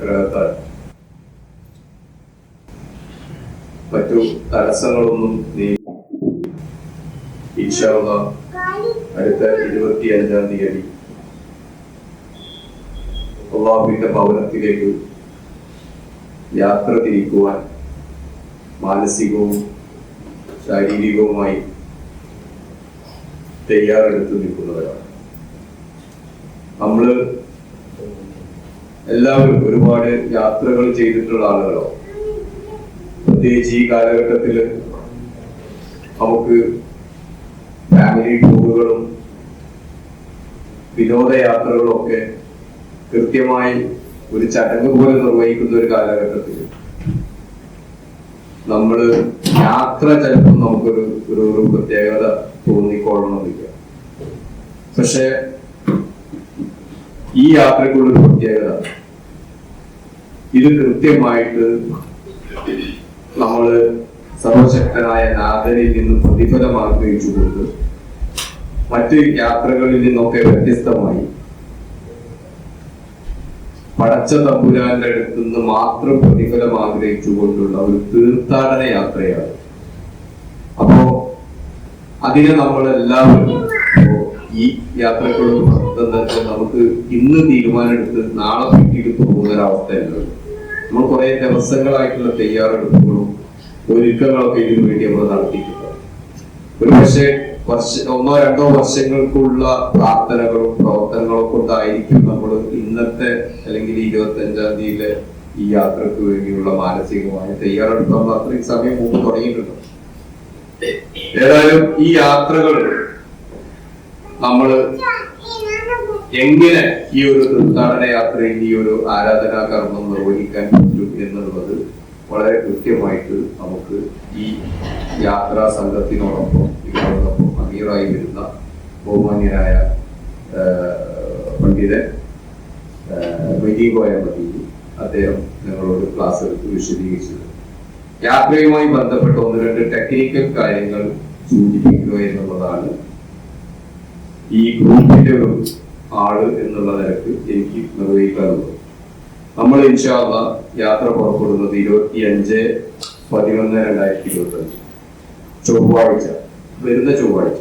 ഘടകത്താൽ മറ്റു തടസ്സങ്ങളൊന്നും ഇൻഷാ അല്ലാഹ് അടുത്ത 25-ാം തീയതി അല്ലാഹുവിന്റെ ഭവനത്തിലേക്ക് യാത്ര തിരിക്കുവാൻ മാനസികവും ശാരീരികവുമായി തയ്യാറെടുത്ത് നിൽക്കുന്നവരാണ്. നമ്മള് എല്ലാവരും ഒരുപാട് യാത്രകൾ ചെയ്തിട്ടുള്ള ആളുകളോ, പ്രത്യേകിച്ച് ഈ കാലഘട്ടത്തിൽ നമുക്ക് ഫാമിലി ടൂറുകളും വിനോദയാത്രകളും ഒക്കെ കൃത്യമായി ഒരു ചടങ്ങ് പോലെ നിർവഹിക്കുന്ന ഒരു കാലഘട്ടത്തിൽ നമ്മള് യാത്ര ചിലപ്പോൾ നമുക്കൊരു ഒരു പ്രത്യേകത തോന്നിക്കൊള്ളണമെന്നില്ല. പക്ഷെ ഈ യാത്രക്കുള്ളൊരു പ്രത്യേകത, ഇത് കൃത്യമായിട്ട് നമ്മള് സർവശക്തനായ നാഥനിൽ നിന്ന് പ്രതിഫലം ആഗ്രഹിച്ചുകൊണ്ട് മറ്റ് യാത്രകളിൽ നിന്നൊക്കെ വ്യത്യസ്തമായി പടച്ച തമ്പുരാന്റെ അടുത്ത് നിന്ന് മാത്രം പ്രതിഫലം ആഗ്രഹിച്ചുകൊണ്ടുള്ള ഒരു തീർത്ഥാടന യാത്രയാണ്. അപ്പോ അതിനെ നമ്മളെല്ലാവരും ഈ യാത്രക്കുള്ള എന്താ വെച്ചാൽ നമുക്ക് ഇന്ന് തീരുമാനമെടുത്ത് നാളെ പിറ്റെടുത്ത് പോകുന്നൊരവസ്ഥയല്ല. നമ്മൾ കുറെ ദിവസങ്ങളായിട്ടുള്ള തയ്യാറെടുപ്പുകളും ഒരുക്കങ്ങളൊക്കെ ഇതിനു വേണ്ടി നമ്മൾ നടത്തിയിട്ടുണ്ട്. ഒരു പക്ഷേ 1-2 വർഷങ്ങൾക്കുള്ള പ്രാർത്ഥനകളും പ്രവർത്തനങ്ങളും കൊണ്ടായിരിക്കും നമ്മൾ ഇന്നത്തെ അല്ലെങ്കിൽ 25-ാം തീയതിയിലെ ഈ യാത്രക്ക് വേണ്ടിയുള്ള മാനസികമായ തയ്യാറെടുപ്പ് നമ്മൾ അത്രയും സമയം മുമ്പ് തുടങ്ങിയിട്ടുണ്ട്. ഏതായാലും ഈ യാത്രകൾ നമ്മൾ എങ്ങനെ ഈ ഒരു തീർത്ഥാടന യാത്രയിൽ ഈ ഒരു ആരാധനാ കർമ്മം നിർവഹിക്കാൻ പറ്റും എന്നുള്ളത് വളരെ കൃത്യമായിട്ട് നമുക്ക് ഈ യാത്രാ സംഘത്തിനോടൊപ്പം ഇവരോടൊപ്പം അമീറായി വരുന്ന ബഹുമാന്യനായ പണ്ഡിതൻ മതി അദ്ദേഹം ഞങ്ങളോട് ക്ലാസ് എടുത്ത് വിശദീകരിച്ചത്. യാത്രയുമായി ബന്ധപ്പെട്ട 1-2 ടെക്നിക്കൽ കാര്യങ്ങൾ സൂചിപ്പിക്കുക എന്നുള്ളതാണ് ഈ ഗ്രൂപ്പിന്റെ ഒരു ആള് എന്നുള്ള നിലക്ക് എനിക്ക് നിർവഹിക്കാറുള്ളത്. നമ്മൾ ഇൻഷാ അല്ലാഹ് യാത്ര പുറപ്പെടുന്നത് 25/11/2025 ചൊവ്വാഴ്ച, വരുന്ന ചൊവ്വാഴ്ച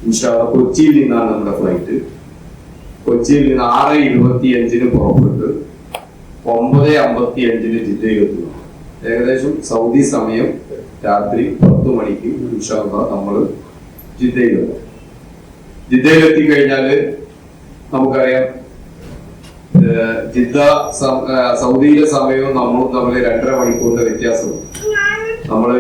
ഇൻഷാ അല്ലാഹ് കൊച്ചിയിൽ നിന്നാണ് നമ്മുടെ ഫ്ലൈറ്റ്. കൊച്ചിയിൽ നിന്ന് 6:25 പുറപ്പെട്ട് 9:55 ജിദ്ദയിൽ എത്തുന്നു. ഏകദേശം സൗദി സമയം രാത്രി 10 മണിക്ക് ഇൻഷാ അല്ലാഹ് നമ്മൾ ജിദ്ദയിലെത്തും. ജിദ്ദയിൽ കഴിഞ്ഞാല് നമുക്കറിയാം ജിദ്ദ സൗദിയിലെ സമയവും നമ്മളും തമ്മിൽ 2.5 മണിക്കൂറിന്റെ വ്യത്യാസമുണ്ട്. നമ്മള്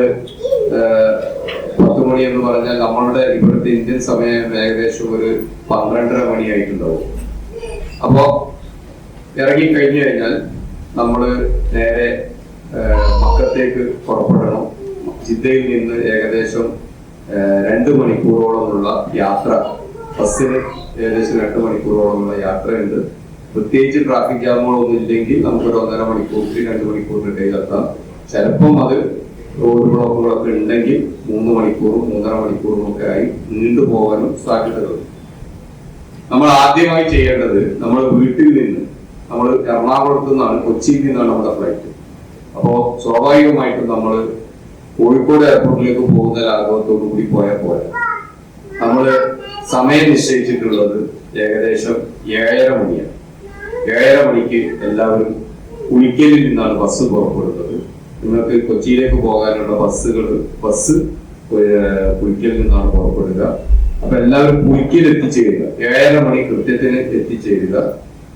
10 മണി എന്ന് പറഞ്ഞാൽ നമ്മളുടെ ഇവിടുത്തെ ഇന്ത്യൻ സമയം ഏകദേശം ഒരു 12:30 മണിയായിട്ടുണ്ടാവും. അപ്പോ ഇറങ്ങി കഴിഞ്ഞു കഴിഞ്ഞാൽ നമ്മള് നേരെ മക്കത്തേക്ക് പുറപ്പെടണം. ജിദ്ദയിൽ നിന്ന് ഏകദേശം 2 മണിക്കൂറോളമുള്ള യാത്ര, ബസ്സിന് ഏകദേശം 2 മണിക്കൂറോളമുള്ള യാത്രയുണ്ട്. പ്രത്യേകിച്ച് ട്രാഫിക് ജാമുകളൊന്നും ഇല്ലെങ്കിൽ നമുക്കൊരു 1.5 മണിക്കൂറിന് 2 മണിക്കൂറിന് ഇടയിൽ എത്താം. ചിലപ്പം അത് റോഡ് ബ്ലോക്കുകളൊക്കെ ഉണ്ടെങ്കിൽ 3 മണിക്കൂറും 3.5 മണിക്കൂറും ഒക്കെ ആയി നീണ്ടു പോകാനും സാധ്യതകളുണ്ട്. നമ്മൾ ആദ്യമായി ചെയ്യേണ്ടത്, നമ്മൾ വീട്ടിൽ നിന്ന്, നമ്മൾ എറണാകുളത്ത് നിന്നാണ്, കൊച്ചിയിൽ നിന്നാണ് നമ്മുടെ ഫ്ലൈറ്റ്. അപ്പോ സ്വാഭാവികമായിട്ടും നമ്മൾ കോഴിക്കോട് എയർപോർട്ടിലേക്ക് പോകുന്ന ലാഘവത്തോടു കൂടി പോയാൽ പോലെ നമ്മള് സമയം നിശ്ചയിച്ചിട്ടുള്ളത് ഏകദേശം 7:30 മണിയാണ്. 7:30 മണിക്ക് എല്ലാവരും കുളിക്കലിൽ നിന്നാണ് ബസ് പുറപ്പെടുന്നത്. നിങ്ങൾക്ക് കൊച്ചിയിലേക്ക് പോകാനുള്ള ബസ് കുളിക്കലിൽ നിന്നാണ് പുറപ്പെടുക. അപ്പൊ എല്ലാവരും കുളിക്കൽ എത്തിച്ചേരുക, 7:30 മണി കൃത്യത്തിന് എത്തിച്ചേരുക.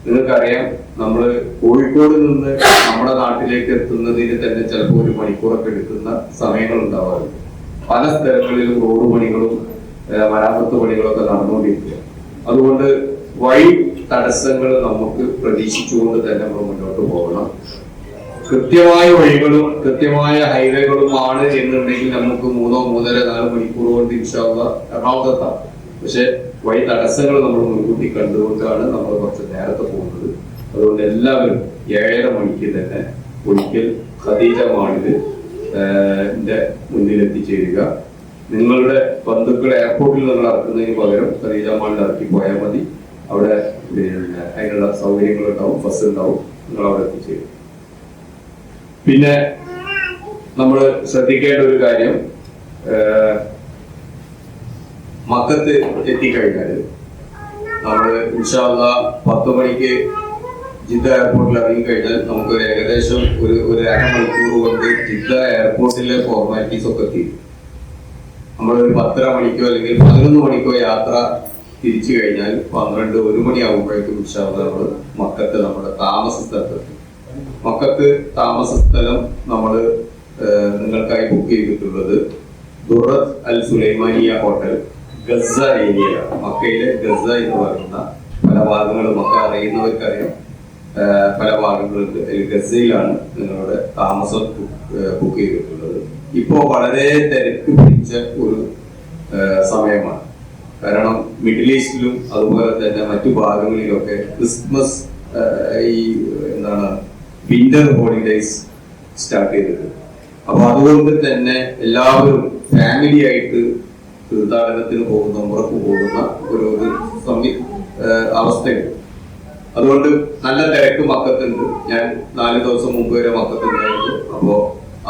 നിങ്ങൾക്കറിയാം, നമ്മള് കോഴിക്കോട് നിന്ന് നമ്മുടെ നാട്ടിലേക്ക് എത്തുന്നതിന് തന്നെ ചിലപ്പോൾ 1 മണിക്കൂറൊക്കെ എടുക്കുന്ന സമയങ്ങൾ ഉണ്ടാവാറുണ്ട്. പല സ്ഥലങ്ങളിലും റോഡ് പണികളും മരാമത്ത് പണികളൊക്കെ നടന്നുകൊണ്ടിരിക്കുക. അതുകൊണ്ട് വഴി തടസ്സങ്ങൾ നമുക്ക് പ്രതീക്ഷിച്ചുകൊണ്ട് തന്നെ നമ്മൾ മുന്നോട്ട് പോകണം. കൃത്യമായ വഴികളും കൃത്യമായ ഹൈവേകളും ആണ് എന്നുണ്ടെങ്കിൽ നമുക്ക് 3-3.5-4 മണിക്കൂർ കൊണ്ട് ഇൻഷാ അല്ലാഹ് എറണാകുളത്താണ്. പക്ഷെ വഴി തടസ്സങ്ങൾ നമ്മൾ മുൻകൂട്ടി കണ്ടുകൊണ്ടാണ് നമ്മൾ കുറച്ച് നേരത്തെ പോകുന്നത്. അതുകൊണ്ട് എല്ലാവരും 7:30 മണിക്ക് തന്നെ ഒരിക്കൽ ഖദീജ മാളില് മുന്നിൽ എത്തിച്ചേരുക. നിങ്ങളുടെ ബന്ധുക്കൾ എയർപോർട്ടിൽ നിങ്ങൾ ഇറക്കുന്നതിന് പകരം ഖദീജ മാളിൽ ഇറക്കി പോയാൽ മതി. അവിടെ അതിനുള്ള സൗകര്യങ്ങൾ ഉണ്ടാവും, ബസ് ഉണ്ടാവും. നിങ്ങൾ അവിടെ എത്തിച്ചേരും. പിന്നെ നമ്മൾ ശ്രദ്ധിക്കേണ്ട ഒരു കാര്യം, മക്കത്ത് എത്തിക്കഴിഞ്ഞാൽ നമ്മൾ ഇൻഷാ അല്ലാഹ് 10 മണിക്ക് ജിദ്ദ എയർപോർട്ടിൽ ഇറങ്ങിക്കഴിഞ്ഞാൽ നമുക്ക് ഏകദേശം ഒരു അരമണിക്കൂർ കൊണ്ട് ജിദ്ദ എയർപോർട്ടിലെ ഫോർമാലിറ്റീസ് ഒക്കെ തീരും. നമ്മളൊരു 10:30 മണിക്കോ അല്ലെങ്കിൽ 11 മണിക്കോ യാത്ര തിരിച്ചു കഴിഞ്ഞാൽ 12-1 മണിയാകുമ്പോഴേക്കും ഇൻഷാ അല്ലാഹ് നമ്മൾ മക്കത്ത് നമ്മുടെ താമസ സ്ഥലത്തെത്തി. മക്കത്ത് താമസ സ്ഥലം നമ്മൾ നിങ്ങൾക്കായി ബുക്ക് ചെയ്തിട്ടുള്ളത് ദുറത്ത് അൽ സുലൈമാനിയ ഹോട്ടൽ, ഗസ ഏരിയയിലാണ്. മക്കയിലെ ഗസ എന്ന് പറയുന്ന പല ഭാഗങ്ങളും മക്ക അറിയുന്നവർക്കറിയാം, പല ഭാഗങ്ങളുണ്ട്. ഗസയിലാണ് നിങ്ങളുടെ താമസം ബുക്ക് ചെയ്തിട്ടുള്ളത്. ഇപ്പോ വളരെ തിരക്ക് പിടിച്ച ഒരു സമയമാണ്. കാരണം മിഡിൽ ഈസ്റ്റിലും അതുപോലെ തന്നെ മറ്റു ഭാഗങ്ങളിലൊക്കെ ക്രിസ്മസ് ഈ വിന്റർ ഹോളിഡേയ്സ് സ്റ്റാർട്ട് ചെയ്തിട്ടുണ്ട്. അപ്പൊ അതുകൊണ്ട് തന്നെ എല്ലാവരും ഫാമിലി ആയിട്ട് തീർത്ഥാടനത്തിന് പോകുന്ന, ഉംറക്ക് പോകുന്ന ഒരു അവസ്ഥയുണ്ട്. അതുകൊണ്ട് നല്ല തിരക്ക് മക്കത്തുണ്ട്. ഞാൻ 4 ദിവസം മുമ്പ് വരെ മക്കത്തുണ്ടായിരുന്നു. അപ്പോ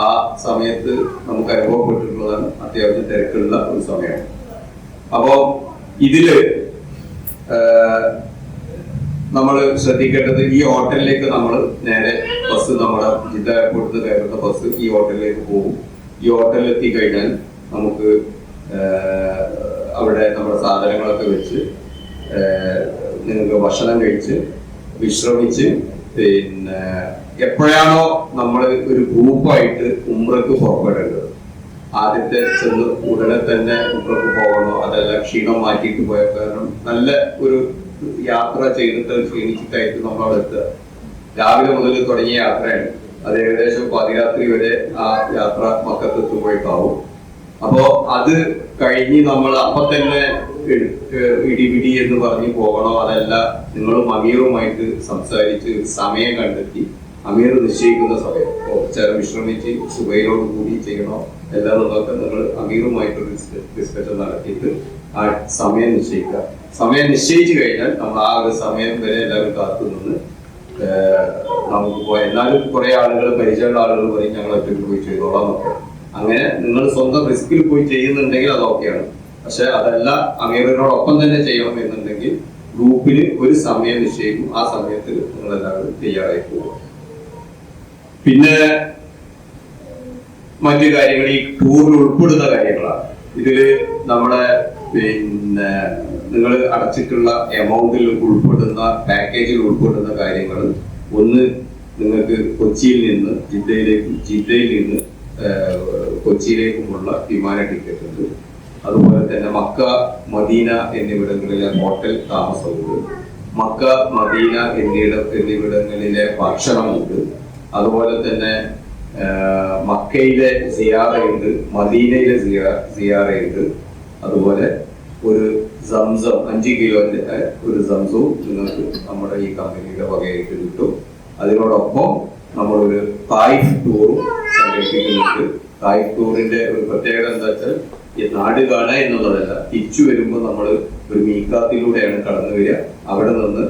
ആ സമയത്ത് നമുക്ക് അനുഭവപ്പെട്ടിട്ടുള്ളതാണ് അത്യാവശ്യം തിരക്കുള്ള ഒരു സമയമാണ്. അപ്പോ ഇതില് നമ്മൾ ശ്രദ്ധിക്കേണ്ടത്, ഈ ഹോട്ടലിലേക്ക് നമ്മൾ നേരെ ബസ്, നമ്മുടെ ജിദ്ദ എയർപോർട്ടിൽ നിന്ന് കയറുന്ന ബസ് ഈ ഹോട്ടലിലേക്ക് പോകും. ഈ ഹോട്ടലിൽ എത്തിക്കഴിഞ്ഞാൽ നമുക്ക് അവിടെ നമ്മുടെ സാധനങ്ങളൊക്കെ വെച്ച് നിങ്ങൾക്ക് ഭക്ഷണം കഴിച്ച് വിശ്രമിച്ച്, പിന്നെ എപ്പോഴാണോ നമ്മൾ ഒരു ഗ്രൂപ്പായിട്ട് ഉംറക്ക് പുറപ്പെടേണ്ടത്, ആദ്യത്തെ ചെന്ന് ഉടനെ തന്നെ ഉംറക്ക് പോകണോ അതല്ല ക്ഷീണം മാറ്റിയിട്ട് പോയ, കാരണം നല്ല ഒരു യാത്ര ചെയ്തിട്ട് ക്ഷീണിച്ചിട്ടായിട്ട് നമ്മളവിടെ എത്തുക. രാവിലെ മുതൽ തുടങ്ങിയ യാത്രയാണ്. അത് ഏകദേശം പാതിരാത്രി വരെ ആ യാത്ര മക്കത്തെത്തുമ്പോഴേക്കാവും. അപ്പോ അത് കഴിഞ്ഞ് നമ്മൾ അപ്പൊ തന്നെ ഇടിപിടി എന്ന് പറഞ്ഞ് പോകണോ അതല്ല നിങ്ങളും അമീറുമായിട്ട് സംസാരിച്ച് സമയം കണ്ടെത്തി, അമീർ നിശ്ചയിക്കുന്ന സമയം ചില വിശ്രമിച്ച് സുബൈനോട് കൂടി ചെയ്യണോ എല്ലാം എന്നൊക്കെ നിങ്ങൾ അമീറുമായിട്ടൊരു ഡിസ്കഷൻ നടത്തിയിട്ട് ആ സമയം നിശ്ചയിക്കുക. സമയം നിശ്ചയിച്ചു കഴിഞ്ഞാൽ നമ്മൾ ആ ഒരു സമയം വരെ എല്ലാവരും കാത്തു നിന്ന് നമുക്ക് പോയി. എന്നാലും കുറെ ആളുകൾ, പരിചയമുള്ള ആളുകൾ പറയും ഞങ്ങൾ ഒറ്റയ്ക്ക് പോയി ചെയ്തോളാം എന്നൊക്കെ. അങ്ങനെ നിങ്ങൾ സ്വന്തം റിസ്കിൽ പോയി ചെയ്യുന്നുണ്ടെങ്കിൽ അത് ഓക്കെയാണ്. പക്ഷെ അതല്ല, അമീറിനോടൊപ്പം തന്നെ ചെയ്യണം എന്നുണ്ടെങ്കിൽ ഗ്രൂപ്പിൽ ഒരു സമയം നിശ്ചയിക്കും. ആ സമയത്ത് നിങ്ങൾ എല്ലാവരും തയ്യാറായി പോകും. പിന്നെ മറ്റു കാര്യങ്ങൾ ഈ ടൂറിൽ ഉൾപ്പെടുന്ന കാര്യങ്ങളാണ്. ഇതില് നമ്മുടെ പിന്നെ നിങ്ങൾ അടച്ചിട്ടുള്ള എമൗണ്ടിൽ ഉൾപ്പെടുന്ന, പാക്കേജിൽ ഉൾപ്പെടുന്ന കാര്യങ്ങൾ, ഒന്ന് നിങ്ങൾക്ക് കൊച്ചിയിൽ നിന്ന് ജിദ്ദയിൽ നിന്ന് കൊച്ചിയിലേക്കുമുള്ള വിമാന ടിക്കറ്റ് ഉണ്ട്. അതുപോലെ തന്നെ മക്ക, മദീന എന്നിവിടങ്ങളിലെ ഹോട്ടൽ താമസമുണ്ട്. മക്ക, മദീന എന്നിവിടങ്ങളിലെ ഭക്ഷണമുണ്ട്. അതുപോലെ തന്നെ മക്കയിലെ സിയാറയുണ്ട്, മദീനയിലെ സിയാറയുണ്ട്. അതുപോലെ ഒരു സംസം 5 കിലോന്റെ ഒരു സംസവും നിങ്ങൾക്ക് നമ്മുടെ ഈ കമ്പനിയുടെ വകയായിട്ട് കിട്ടും. അതിനോടൊപ്പം നമ്മളൊരു തായിഫ് ടൂറും സംഘടിപ്പിക്കുന്നുണ്ട്. തായിഫ് ടൂറിന്റെ ഒരു പ്രത്യേകത എന്താ വെച്ചാൽ, ഈ നാട് കാണുക എന്നുള്ളതല്ല, തിരിച്ചു വരുമ്പോൾ നമ്മൾ ഒരു മീക്കാത്തിലൂടെയാണ് കടന്നു വരിക. അവിടെ നിന്ന്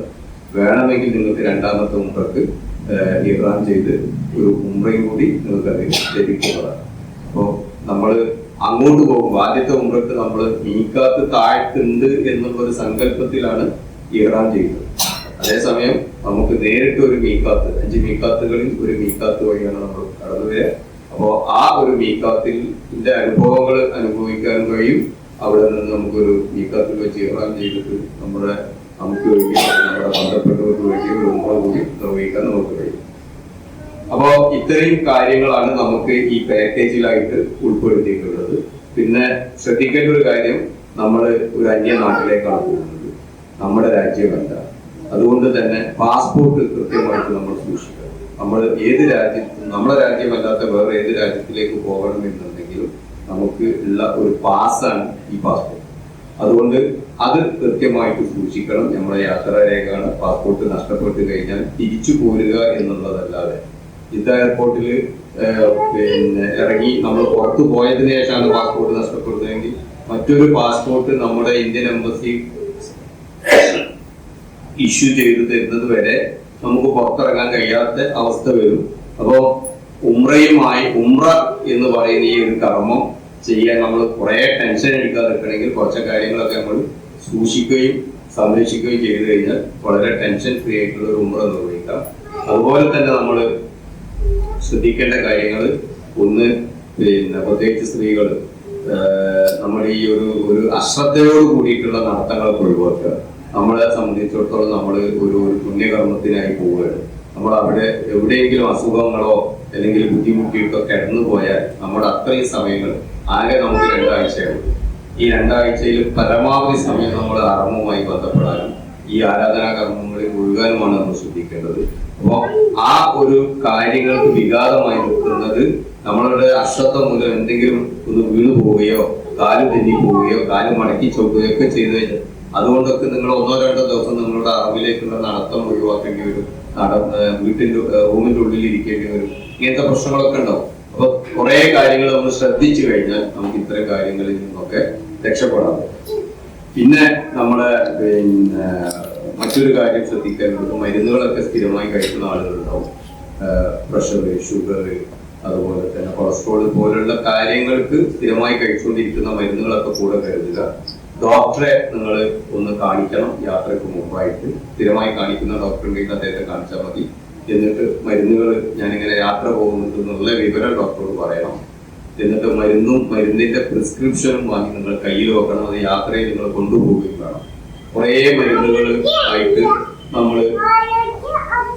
വേണമെങ്കിൽ നിങ്ങൾക്ക് രണ്ടാമത്തെ ഉംറക്ക് ഇഹ്റാം ചെയ്ത് ഒരു ഉംറയും കൂടി നിങ്ങൾക്ക് അതിൽ ലഭിക്കുന്നതാണ്. അപ്പോൾ നമ്മൾ അങ്ങോട്ട് പോകുമ്പോൾ ആദ്യത്തെ ഉംറക്ക് നമ്മൾ മീക്കാത്ത് താഴ്ത്തുണ്ട് എന്നുള്ള ഒരു സങ്കല്പത്തിലാണ് ഇഹ്റാം ചെയ്യുന്നത്. അതേസമയം നമുക്ക് നേരിട്ട് ഒരു മീക്കാത്ത്, 5 മീക്കാത്തുകളിൽ ഒരു മീക്കാത്ത് വഴിയാണ് നമ്മൾ കടന്നു വരിക. അപ്പോൾ ആ ഒരു മീക്കാത്തിന്റെ അനുഭവങ്ങൾ അനുഭവിക്കാൻ കഴിയും. അവിടെ നിന്ന് നമുക്കൊരു മീക്കാത്തിൽ വെച്ച് ഇഹ്റാം ചെയ്തിട്ട് നമുക്ക് വേണ്ടി, നമ്മുടെ ബന്ധപ്പെട്ടവർക്ക് വേണ്ടി ഒരു ഉംറ കൂടി നിർവഹിക്കാൻ നമുക്ക് കഴിയും. അപ്പോ ഇത്രയും കാര്യങ്ങളാണ് നമുക്ക് ഈ പാക്കേജിലായിട്ട് ഉൾപ്പെടുത്തിയിട്ടുള്ളത്. പിന്നെ ശ്രദ്ധിക്കേണ്ട ഒരു കാര്യം, നമ്മൾ ഒരു അന്യ നാട്ടിലേക്കാണ് പോകുന്നത്, നമ്മുടെ രാജ്യമല്ല. അതുകൊണ്ട് തന്നെ പാസ്പോർട്ട് കൃത്യമായിട്ട് നമ്മൾ സൂക്ഷിക്കണം. നമ്മൾ ഏത് രാജ്യത്തും, നമ്മുടെ രാജ്യമല്ലാത്ത വേറെ ഏത് രാജ്യത്തിലേക്ക് പോകണമെന്നുണ്ടെങ്കിലും നമുക്ക് ഉള്ള ഒരു പാസ്സാണ് ഈ പാസ്പോർട്ട്. അതുകൊണ്ട് അത് കൃത്യമായിട്ട് സൂക്ഷിക്കണം. നമ്മുടെ യാത്രാരേഖയാണ്. പാസ്പോർട്ട് നഷ്ടപ്പെട്ടു കഴിഞ്ഞാൽ തിരിച്ചു പോരുക എന്നുള്ളതല്ലാതെ, ജിദ്ദ എയർപോർട്ടിൽ പിന്നെ ഇറങ്ങി നമ്മൾ പുറത്തു പോയതിനു ശേഷമാണ് പാസ്പോർട്ട് നഷ്ടപ്പെടുന്നതെങ്കിൽ മറ്റൊരു പാസ്പോർട്ട് നമ്മുടെ ഇന്ത്യൻ എംബസി ഇഷ്യൂ ചെയ്തു തരുന്നത് വരെ നമുക്ക് പുറത്തിറങ്ങാൻ കഴിയാത്ത അവസ്ഥ വരും. അപ്പോൾ ഉംറ എന്ന് പറയുന്ന ഈ ഒരു കർമ്മം ചെയ്യാൻ നമ്മൾ കുറെ ടെൻഷൻ അടിക്കാതെ നിൽക്കണമെങ്കിൽ കുറച്ച് കാര്യങ്ങളൊക്കെ നമ്മൾ സൂക്ഷിക്കുകയും സംരക്ഷിക്കുകയും ചെയ്തു കഴിഞ്ഞാൽ വളരെ ടെൻഷൻ ഫ്രീ ആയിട്ടുള്ള ഒരു ഉംറ നിർവഹിക്കാം. അതുപോലെ തന്നെ നമ്മൾ ശ്രദ്ധിക്കേണ്ട കാര്യങ്ങൾ, ഒന്ന് പ്രത്യേകിച്ച് സ്ത്രീകൾ നമ്മൾ ഈ ഒരു അശ്രദ്ധയോട് കൂടിയിട്ടുള്ള നടത്തങ്ങളൊക്കെ ഒഴിവാക്കുക. നമ്മളെ സംബന്ധിച്ചിടത്തോളം നമ്മൾ ഒരു പുണ്യകർമ്മത്തിനായി പോവുകയാണ്. നമ്മൾ അവിടെ എവിടെയെങ്കിലും അസുഖങ്ങളോ അല്ലെങ്കിൽ ബുദ്ധിമുട്ടിയിട്ടോ കിടന്നു പോയാൽ നമ്മുടെ അത്രയും സമയങ്ങൾ ആകെ നമുക്ക് 2 ആഴ്ചയുള്ളൂ. ഈ 2 ആഴ്ചയിൽ പരമാവധി സമയം നമ്മൾ ഹറമുമായി ബന്ധപ്പെടാനും ഈ ആരാധനാ കർമ്മങ്ങളിൽ മുഴുകാനുമാണ് നമ്മൾ ശ്രദ്ധിക്കേണ്ടത്. അപ്പോൾ ആ ഒരു കാര്യങ്ങൾക്ക് വിഘാതമായി നിൽക്കുന്നത് നമ്മളുടെ അശ്രദ്ധ മൂലം എന്തെങ്കിലും ഒന്ന് വീണു പോവുകയോ കാല് തെന്നി പോവുകയോ കാല് മടക്കി ചോക്കുകയോ ഒക്കെ ചെയ്തു കഴിഞ്ഞാൽ അതുകൊണ്ടൊക്കെ നിങ്ങൾ 1-2 ദിവസം നിങ്ങളുടെ അറിവിലേക്കുള്ള നടത്തം ഒഴിവാക്കേണ്ടി വരും. വീട്ടിന്റെ റൂമിന്റെ ഉള്ളിൽ ഇരിക്കേണ്ടി വരും. ഇങ്ങനത്തെ പ്രശ്നങ്ങളൊക്കെ ഉണ്ടാവും. അപ്പൊ കുറെ കാര്യങ്ങൾ നമ്മൾ ശ്രദ്ധിച്ചു കഴിഞ്ഞാൽ നമുക്ക് ഇത്തരം കാര്യങ്ങളിൽ നിന്നൊക്കെ രക്ഷപ്പെടാം. പിന്നെ നമ്മുടെ മറ്റൊരു കാര്യം ശ്രദ്ധിക്കേണ്ടത്, മരുന്നുകളൊക്കെ സ്ഥിരമായി കഴിക്കുന്ന ആളുകളുണ്ടാവും. പ്രഷർ, ഷുഗർ, അതുപോലെ തന്നെ കൊളസ്ട്രോൾ പോലുള്ള കാര്യങ്ങൾക്ക് സ്ഥിരമായി കഴിച്ചുകൊണ്ടിരിക്കുന്ന മരുന്നുകളൊക്കെ കൂടെ കരുതുക. ഡോക്ടറെ നിങ്ങൾ ഒന്ന് കാണിക്കണം. യാത്രയ്ക്ക് മുമ്പായിട്ട് സ്ഥിരമായി കാണിക്കുന്ന ഡോക്ടറിലേക്ക് അദ്ദേഹത്തെ കാണിച്ചാൽ മതി. എന്നിട്ട് മരുന്നുകൾ ഞാനിങ്ങനെ യാത്ര പോകുന്നുണ്ട് എന്നുള്ള വിവരം ഡോക്ടറോട് പറയണം. എന്നിട്ട് മരുന്നിന്റെ പ്രിസ്ക്രിപ്ഷനും വാങ്ങി നിങ്ങൾ കയ്യിൽ വെക്കണം. അത് യാത്രയിൽ നിങ്ങൾ കൊണ്ടുപോവുകയും വേണം. കുറേ മരുന്നുകൾ ആയിട്ട് നമ്മൾ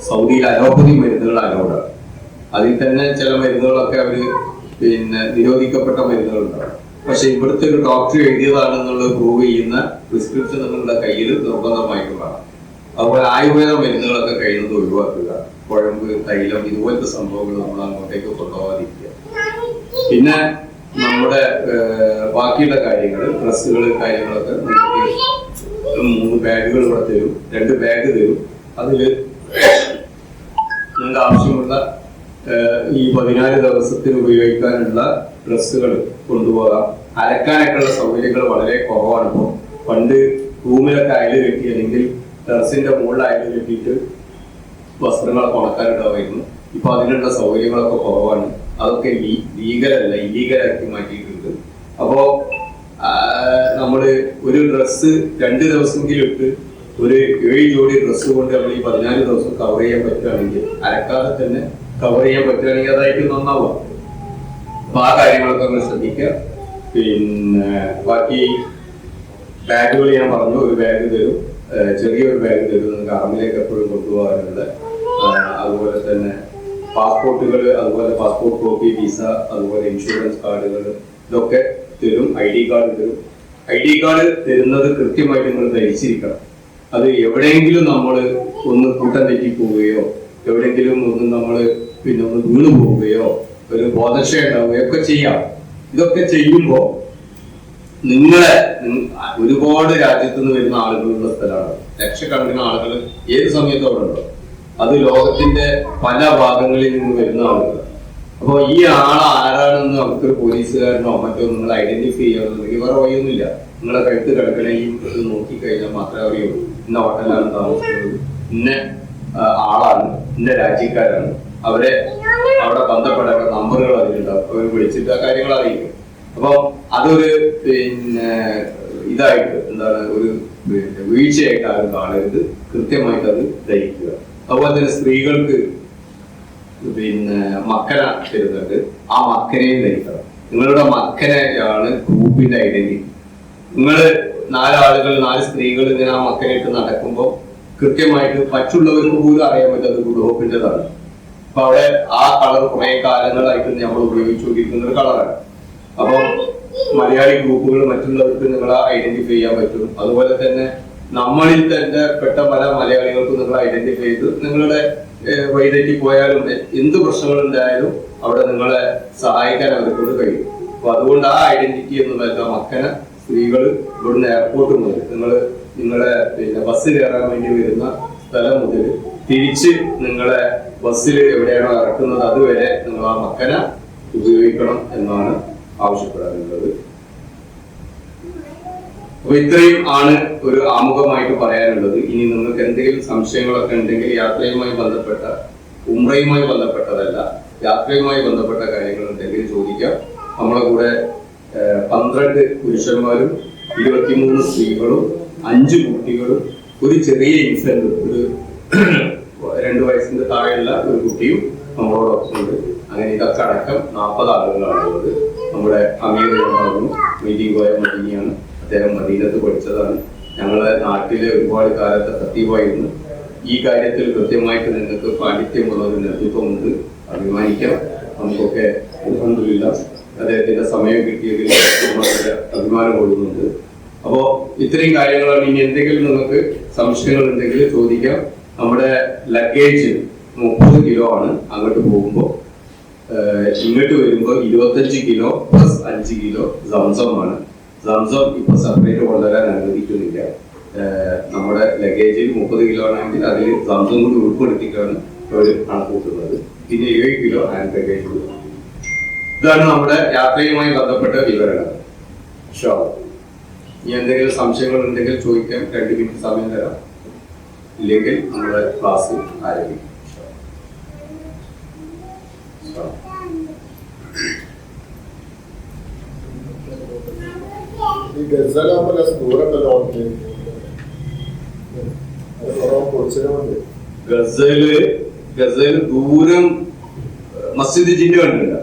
സൗദിയിൽ അലോപ്പതി മരുന്നുകൾ അലോഡാണ്. അതിൽ തന്നെ ചില മരുന്നുകളൊക്കെ അവര് നിരോധിക്കപ്പെട്ട മരുന്നുകളുണ്ടാവും. പക്ഷെ ഇവിടുത്തെ ഒരു ഡോക്ടർ എഴുതിയതാണെന്നുള്ളത് പ്രൂവ് ചെയ്യുന്ന പ്രിസ്ക്രിപ്ഷൻ നിങ്ങളുടെ കയ്യിൽ നിർബന്ധമായിട്ട് വേണം. അതുപോലെ ആയുർവേദ മരുന്നുകളൊക്കെ കഴിയുന്നത് ഒഴിവാക്കുക. കുഴമ്പ്, തൈലം ഇതുപോലത്തെ സംഭവങ്ങൾ നമ്മൾ അങ്ങോട്ടേക്ക് കൊണ്ടുപോകാതിരിക്കുക. പിന്നെ നമ്മുടെ ബാക്കിയുള്ള കാര്യങ്ങൾ, ഡ്രസ്സുകൾ, കാര്യങ്ങളൊക്കെ നമുക്ക് 3 ബാഗുകൾ ഇവിടെ തരും. 2 ബാഗ് തരും. അതില് നിങ്ങൾക്ക് ആവശ്യമുള്ള ഈ 14 ദിവസത്തിന് ഉപയോഗിക്കാനുള്ള ഡ്രസ്സുകൾ കൊണ്ടുപോകാം. അലക്കാനൊക്കെയുള്ള സൗകര്യങ്ങൾ വളരെ കുറവാണ്. ഇപ്പോൾ പണ്ട് റൂമിലൊക്കെ അയല് കെട്ടി അല്ലെങ്കിൽ ടെറസിന്റെ മുകളിൽ അയല് കെട്ടിയിട്ട് വസ്ത്രങ്ങളൊക്കെ ഉണക്കാനുണ്ടാവുമായിരുന്നു. ഇപ്പൊ അതിനുള്ള സൗകര്യങ്ങളൊക്കെ കുറവാണ്. അതൊക്കെ ലീഗലല്ല, ഇല്ലീഗലാക്കി മാറ്റിയിട്ടുണ്ട്. അപ്പോ നമ്മള് ഒരു ഡ്രസ്സ് 2 ദിവസമെങ്കിലും ഇട്ട് ഒരു 7 ജോഡി ഡ്രസ്സ് കൊണ്ട് നമ്മൾ ഈ 14 ദിവസം കവർ ചെയ്യാൻ പറ്റുകയാണെങ്കിൽ, അലക്കാതെ തന്നെ കവർ ചെയ്യാൻ പറ്റുകയാണെങ്കിൽ അതായിട്ട് നന്നാവുക. അപ്പൊ ആ കാര്യങ്ങളൊക്കെ നമ്മൾ ശ്രദ്ധിക്കുക. പിന്നെ ബാക്കി ബാഗുകൾ ഞാൻ പറഞ്ഞു. ഒരു ബാഗ് തരും, ചെറിയൊരു ബാഗ് തരും നിങ്ങൾക്ക് അറമിലേക്ക് എപ്പോഴും കൊണ്ടുപോകാനുള്ള. അതുപോലെ തന്നെ പാസ്പോർട്ടുകൾ, അതുപോലെ പാസ്പോർട്ട് കോപ്പി, വിസ, അതുപോലെ ഇൻഷുറൻസ് കാർഡുകൾ ഇതൊക്കെ തരും. ID കാർഡ് തരും. ID കാർഡ് തരുന്നത് കൃത്യമായിട്ട് നിങ്ങൾ ധരിച്ചിരിക്കണം. അത് എവിടെയെങ്കിലും നമ്മൾ ഒന്ന് കൂട്ടം തെറ്റി പോവുകയോ എവിടെയെങ്കിലും ഒന്ന് നമ്മൾ ഒന്ന് വീണു പോവുകയോ ഒരു ബോധക്ഷയം ഉണ്ടാവുകയോ ഒക്കെ ചെയ്യാം. ഇതൊക്കെ ചെയ്യുമ്പോൾ നിങ്ങളെ ഒരുപാട് രാജ്യത്തു നിന്ന് വരുന്ന ആളുകളുള്ള സ്ഥലമാണ്. ലക്ഷക്കണക്കിന് ആളുകൾ ഏത് സമയത്തും അവിടെ ഉണ്ടോ. അത് ലോകത്തിന്റെ പല ഭാഗങ്ങളിൽ നിന്ന് വരുന്ന ആളുകൾ. അപ്പോൾ ഈ ആരാണെന്ന് നമുക്കൊരു പോലീസുകാരനോ മറ്റോ നിങ്ങൾ ഐഡന്റിഫൈ ചെയ്യാന്നുണ്ടെങ്കിൽ വേറെ വഴിയൊന്നുമില്ല. നിങ്ങളെ കഴുത്ത് കിടക്കണമെങ്കിൽ ഇത് നോക്കിക്കഴിഞ്ഞാൽ മാത്രമേ അറിയുള്ളൂ. ഇന്ന ഹോട്ടലാണ് താമസിക്കുന്നത്, ഇന്ന ആളാണ്, ഇന്ന രാജ്യക്കാരാണ്. അവരെ അവിടെ ബന്ധപ്പെടേണ്ട നമ്പറുകൾ അതിലുണ്ടാവും. അവർ വിളിച്ചിട്ട് ആ കാര്യങ്ങൾ അറിയിക്കും. അപ്പൊ അതൊരു ഇതായിട്ട് എന്താണ് ഒരു വീഴ്ചയായിട്ട് ആരും കാണരുത്. കൃത്യമായിട്ട് അത് ധരിക്കുക. അതുപോലെ തന്നെ സ്ത്രീകൾക്ക് മക്കന തരുന്നുണ്ട്. ആ മക്കനെയും ധരിക്കണം. നിങ്ങളുടെ മക്കനെയാണ് ഗ്രൂപ്പിന്റെ ഐഡന്റിറ്റി. നിങ്ങൾ 4 ആളുകൾ 4 സ്ത്രീകൾ ഇങ്ങനെ ആ മക്കനായിട്ട് നടക്കുമ്പോൾ കൃത്യമായിട്ട് മറ്റുള്ളവർക്ക് പോലും അറിയാൻ പറ്റും അത് ഗ്രൂപ്പിൻ്റെതാണ്. അപ്പൊ അവിടെ ആ കളർ കുറെ കാലങ്ങളായിട്ട് നമ്മൾ ഉപയോഗിച്ചുകൊണ്ടിരിക്കുന്ന ഒരു കളറാണ്. അപ്പൊ മലയാളി ഗ്രൂപ്പുകൾ മറ്റുള്ളവർക്ക് നിങ്ങളെ ഐഡന്റിഫൈ ചെയ്യാൻ പറ്റും. അതുപോലെ തന്നെ നമ്മളിൽ തന്നെ പെട്ട പല മലയാളികൾക്കും നിങ്ങൾ ഐഡന്റിഫൈ ചെയ്ത് നിങ്ങളുടെ വഴിതെറ്റി പോയാലും എന്ത് പ്രശ്നങ്ങളുണ്ടായാലും അവിടെ നിങ്ങളെ സഹായിക്കാൻ അവരെക്കൊണ്ട് കഴിയും. അപ്പൊ അതുകൊണ്ട് ആ ഐഡന്റിറ്റി എന്ന് പറയുന്ന മക്കനെ സ്ത്രീകൾ ഇവിടുന്ന് എയർപോർട്ട് മുതൽ നിങ്ങളെ ബസ് കയറാൻ വേണ്ടി വരുന്ന സ്ഥലം മുതൽ തിരിച്ച് നിങ്ങളെ ബസ്സിൽ എവിടെയാണോ ഇറക്കുന്നത് അതുവരെ നിങ്ങൾ ആ മക്കനെ ഉപയോഗിക്കണം എന്നാണ് ആവശ്യപ്പെടാറുള്ളത്. അപ്പൊ ഇത്രയും ആണ് ഒരു ആമുഖമായിട്ട് പറയാനുള്ളത്. ഇനി നിങ്ങൾക്ക് എന്തെങ്കിലും സംശയങ്ങളൊക്കെ ഉണ്ടെങ്കിൽ യാത്രയുമായി ബന്ധപ്പെട്ട, ഉംറയുമായി ബന്ധപ്പെട്ടതല്ല, യാത്രയുമായി ബന്ധപ്പെട്ട കാര്യങ്ങൾ ഉണ്ടെങ്കിൽ ചോദിക്കാം. നമ്മളെ കൂടെ 12 പുരുഷന്മാരും 23 സ്ത്രീകളും 5 കുട്ടികളും ഒരു ചെറിയ ഇൻഫന്റ്, ഒരു 2 വയസ്സിന്റെ താഴെയുള്ള ഒരു കുട്ടിയും നമ്മളോടൊപ്പം ഉണ്ട്. അങ്ങനെ ഇതൊക്കെ അടക്കം 40 ആളുകളാണ് ഉള്ളത്. നമ്മുടെ അമീർ പറഞ്ഞു മീറ്റിംഗ് പോയ മദീനിയാണ്. അദ്ദേഹം മദീനത്ത് പഠിച്ചതാണ്. ഞങ്ങളുടെ നാട്ടിലെ ഒരുപാട് കാലത്തെ സത്യമായിരുന്നു. ഈ കാര്യത്തിൽ കൃത്യമായിട്ട് നിങ്ങൾക്ക് പാണ്ഡിത്യമുള്ള ഒരു നേതൃത്വമുണ്ട്. അഭിമാനിക്കാം. നമുക്കൊക്കെ അൽഹംദുലില്ലാ അദ്ദേഹത്തിന്റെ സമയം കിട്ടിയതിൽ വളരെ അഭിമാനം കൊള്ളുന്നുണ്ട്. അപ്പോ ഇത്രയും കാര്യങ്ങളാണ്. ഇനി എന്തെങ്കിലും നിങ്ങൾക്ക് സംശയങ്ങൾ ഉണ്ടെങ്കിൽ ചോദിക്കാം. നമ്മുടെ ലഗേജ് 30 കിലോ ആണ് അങ്ങോട്ട് പോകുമ്പോൾ. ഇങ്ങോട്ട് വരുമ്പോൾ 25 കിലോ പ്ലസ് 5 കിലോ സംസമാണ്. സംസം ഇപ്പൊ സെപ്പറേറ്റ് കൊണ്ടുവരാൻ അനുവദിക്കുന്നില്ല. നമ്മുടെ ലഗേജിൽ 30 കിലോ ആണെങ്കിൽ അതിൽ സംസം കൂടി ഉൾപ്പെടുത്തിയിട്ടാണ് അവർ കണക്കൂട്ടുന്നത്. പിന്നെ 7 കിലോ ഹാൻഡ് ലഗേജ്. ഇതാണ് നമ്മുടെ യാത്രയുമായി ബന്ധപ്പെട്ട വിവരങ്ങൾ. ഇനി എന്തെങ്കിലും സംശയങ്ങൾ ഉണ്ടെങ്കിൽ ചോദിക്കാൻ 2 മിനിറ്റ് സമയം തരാം. ഇല്ലെങ്കിൽ നമ്മുടെ ക്ലാസ് ആരംഭിക്കും. ഗസല് ദൂരം മസ്ജിദ് ജിന്ന് കണ്ടില്ല.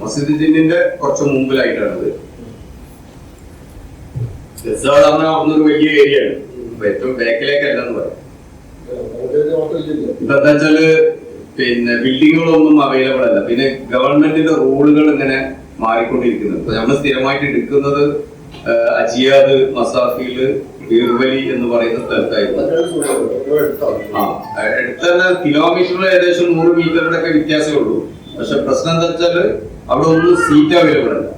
മസ്ജിദ് ജിന്നിന്റെ കുറച്ച് മുമ്പിലായിട്ടാണത്. ഗസാൾ അവിടുന്ന് ഒരു വലിയ ഏരിയ ആണ്. ഏറ്റവും ബാക്കിലേക്കല്ലെന്ന് പറയും. ഇപ്പൊ എന്താ വെച്ചാല് പിന്നെ ബിൽഡിങ്ങുകളൊന്നും അവൈലബിൾ അല്ല. പിന്നെ ഗവൺമെന്റിന്റെ റൂളുകൾ ഇങ്ങനെ മാറിക്കൊണ്ടിരിക്കുന്നത്. ഇപ്പൊ നമ്മൾ സ്ഥിരമായിട്ട് എടുക്കുന്നത് അജിയാദ്, മസാഫില്, ബീർവലി എന്ന് പറയുന്ന സ്ഥലത്തായിരുന്നു. അടുത്ത കിലോമീറ്ററിൽ ഏകദേശം 100 മീറ്ററിന്റെ ഒക്കെ വ്യത്യാസമേ ഉള്ളൂ. പക്ഷെ പ്രശ്നം എന്താ വെച്ചാല് അവിടെ ഒന്നും സീറ്റ് അവൈലബിൾ അല്ല.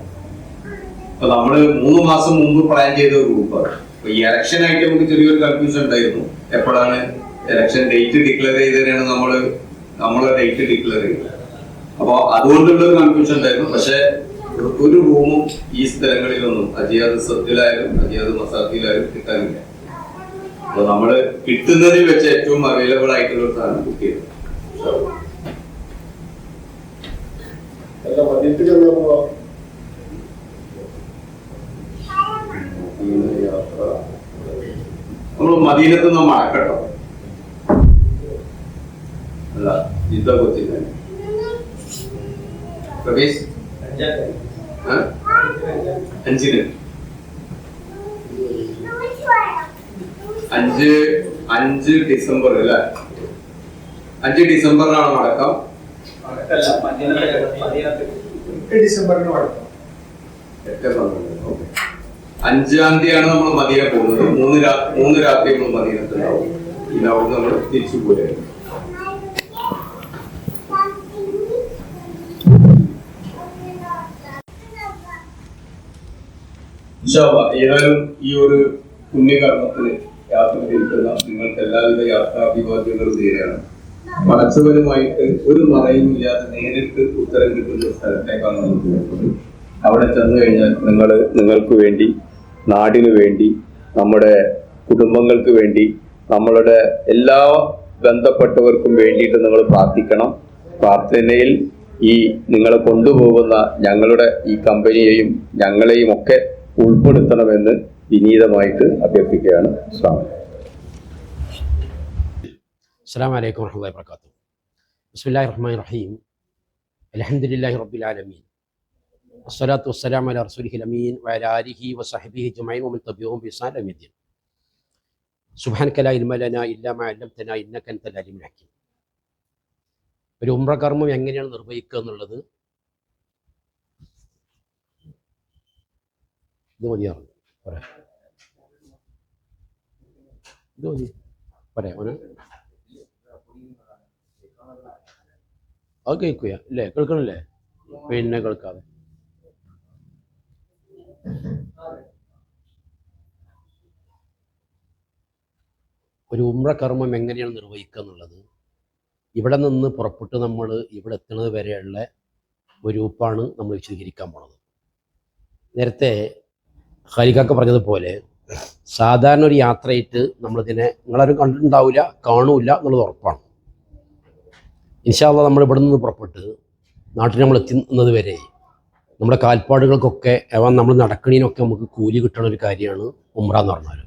അപ്പൊ നമ്മള് 3 മാസം മുമ്പ് പ്ലാൻ ചെയ്ത ഒരു ഗ്രൂപ്പാണ്. അപ്പൊ ഈ ഇലക്ഷൻ ആയിട്ട് നമുക്ക് ചെറിയൊരു കൺഫ്യൂഷൻ ഉണ്ടായിരുന്നു. എപ്പോഴാണ് ഇലക്ഷൻ ഡേറ്റ് ഡിക്ലെയർ ചെയ്തതിനാണ് നമ്മളെ ഡേറ്റ് ഡിക്ലെയർ ചെയ്തത്. അപ്പൊ അതുകൊണ്ടുള്ള ഒരു കൺഫ്യൂഷൻ ഉണ്ടായിരുന്നു. പക്ഷെ ഒരു റൂമും ഈ സ്ഥലങ്ങളിലൊന്നും അജിയാദ് സത്തിലായാലും അജിയാദ് മസാഫിയിലായാലും കിട്ടാനില്ല. അപ്പൊ നമ്മള് കിട്ടുന്നതിൽ വെച്ച് ഏറ്റവും അവൈലബിൾ ആയിട്ടുള്ള ഒരു സാധനം ബുക്ക് ചെയ്തു. നമ്മൾ മദീനത്ത് നിന്ന് മടക്കട്ടോ അല്ല ജിദ്ദ കൊച്ചിന് 5 ഡിസംബർ അല്ലേ? 5 ഡിസംബറിനാണ് മടക്കം. 5-ാം തീയതിയാണ് നമ്മൾ മദീന പോകുന്നത്. 3 രാത്രി നമ്മൾ മദീനത്തുണ്ടാവും. പിന്നെ അവിടെ നമ്മൾ തിരിച്ചു പോരായിരുന്നു. ഏതായാലും ഈ ഒരു പുണ്യകർമ്മത്തിന് യാത്ര തിരിക്കുന്ന നിങ്ങൾക്ക് എല്ലാവിധ യാത്രാഭിവാദ്യങ്ങളും നേരെയാണ്. പടച്ചവനുമായിട്ട് ഒരു മറയുമില്ലാതെ നേരിട്ട് ഉത്തരം കിട്ടുന്ന സ്ഥലത്തേക്കാണ് നമുക്ക് പോകുന്നത്. അവിടെ ചെന്നു കഴിഞ്ഞാൽ നിങ്ങൾക്ക് വേണ്ടി, നാടിനു വേണ്ടി, നമ്മുടെ കുടുംബങ്ങൾക്ക് വേണ്ടി, നമ്മളുടെ എല്ലാ ബന്ധപ്പെട്ടവർക്കും വേണ്ടിയിട്ട് നിങ്ങൾ പ്രാർത്ഥിക്കണം. പ്രാർത്ഥനയിൽ ഈ നിങ്ങളെ കൊണ്ടുപോകുന്ന ഞങ്ങളുടെ ഈ കമ്പനിയെയും ഞങ്ങളെയും ഒക്കെ ഉൾപ്പെടുത്തണമെന്ന് വിനീതമായിട്ട് അഭ്യർത്ഥിക്കുകയാണ്. അസ്സലാമു അലൈക്കും വറഹ്മത്തുള്ളാഹി വബറകാതുഹു. ബിസ്മില്ലാഹിർ റഹ്മാനിർ റഹീം. അൽഹംദുലില്ലാഹി റബ്ബിൽ ആലമീൻ. വസ്സലാത്തു വസ്സലാമു അലാ റസൂലിഹിൽ അമീൻ വഅലാ ആലിഹി വസഹ്ബിഹി അജ്മഈൻ വമൻ തബിഅഹും ബിഇഹ്സാൻ ഇലാ യൗമിദ്ദീൻ. സുബ്ഹാനക ലാ ഇൽമ ലനാ ഇല്ലാ മാ അല്ലംതനാ ഇന്നക അൻതൽ അലീമുൽ ഹകീം. ഒരു ഉംറ കർമ്മം എങ്ങനെയാണ് നിർവഹിക്കുക എന്നുള്ളത് ഇത് മതിയാറുണ്ട്. ഇത് മതി പറയാം. അത് കേൾക്കുക അല്ലേ? കേൾക്കണല്ലേ? പിന്നെ കേൾക്കാതെ ഒരു ഉംറ കർമ്മം എങ്ങനെയാണ് നിർവഹിക്കുക എന്നുള്ളത് ഇവിടെ നിന്ന് പുറപ്പെട്ട് നമ്മൾ ഇവിടെ എത്തുന്നത് വരെയുള്ള ഒരു രൂപമാണ് നമ്മൾ വിശദീകരിക്കാൻ പോണത്. നേരത്തെ ഖാലിഖാക്ക പറഞ്ഞതുപോലെ സാധാരണ ഒരു യാത്രയായിട്ട് നമ്മളിതിനെ നിങ്ങളാരും കണ്ടിട്ടുണ്ടാവില്ല, കാണൂല എന്നുള്ളത് ഉറപ്പാണ്. ഇൻഷാ അല്ലാഹ് നമ്മൾ ഇവിടെ നിന്ന് പുറപ്പെട്ട് നാട്ടിൽ നമ്മൾ എത്തുന്നത് വരെ നമ്മുടെ കാൽപ്പാടുകൾക്കൊക്കെ നമ്മൾ നടക്കണീനൊക്കെ നമുക്ക് കൂലി കിട്ടുന്ന ഒരു കാര്യമാണ് ഉംറ എന്ന് പറഞ്ഞാൽ.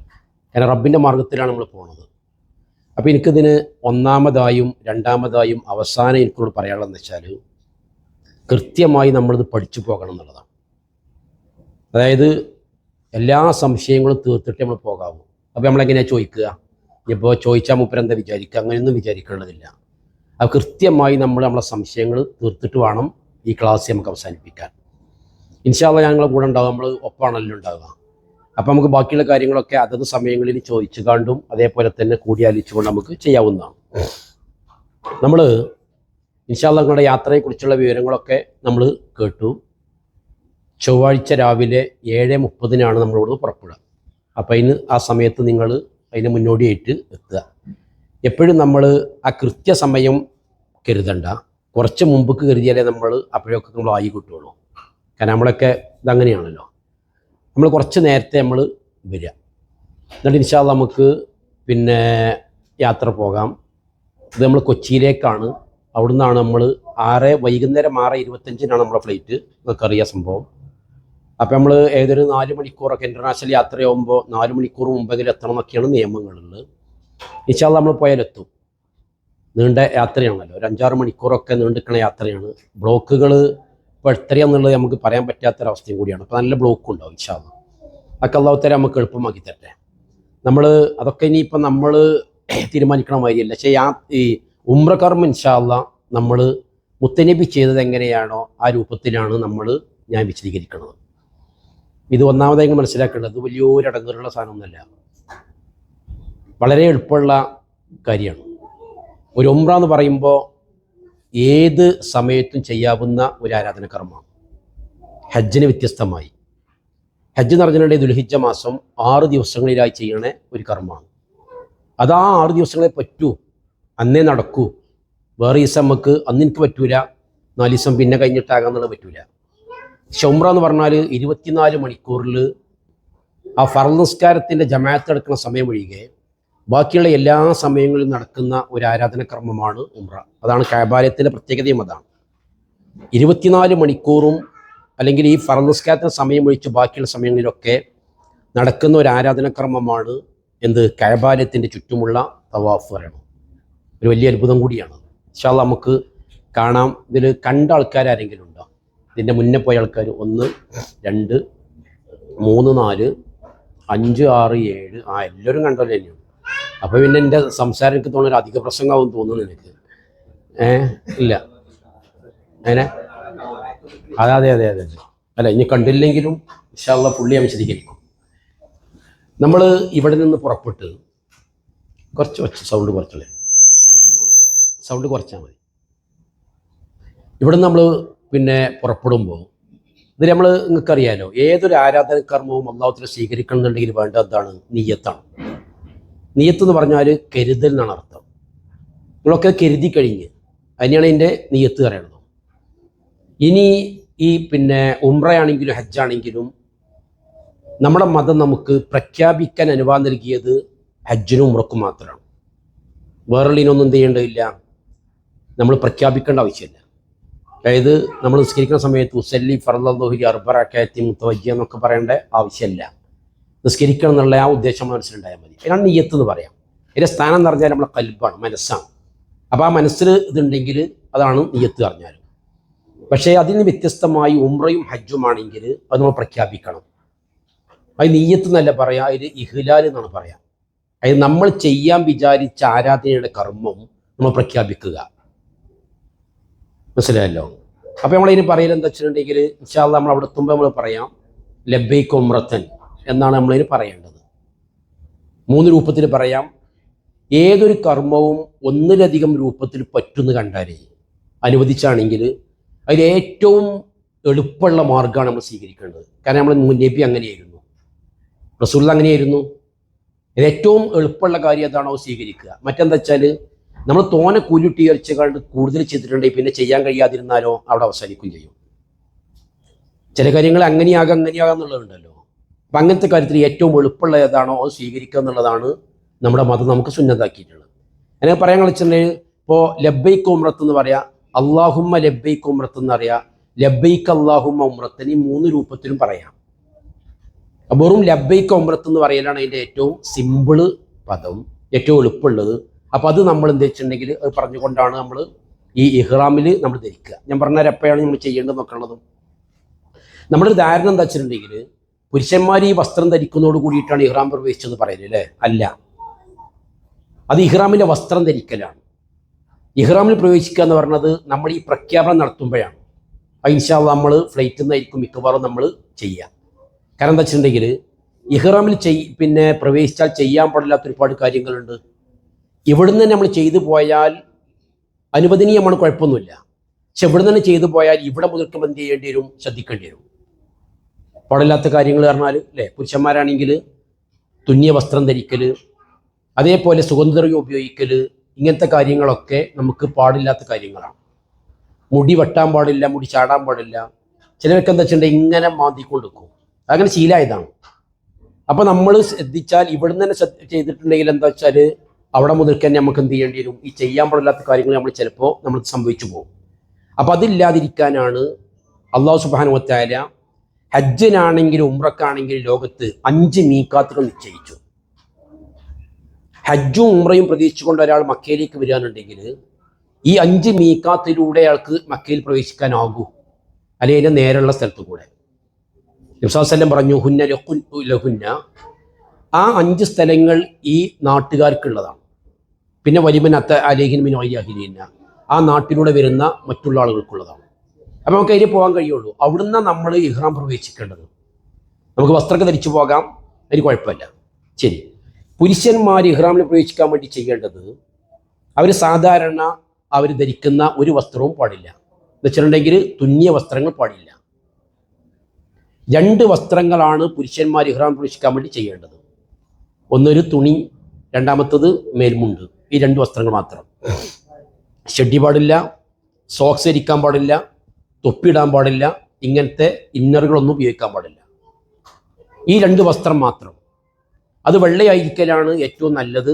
കാരണം റബ്ബിൻ്റെ മാർഗത്തിലാണ് നമ്മൾ പോകുന്നത്. അപ്പോൾ എനിക്കിതിന് ഒന്നാമതായും രണ്ടാമതായും അവസാനം എനിക്കോട് പറയാനുള്ളതെന്ന് വെച്ചാൽ കൃത്യമായി നമ്മളിത് പഠിച്ചു പോകണം എന്നുള്ളതാണ്. അതായത് എല്ലാ സംശയങ്ങളും തീർത്തിട്ട് നമ്മൾ പോകാവൂ. അപ്പോൾ നമ്മളെങ്ങനെയാണ് ചോദിക്കുക? ഇപ്പോൾ ചോദിച്ചാൽ മൂപ്പരെന്താ വിചാരിക്കുക? അങ്ങനെയൊന്നും വിചാരിക്കേണ്ടതില്ല. അത് കൃത്യമായി നമ്മളെ സംശയങ്ങൾ തീർത്തിട്ട് വേണം ഈ ക്ലാസ് നമുക്ക് അവസാനിപ്പിക്കാൻ. ഇൻഷാ അല്ലാഹ് ഞങ്ങളുടെ കൂടെ ഉണ്ടാകും, നമ്മൾ ഒപ്പാണല്ലോ ഉണ്ടാകുക. അപ്പം നമുക്ക് ബാക്കിയുള്ള കാര്യങ്ങളൊക്കെ അതത് സമയങ്ങളിൽ ചോദിച്ചു കണ്ടും അതേപോലെ തന്നെ കൂടിയാലോചിച്ചുകൊണ്ട് നമുക്ക് ചെയ്യാവുന്നതാണ്. നമ്മൾ ഇൻഷാ അല്ലാഹ് നിങ്ങളുടെ യാത്രയെക്കുറിച്ചുള്ള വിവരങ്ങളൊക്കെ നമ്മൾ കേട്ടു. ചൊവ്വാഴ്ച രാവിലെ 7:30 നമ്മളിവിടുന്ന് പുറപ്പെടുക. അപ്പം ആ സമയത്ത് നിങ്ങൾ അതിന് മുന്നോടിയായിട്ട് എത്തുക. എപ്പോഴും നമ്മൾ ആ കൃത്യസമയം കരുതണ്ട, കുറച്ച് മുമ്പ് കരുതിയാലേ നമ്മൾ അപ്പോഴൊക്കെ നമ്മൾ ആയി കിട്ടുള്ളൂ. കാരണം നമ്മളൊക്കെ ഇതങ്ങനെയാണല്ലോ, നമ്മൾ കുറച്ച് നേരത്തെ നമ്മൾ വരിക. എന്നിട്ട് ഇൻഷാ അല്ലാഹ് നമുക്ക് പിന്നെ യാത്ര പോകാം. ഇത് നമ്മൾ കൊച്ചിയിലേക്കാണ്. അവിടുന്നാണ് നമ്മൾ വൈകുന്നേരം 6:25 നമ്മളെ ഫ്ലൈറ്റ്. നിങ്ങൾക്കറിയാം സംഭവം. അപ്പം നമ്മൾ ഏതൊരു 4 മണിക്കൂറൊക്കെ ഇൻ്റർനാഷണൽ യാത്രയാകുമ്പോൾ 4 മണിക്കൂർ മുമ്പെങ്കിലും എത്തണം എന്നൊക്കെയാണ് നിയമങ്ങളുള്ളത്. ഇൻഷാ അല്ലാഹ് നമ്മൾ പോയാലെത്തും. നീണ്ട യാത്രയാണല്ലോ, ഒരു 5-6 മണിക്കൂറൊക്കെ നീണ്ടിരിക്കുന്ന യാത്രയാണ്. ബ്ലോക്കുകൾ ഇപ്പോൾ എത്രയാണെന്നുള്ളത് നമുക്ക് പറയാൻ പറ്റാത്തൊരവസ്ഥയും കൂടിയാണ്. അപ്പോൾ നല്ല ബ്ലോക്കും ഉണ്ടാവും. ഇൻഷാ അല്ലാഹ് അതൊക്കെ അല്ലാഹു തആല നമുക്ക് എളുപ്പമാക്കി തരട്ടെ. നമ്മൾ അതൊക്കെ ഇനിയിപ്പം നമ്മൾ തീരുമാനിക്കണ മാതിരിയല്ല. പക്ഷേ ഈ ഉംറ കർമ്മം ഇൻഷാ അല്ലാഹ് നമ്മൾ മുത്തനബി ചെയ്തത് എങ്ങനെയാണോ ആ രൂപത്തിലാണ് ഞാൻ വിശദീകരിക്കുന്നത്. ഇത് ഒന്നാമതായി മനസ്സിലാക്കേണ്ടത് വലിയൊരു അടങ്ങുള്ള സാധനമൊന്നുമല്ല, വളരെ എളുപ്പമുള്ള കാര്യമാണ്. ഒരു ഉംറ എന്ന് പറയുമ്പോൾ ഏത് സമയത്തും ചെയ്യാവുന്ന ഒരു ആരാധനകർമ്മമാണ്. ഹജ്ജിന് വ്യത്യസ്തമായി ഹജ്ജ് എന്ന് പറഞ്ഞിട്ടുണ്ടെങ്കിൽ ദുൽഹിജ്ജ മാസം 6 ദിവസങ്ങളിലായി ചെയ്യണ ഒരു കർമ്മമാണ്. അത് ആ 6 ദിവസങ്ങളെ പറ്റൂ, അന്നേ നടക്കൂ. വേറെ ദിവസം നമുക്ക് അന്ന് എനിക്ക് പറ്റൂല, 4 ദിവസം പിന്നെ കഴിഞ്ഞിട്ടാകാന്നുള്ളത് പറ്റൂല. പക്ഷെ ഉംറ എന്ന് പറഞ്ഞാൽ 24 മണിക്കൂറിൽ ആ ഫർള് നിസ്കാരത്തിൻ്റെ ജമാഅത്ത് എടുക്കുന്ന സമയം ഒഴികെ ബാക്കിയുള്ള എല്ലാ സമയങ്ങളിലും നടക്കുന്ന ഒരു ആരാധനകർമ്മമാണ് ഉംറ. അതാണ് കഅബാലയത്തിൻ്റെ പ്രത്യേകതയും. അതാണ് 24 മണിക്കൂറും അല്ലെങ്കിൽ ഈ ഫർള് നിസ്കാരത്തിന് സമയം ഒഴിച്ച് ബാക്കിയുള്ള സമയങ്ങളിലൊക്കെ നടക്കുന്ന ഒരു ആരാധനകർമ്മമാണ് എന്ത്? കഅബാലയത്തിൻ്റെ ചുറ്റുമുള്ള തവാഫ് പറയണം. ഒരു വലിയ അത്ഭുതം കൂടിയാണ്. ഇൻഷാ അല്ലാഹ് നമുക്ക് കാണാം. ഇതിൽ കണ്ട ആൾക്കാരെങ്കിലും ഉണ്ടോ? ഇതിൻ്റെ മുന്നേ പോയ ആൾക്കാർ 1, 2, 3, 4, 5, 6, 7 എല്ലാവരും കണ്ടല്ലോ തന്നെയാണ്. അപ്പോൾ പിന്നെ എൻ്റെ സംസാരം എനിക്ക് തോന്നുന്നൊരു അധിക പ്രസംഗമാവും തോന്നുന്നു എനിക്ക്. ഇല്ല അങ്ങനെ അതെ അല്ല, ഇനി കണ്ടില്ലെങ്കിലും ഇൻഷാ അല്ലാഹ് പുള്ളി ഞാൻ വിശദീകരിക്കും. നമ്മൾ ഇവിടെ നിന്ന് പുറപ്പെട്ട് കുറച്ച് സൗണ്ട് കുറച്ചാൽ മതി. ഇവിടെ നമ്മൾ പിന്നെ പുറപ്പെടുമ്പോൾ ഇത് നിങ്ങൾക്കറിയാലോ, ഏതൊരു ആരാധനകർമ്മവും അല്ലാഹുവിനെ സ്വീകരിക്കണമെന്നുണ്ടെങ്കിൽ വേണ്ട എന്താണ്? നിയ്യത്താണ്. നിയ്യത്ത് എന്ന് പറഞ്ഞാൽ കരുതൽ എന്നാണ് അർത്ഥം. നിങ്ങളൊക്കെ കരുതി കഴിഞ്ഞ് അതിനെയാണ് ഇതിൻ്റെ നിയ്യത്ത് പറയുന്നത്. ഇനി ഈ പിന്നെ ഉംറയാണെങ്കിലും ഹജ്ജാണെങ്കിലും നമ്മുടെ മതം നമുക്ക് പ്രഖ്യാപിക്കാൻ അനുവാദം നൽകിയത് ഹജ്ജിനും ഉംറക്കും മാത്രമാണ്. വേറെയുള്ളതിനൊന്നും എന്ത് ചെയ്യേണ്ടതില്ല, നമ്മൾ പ്രഖ്യാപിക്കേണ്ട ആവശ്യമില്ല. അതായത് നമ്മൾ നിസ്കരിക്കുന്ന സമയത്ത് ഉസല്ലി ഫർളദ്ദുഹരി 4 റകഅത്തി മുതവജ്ജിഹ എന്നൊക്കെ പറയേണ്ട ആവശ്യമില്ല. നിസ്കരിക്കണം എന്നുള്ള ആ ഉദ്ദേശം മനസ്സിലുണ്ടായാൽ മതി. അതിനാണ് നിയ്യത്ത് എന്ന് പറയാം. അതിൻ്റെ സ്ഥാനം എന്ന് പറഞ്ഞാൽ നമ്മളെ ഖൽബാണ്, മനസ്സാണ്. അപ്പോൾ ആ മനസ്സിൽ ഇതുണ്ടെങ്കിൽ അതാണ് നിയ്യത്ത് പറഞ്ഞാൽ. പക്ഷേ അതിന് വ്യത്യസ്തമായി ഉംറയും ഹജ്ജുമാണെങ്കിൽ അത് നമ്മൾ പ്രഖ്യാപിക്കണം. അത് നിയ്യത്ത് എന്നല്ല പറയാം, അതിൽ ഇഹ്ലാൽ എന്നാണ് പറയാം. അതായത് നമ്മൾ ചെയ്യാൻ വിചാരിച്ച ആരാധനയുടെ കർമ്മം നമ്മൾ പ്രഖ്യാപിക്കുക. മനസ്സിലായല്ലോ? അപ്പോൾ നമ്മളതിന് പറയൽ എന്താ വെച്ചിട്ടുണ്ടെങ്കിൽ ഇൻഷാ അല്ലാഹ് നമ്മൾ അവിടെ എത്തുമ്പോൾ നമ്മൾ പറയാം ലബ്ബൈക ഉംറത്തൻ എന്നാണ് നമ്മളതിന് പറയേണ്ടത്. 3 രൂപത്തിൽ പറയാം. ഏതൊരു കർമ്മവും ഒന്നിലധികം രൂപത്തിൽ പറ്റുമെന്ന് കണ്ടാലേ അനുവദിച്ചാണെങ്കിൽ അതിൽ ഏറ്റവും എളുപ്പമുള്ള മാർഗ്ഗമാണ് നമ്മൾ സ്വീകരിക്കേണ്ടത്. കാരണം നമ്മൾ നബി അങ്ങനെയായിരുന്നു, റസൂൽ അങ്ങനെയായിരുന്നു. ഏറ്റവും എളുപ്പമുള്ള കാര്യം അതാണോ സ്വീകരിക്കുക. മറ്റെന്താ വെച്ചാൽ നമ്മൾ തോനെ കൂലിട്ടി ഉയർച്ചകളുടെ കൂടുതൽ ചെയ്തിട്ടുണ്ടെങ്കിൽ പിന്നെ ചെയ്യാൻ കഴിയാതിരുന്നാലോ അവിടെ അവസാനിക്കുകയും ചെയ്യും. ചില കാര്യങ്ങൾ അങ്ങനെയാകാം എന്നുള്ളതുണ്ടല്ലോ. അപ്പം അങ്ങനത്തെ കാര്യത്തിൽ ഏറ്റവും എളുപ്പമുള്ള ഏതാണോ അത് സ്വീകരിക്കുക എന്നുള്ളതാണ് നമ്മുടെ മതം നമുക്ക് സുന്നത്താക്കിയിട്ടുള്ളത്. അങ്ങനെ പറയാൻ കളിച്ചിട്ടുണ്ടെങ്കിൽ ഇപ്പോൾ ലബ്ബൈക്ക് ഉംറത്ത് എന്ന് പറയാം, അള്ളാഹുമ്മ ലബ്ബൈക്ക് ഉംറത്ത് എന്ന് പറയാം, ലബ്ബൈക്ക് അള്ളാഹുമ്മ ഉംറത്തിന് ഈ 3 രൂപത്തിലും പറയാം. വെറും ലബ്ബൈക്ക് ഉംറത്ത് എന്ന് പറയലാണ് അതിൻ്റെ ഏറ്റവും സിമ്പിള് പദം, ഏറ്റവും എളുപ്പമുള്ളത്. അപ്പോൾ അത് നമ്മൾ എന്താ വെച്ചിട്ടുണ്ടെങ്കിൽ അത് പറഞ്ഞുകൊണ്ടാണ് നമ്മൾ ഈ ഇഹ്റാമിൽ നമ്മൾ ധരിക്കുക. ഞാൻ പറഞ്ഞാൽ എപ്പോഴാണ് നമ്മൾ ചെയ്യേണ്ടത് നോക്കേണ്ടതും. നമ്മുടെ ഒരു ധാരണ എന്താ വെച്ചിട്ടുണ്ടെങ്കിൽ പുരുഷന്മാർ ഈ വസ്ത്രം ധരിക്കുന്നതോട് കൂടിയിട്ടാണ് ഇഹ്റാം പ്രവേശിച്ചെന്ന് പറയുന്നത് അല്ലേ? അല്ല, അത് ഇഹ്റാമിൻ്റെ വസ്ത്രം ധരിക്കലാണ്. ഇഹ്റാമിൽ പ്രവേശിക്കുക എന്ന് പറഞ്ഞത് നമ്മൾ ഈ പ്രഖ്യാപനം നടത്തുമ്പോഴാണ്. അത് ഇൻഷാ അല്ലാഹ് നമ്മൾ ഫ്ലൈറ്റിൽ നിന്നായിരിക്കും മിക്കവാറും നമ്മൾ ചെയ്യുക. കാരണം എന്താ വെച്ചിട്ടുണ്ടെങ്കിൽ ഇഹ്റാമിൽ പ്രവേശിച്ചാൽ ചെയ്യാൻ പാടില്ലാത്ത ഒരുപാട് കാര്യങ്ങളുണ്ട്. ഇവിടുന്ന് തന്നെ നമ്മൾ ചെയ്തു പോയാൽ അനുവദനീയമാണ്, കുഴപ്പമൊന്നുമില്ല. പക്ഷെ ഇവിടുന്ന് തന്നെ ചെയ്തു പോയാൽ ഇവിടെ മുതൽക്കും എന്ത് ചെയ്യേണ്ടി വരും? ശ്രദ്ധിക്കേണ്ടി വരും. പാടില്ലാത്ത കാര്യങ്ങൾ പറഞ്ഞാൽ അല്ലേ, പുരുഷന്മാരാണെങ്കിൽ തുന്നിയ വസ്ത്രം ധരിക്കൽ, അതേപോലെ സുഗന്ധദ്രവ്യം ഉപയോഗിക്കൽ, ഇങ്ങനത്തെ കാര്യങ്ങളൊക്കെ നമുക്ക് പാടില്ലാത്ത കാര്യങ്ങളാണ്. മുടി വെട്ടാൻ പാടില്ല, മുടി ചാടാൻ പാടില്ല. ചിലർക്ക് എന്താ വെച്ചിട്ടുണ്ടെങ്കിൽ ഇങ്ങനെ മാന്തിക്കൊണ്ടിരിക്കും, അങ്ങനെ ശീലമായതാണ്. അപ്പോൾ നമ്മൾ ശ്രദ്ധിച്ചാൽ ഇവിടുന്ന് തന്നെ ചെയ്തിട്ടുണ്ടെങ്കിൽ എന്താ വെച്ചാൽ അവിടെ മുതൽക്ക് തന്നെ നമുക്ക് എന്ത് ചെയ്യേണ്ടി വരും? ഈ ചെയ്യാൻ പാടില്ലാത്ത കാര്യങ്ങൾ നമ്മൾ ചിലപ്പോൾ നമ്മൾ സംഭവിച്ചു പോകും. അപ്പോൾ അതില്ലാതിരിക്കാനാണ് അള്ളാഹു സുബ്ഹാനഹു വ തആല ഹജ്ജിനാണെങ്കിലും ഉംറക്കാണെങ്കിലും ലോകത്ത് 5 മീഖാത്തുകൾ നിശ്ചയിച്ചു. ഹജ്ജും ഉംറയും പ്രതീക്ഷിച്ചുകൊണ്ട് ഒരാൾ മക്കയിലേക്ക് വരികയാണെന്നുണ്ടെങ്കിൽ ഈ 5 മീഖാത്തിലൂടെ അയാൾക്ക് മക്കയിൽ പ്രവേശിക്കാനാകൂ, അല്ലെങ്കിൽ അതിൻ്റെ നേരെയുള്ള സ്ഥലത്ത് കൂടെ. നബി സല്ലല്ലാഹു അലൈഹി വസല്ലം പറഞ്ഞു, ഹുന്ന ലഹുന്ന, ആ 5 സ്ഥലങ്ങൾ ഈ നാട്ടുകാർക്കുള്ളതാണ്. പിന്നെ വലിമൻ അത്ത അലേഹിൻ മിൻ ഗൈരിഹിന്ന, ആ നാട്ടിലൂടെ വരുന്ന മറ്റുള്ള ആളുകൾക്കുള്ളതാണ്. അപ്പോൾ നമുക്ക് അതിൽ പോകാൻ കഴിയുള്ളൂ. അവിടുന്ന് നമ്മൾ ഇഹ്റാം പ്രവേശിക്കേണ്ടത്. നമുക്ക് വസ്ത്രമൊക്കെ ധരിച്ചു പോകാം, അതിന് കുഴപ്പമില്ല. ശരി, പുരുഷന്മാർ ഇഹ്റാമിൽ പ്രവേശിക്കാൻ വേണ്ടി ചെയ്യേണ്ടത് അവർ സാധാരണ അവർ ധരിക്കുന്ന ഒരു വസ്ത്രവും പാടില്ല. എന്ന് വെച്ചിട്ടുണ്ടെങ്കിൽ തുന്നിയ വസ്ത്രങ്ങൾ പാടില്ല. 2 വസ്ത്രങ്ങളാണ് പുരുഷന്മാർ ഇഹ്റാം പ്രവേശിക്കാൻ വേണ്ടി ചെയ്യേണ്ടത്. ഒന്നൊരു തുണി, രണ്ടാമത്തത് മേൽമുണ്ട്. ഈ 2 വസ്ത്രങ്ങൾ മാത്രം. ഷെഡ്ഡി പാടില്ല, സോക്സ് ധരിക്കാൻ പാടില്ല, തൊപ്പിയിടാൻ പാടില്ല, ഇങ്ങനത്തെ ഇന്നറുകളൊന്നും ഉപയോഗിക്കാൻ പാടില്ല. ഈ 2 വസ്ത്രം മാത്രം. അത് വെള്ളയായിരിക്കലാണ് ഏറ്റവും നല്ലത്.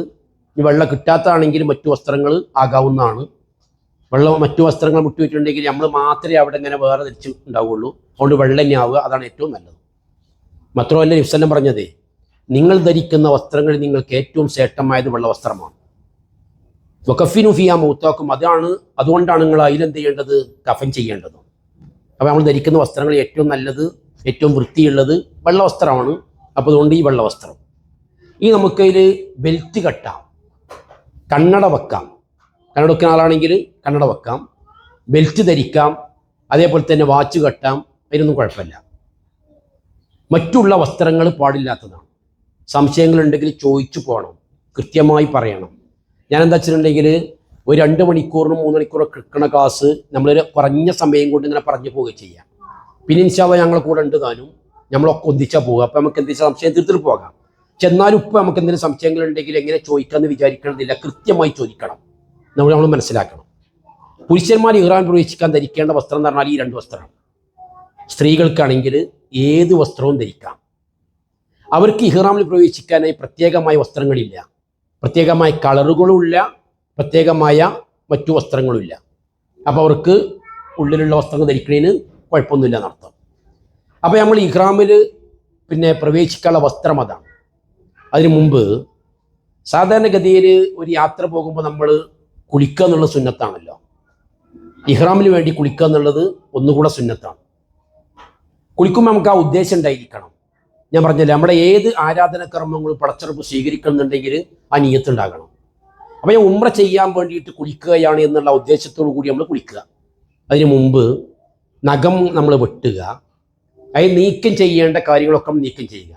ഇനി വെള്ള കിട്ടാത്തതാണെങ്കിൽ മറ്റു വസ്ത്രങ്ങൾ ആകാവുന്നതാണ്. മറ്റു വസ്ത്രങ്ങൾ വിട്ടുവെച്ചിട്ടുണ്ടെങ്കിൽ നമ്മൾ മാത്രമേ അവിടെ ഇങ്ങനെ വേറെ ധരിച്ച് ഉണ്ടാവുകയുള്ളൂ. അതുകൊണ്ട് വെള്ള തന്നെ ആവുക, അതാണ് ഏറ്റവും നല്ലത്. മാത്രമല്ല നബി സല്ലല്ലാഹു അലൈഹി വസല്ലം പറഞ്ഞതേ, നിങ്ങൾ ധരിക്കുന്ന വസ്ത്രങ്ങൾ നിങ്ങൾക്ക് ഏറ്റവും ശ്രേഷ്ഠമായത് വെള്ള വസ്ത്രമാണ്. വകഫിനു ഫിയാ മൗതാക്കും, അതുകൊണ്ടാണ് നിങ്ങൾ അതിലെന്ത് ചെയ്യേണ്ടത്? കഫൻ ചെയ്യേണ്ടത്. അപ്പോൾ നമ്മൾ ധരിക്കുന്ന വസ്ത്രങ്ങൾ ഏറ്റവും നല്ലത്, ഏറ്റവും വൃത്തിയുള്ളത് വെള്ള വസ്ത്രമാണ്. അപ്പോൾ അതുകൊണ്ട് ഈ വെള്ള വസ്ത്രം. ഈ നമുക്കതിൽ ബെൽറ്റ് കെട്ടാം, കണ്ണട വെക്കാം. കണ്ണട വെക്കുന്ന ആളാണെങ്കിൽ കണ്ണട വെക്കാം, ബെൽറ്റ് ധരിക്കാം, അതേപോലെ തന്നെ വാച്ച് കെട്ടാം. അതിനൊന്നും കുഴപ്പമില്ല. മറ്റുള്ള വസ്ത്രങ്ങൾ പാടില്ലാത്തതാണ്. സംശയങ്ങളുണ്ടെങ്കിൽ ചോദിച്ചു പോകണം, കൃത്യമായി പറയണം. ഞാൻ എന്താ വെച്ചിട്ടുണ്ടെങ്കിൽ ഒരു 2 മണിക്കൂറിനും 3 മണിക്കൂറൊക്കെ കിട്ടുന്ന ക്ലാസ് നമ്മളൊരു കുറഞ്ഞ സമയം കൊണ്ട് ഇങ്ങനെ പറഞ്ഞു പോവുക ചെയ്യാം. പിന്നെ ഇൻഷാ അല്ലാഹ് ഞങ്ങളെ കൂടെ ഉണ്ട് താനും, നമ്മളൊക്കെ ഒന്നിച്ചാൽ പോവുക. അപ്പം നമുക്ക് എന്തെങ്കിലും സംശയം തീർത്തിട്ട് പോകാം. പക്ഷെ എന്നാലും ഇപ്പം നമുക്ക് എന്തെങ്കിലും സംശയങ്ങളുണ്ടെങ്കിൽ എങ്ങനെ ചോദിക്കാമെന്ന് വിചാരിക്കണമെന്നില്ല, കൃത്യമായി ചോദിക്കണം. നമ്മൾ മനസ്സിലാക്കണം. പുരുഷന്മാർ ഇഹ്റാം പ്രവേശിക്കാൻ ധരിക്കേണ്ട വസ്ത്രം എന്ന് പറഞ്ഞാൽ ഈ 2 വസ്ത്രമാണ്. സ്ത്രീകൾക്കാണെങ്കിൽ ഏത് വസ്ത്രവും ധരിക്കാം. അവർക്ക് ഇഹ്റാമിൽ പ്രവേശിക്കാനായി പ്രത്യേകമായ വസ്ത്രങ്ങളില്ല, പ്രത്യേകമായ കളറുകളുമില്ല, പ്രത്യേകമായ മറ്റു വസ്ത്രങ്ങളുമില്ല. അപ്പോൾ അവർക്ക് ഉള്ളിലുള്ള വസ്ത്രങ്ങൾ ധരിക്കുന്നതിന് കുഴപ്പമൊന്നുമില്ല എന്നർത്ഥം. അപ്പോൾ നമ്മൾ ഇഹ്റാമിൽ പ്രവേശിക്കാനുള്ള വസ്ത്രം അതാണ്. അതിനു മുമ്പ് സാധാരണഗതിയിൽ ഒരു യാത്ര പോകുമ്പോൾ നമ്മൾ കുളിക്കുക എന്നുള്ള സുന്നത്താണല്ലോ. ഇഹ്റാമിന് വേണ്ടി കുളിക്കുക എന്നുള്ളത് ഒന്നുകൂടെ സുന്നത്താണ്. കുളിക്കുമ്പോൾ നമുക്ക് ആ ഉദ്ദേശം ഉണ്ടായിരിക്കണം. ഞാൻ പറഞ്ഞില്ല, നമ്മുടെ ഏത് ആരാധനകർമ്മങ്ങളും പടച്ചുറപ്പ് സ്വീകരിക്കുന്നുണ്ടെങ്കിൽ ആ നിയ്യത്ത് ഉണ്ടാകണം. അപ്പോൾ ഞാൻ ഉംറ ചെയ്യാൻ വേണ്ടിയിട്ട് കുളിക്കുകയാണ് എന്നുള്ള ഉദ്ദേശത്തോടു കൂടി നമ്മൾ കുളിക്കുക. അതിനു മുമ്പ് നഖം നമ്മൾ വെട്ടുക, അതിന് നീക്കം ചെയ്യേണ്ട കാര്യങ്ങളൊക്കെ നീക്കം ചെയ്യുക.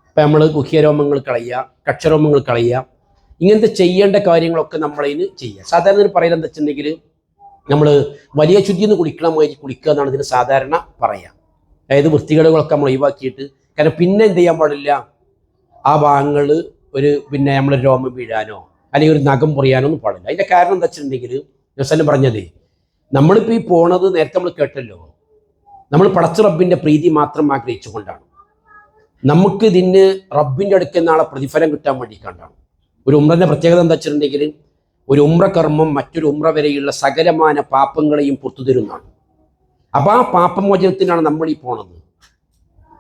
ഇപ്പം നമ്മൾ ഗുഹ്യരോമങ്ങൾ കളയുക, കക്ഷരോമങ്ങൾ കളയുക, ഇങ്ങനത്തെ ചെയ്യേണ്ട കാര്യങ്ങളൊക്കെ നമ്മളതിന് ചെയ്യുക. സാധാരണ പറയുന്നത് എന്താ വെച്ചിട്ടുണ്ടെങ്കിൽ നമ്മൾ വലിയ ശുദ്ധിയിൽ നിന്ന് കുളിക്കുക എന്നാണ് ഇതിന് സാധാരണ പറയുക. അതായത് വൃത്തികേടുകളൊക്കെ നമ്മൾ ഒഴിവാക്കിയിട്ട്, കാരണം പിന്നെ എന്ത് ചെയ്യാൻ പാടില്ല, ആ ഭാഗങ്ങൾ നമ്മൾ രോമം വീഴാനോ അല്ലെങ്കിൽ ഒരു നഖം പൊറിയാനോ ഒന്നും പാടില്ല. അതിൻ്റെ കാരണം എന്താ വെച്ചിട്ടുണ്ടെങ്കിൽ നബി പറഞ്ഞത്, നമ്മളിപ്പോൾ ഈ പോണത് നേരത്തെ നമ്മൾ കേട്ടല്ലോ, നമ്മൾ പടച്ച റബ്ബിൻ്റെ പ്രീതി മാത്രം ആഗ്രഹിച്ചുകൊണ്ടാണ്. നമുക്ക് ഇതിന് റബ്ബിൻ്റെ അടുക്കൽ നാളെ പ്രതിഫലം കിട്ടാൻ വേണ്ടി കണ്ടാണ്. ഒരു ഉംറൻ്റെ പ്രത്യേകത എന്താ വെച്ചിട്ടുണ്ടെങ്കിൽ ഒരു ഉംറ കർമ്മം മറ്റൊരു ഉംറ വരെയുള്ള സകലമാന പാപങ്ങളെയും പുറത്തു തരുന്നതാണ്. അപ്പോൾ ആ പാപമോചനത്തിനാണ് നമ്മൾ ഈ പോണത്.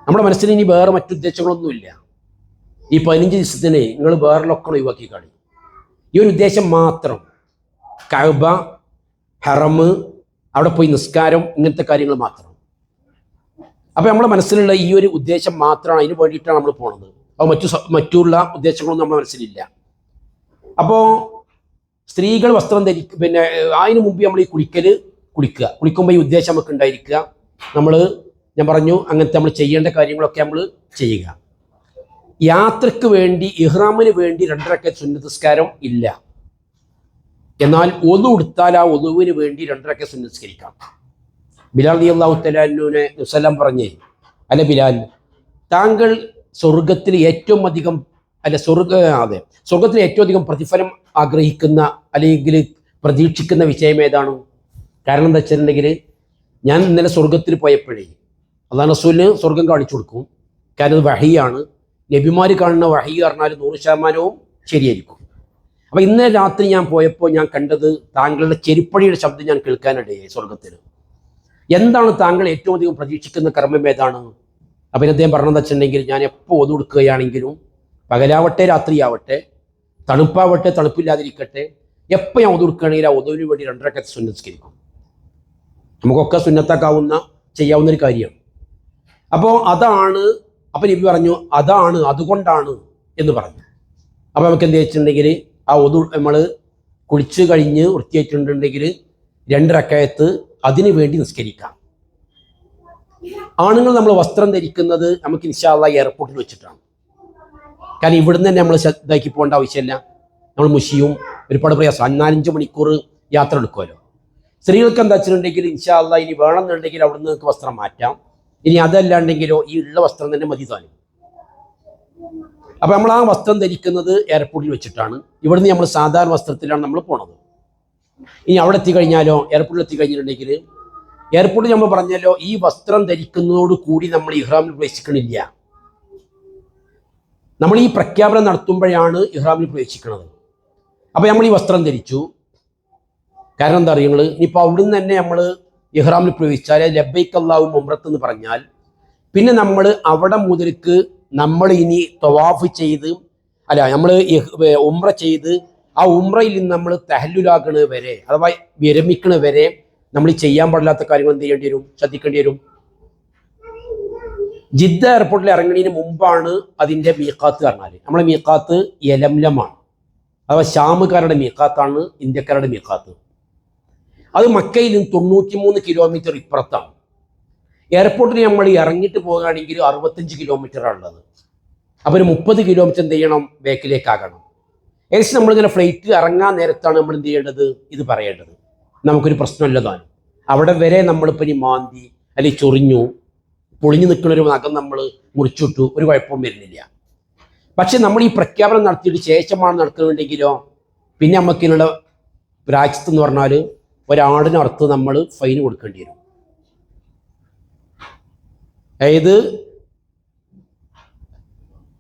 നമ്മുടെ മനസ്സിൽ ഇനി വേറെ മറ്റുദ്ദേശങ്ങളൊന്നുമില്ല. ഈ 15 ദിവസത്തിന് നിങ്ങൾ വേറെ ലൊക്കണം ഒഴിവാക്കി കാണി. ഈ ഒരു ഉദ്ദേശം മാത്രം, കഅബ, ഹറമ്, അവിടെ പോയി നിസ്കാരം, ഇങ്ങനത്തെ കാര്യങ്ങൾ മാത്രം. അപ്പോൾ നമ്മുടെ മനസ്സിലുള്ള ഈ ഒരു ഉദ്ദേശം മാത്രമാണ്, അതിന് വേണ്ടിയിട്ടാണ് നമ്മൾ പോണത്. അപ്പോൾ മറ്റുള്ള ഉദ്ദേശങ്ങളൊന്നും നമ്മുടെ മനസ്സിലില്ല. അപ്പോൾ സ്ത്രീകൾ വസ്ത്രം പിന്നെ അതിന് മുമ്പ് നമ്മൾ ഈ കുളിക്കുമ്പോൾ ഈ ഉദ്ദേശം നമുക്ക് ഉണ്ടായിരിക്കുക. ഞാൻ പറഞ്ഞു അങ്ങനത്തെ നമ്മൾ ചെയ്യേണ്ട കാര്യങ്ങളൊക്കെ നമ്മൾ ചെയ്യുക. യാത്രക്ക് വേണ്ടി ഇഹ്റാമിന് വേണ്ടി 2 റക്അത്ത് സുന്നത്ത് നിസ്കാരം ഇല്ല. എന്നാൽ ഒതു എടുത്താൽ ആ ഒതുവിന് വേണ്ടി 2 റക്അത്ത് സുന്നത്ത് നിസ്കരിക്കാം. ബിലാൽ റളിയല്ലാഹു തആല അൻഹുവിനെ വസല്ലം പറഞ്ഞേ, അല്ല ബിലാൽ, താങ്കൾ സ്വർഗത്തിൽ ഏറ്റവും അധികം സ്വർഗത്തിൽ ഏറ്റവും അധികം പ്രതിഫലം ആഗ്രഹിക്കുന്ന അല്ലെങ്കിൽ പ്രതീക്ഷിക്കുന്ന വിഷയം ഏതാണ്? കാരണം എന്താ വെച്ചിട്ടുണ്ടെങ്കിൽ, ഞാൻ ഇന്നലെ സ്വർഗത്തിൽ പോയപ്പോഴേ അല്ലാഹു റസൂലിന് സ്വർഗം കാണിച്ചു കൊടുക്കും. കാരണം അത് വഹിയാണ്. നബിമാർ കാണുന്ന വഹി പറഞ്ഞാൽ 100% ശരിയായിരിക്കും. അപ്പോൾ ഇന്നലെ രാത്രി ഞാൻ പോയപ്പോൾ ഞാൻ കണ്ടത് താങ്കളുടെ ചെരുപ്പടിയുടെ ശബ്ദം ഞാൻ കേൾക്കാനിടയായി സ്വർഗത്തിൽ. എന്താണ് താങ്കൾ ഏറ്റവും അധികം പ്രതീക്ഷിക്കുന്ന കർമ്മം ഏതാണ്? അപ്പം അദ്ദേഹം പറഞ്ഞതെന്ന് വെച്ചിട്ടുണ്ടെങ്കിൽ, ഞാൻ എപ്പോൾ ഒതു കൊടുക്കുകയാണെങ്കിലും, പകലാവട്ടെ രാത്രിയാവട്ടെ, തണുപ്പാവട്ടെ തണുപ്പില്ലാതിരിക്കട്ടെ, എപ്പോൾ ഞാൻ ഒതു കൊടുക്കുകയാണെങ്കിൽ ആ ഒതുവിന് വേണ്ടി 2 റക്അത്ത് സുന്നത്ത് നിസ്കരിക്കും. നമുക്കൊക്കെ സുന്നത്താക്കാവുന്ന ചെയ്യാവുന്നൊരു കാര്യമാണ്. അപ്പോൾ അതാണ്. അപ്പം നബി പറഞ്ഞു അതുകൊണ്ടാണ് എന്ന് പറഞ്ഞു. അപ്പോൾ നമുക്ക് എന്ത് വെച്ചിട്ടുണ്ടെങ്കിൽ ആ ഒതു നമ്മൾ കുളിച്ച് കഴിഞ്ഞ് വൃത്തിയായിട്ടുണ്ടെങ്കിൽ 2 റക്അത്ത് അതിനു വേണ്ടി നിസ്കരിക്കാം. ആണുങ്ങൾ നമ്മൾ വസ്ത്രം ധരിക്കുന്നത് നമുക്ക് ഇൻഷാ അല്ലാഹ് എയർപോർട്ടിൽ വെച്ചിട്ടാണ്. കാരണം ഇവിടുന്ന് തന്നെ നമ്മൾ ഇതാക്കി പോകേണ്ട ആവശ്യമില്ല. നമ്മൾ മുഷിയും ഒരുപാട് പ്രയാസം, 4-5 മണിക്കൂർ യാത്ര എടുക്കുമല്ലോ. സ്ത്രീകൾക്ക് എന്താ വെച്ചിട്ടുണ്ടെങ്കിൽ ഇൻഷാ അല്ലാഹ് ഇനി വേണമെന്നുണ്ടെങ്കിൽ അവിടുന്ന് നിങ്ങൾക്ക് വസ്ത്രം മാറ്റാം. ഇനി അതല്ലാണ്ടെങ്കിലോ ഈ ഉള്ള വസ്ത്രം തന്നെ മതി താനും. അപ്പം നമ്മൾ ആ വസ്ത്രം ധരിക്കുന്നത് എയർപോർട്ടിൽ വെച്ചിട്ടാണ്. ഇവിടുന്ന് നമ്മൾ സാധാരണ വസ്ത്രത്തിലാണ് നമ്മൾ പോണത്. ഇനി അവിടെ എത്തിക്കഴിഞ്ഞാലോ, എയർപോർട്ടിൽ എത്തിക്കഴിഞ്ഞിട്ടുണ്ടെങ്കിൽ എയർപോർട്ടിൽ നമ്മൾ പറഞ്ഞല്ലോ, ഈ വസ്ത്രം ധരിക്കുന്നതോട് കൂടി നമ്മൾ ഇഹ്റാമിൽ പ്രവേശിക്കണില്ല. നമ്മൾ ഈ പ്രഖ്യാപനം നടത്തുമ്പോഴാണ് ഇഹ്റാമിൽ പ്രവേശിക്കുന്നത്. അപ്പോൾ നമ്മൾ ഈ വസ്ത്രം ധരിച്ചു. കാരണം എന്താ അറിയുങ്ങൾ, ഇനിയിപ്പോൾ അവിടുന്ന് തന്നെ നമ്മൾ ഇഹ്റാമിൽ പ്രവേശിച്ചാൽ ലബ്ബൈക അല്ലാഹുമ്മ ഉംറത്ത് എന്ന് പറഞ്ഞാൽ, പിന്നെ നമ്മൾ അവിടെ മുതൽക്ക് നമ്മൾ ഇനി തവാഫ് ചെയ്ത് നമ്മൾ ഉംറ ചെയ്ത് ആ ഉംറയിൽ നിന്ന് നമ്മൾ തഹല്ലുലാക്കണ വരെ, അഥവാ വിരമിക്കണ വരെ നമ്മൾ ചെയ്യാൻ പാടില്ലാത്ത കാര്യങ്ങൾ എന്ത് ചെയ്യേണ്ടി വരും, ശ്രദ്ധിക്കേണ്ടി വരും. ജിദ്ദ എയർപോർട്ടിൽ ഇറങ്ങുന്നതിന് മുമ്പാണ് അതിൻ്റെ മീഖാത്ത് പറഞ്ഞാൽ. നമ്മളെ മീഖാത്ത് യലംലമാണ്, അഥവാ ഷാമുകാരുടെ മീഖാത്താണ് ഇന്ത്യക്കാരുടെ മീഖാത്ത്. അത് മക്കയിൽ നിന്ന് 93 കിലോമീറ്റർ ഇപ്പുറത്താണ്. എയർപോർട്ടിൽ നമ്മൾ ഇറങ്ങിയിട്ട് പോകുകയാണെങ്കിൽ 65 കിലോമീറ്ററാണുള്ളത്. അപ്പോൾ ഒരു 30 കിലോമീറ്റർ എന്ത് ചെയ്യണം, ബാക്കിലേക്കാകണം. ഏകദേശം നമ്മളിങ്ങനെ ഫ്ലൈറ്റ് ഇറങ്ങാൻ നേരത്താണ് നമ്മൾ എന്ത് ചെയ്യേണ്ടത്, ഇത് പറയേണ്ടത്. നമുക്കൊരു പ്രശ്നമില്ലതാണ്. അവിടെ വരെ നമ്മളിപ്പോൾ ഇനി മാന്തി അല്ലെങ്കിൽ ചൊറിഞ്ഞു പൊളിഞ്ഞു നിൽക്കുന്നൊരു നഖം നമ്മൾ മുറിച്ചിട്ടു, ഒരു കുഴപ്പവും വരുന്നില്ല. പക്ഷെ നമ്മൾ ഈ പ്രഖ്യാപനം നടത്തിയിട്ട് ശേഷമാണ് നടക്കുന്നുണ്ടെങ്കിലോ, പിന്നെ നമുക്കിതിനുള്ള രാജ്യത്ത് എന്ന് പറഞ്ഞാൽ ഒരാടിനടുത്ത് നമ്മൾ ഫൈൻ കൊടുക്കേണ്ടി വരും. അതായത്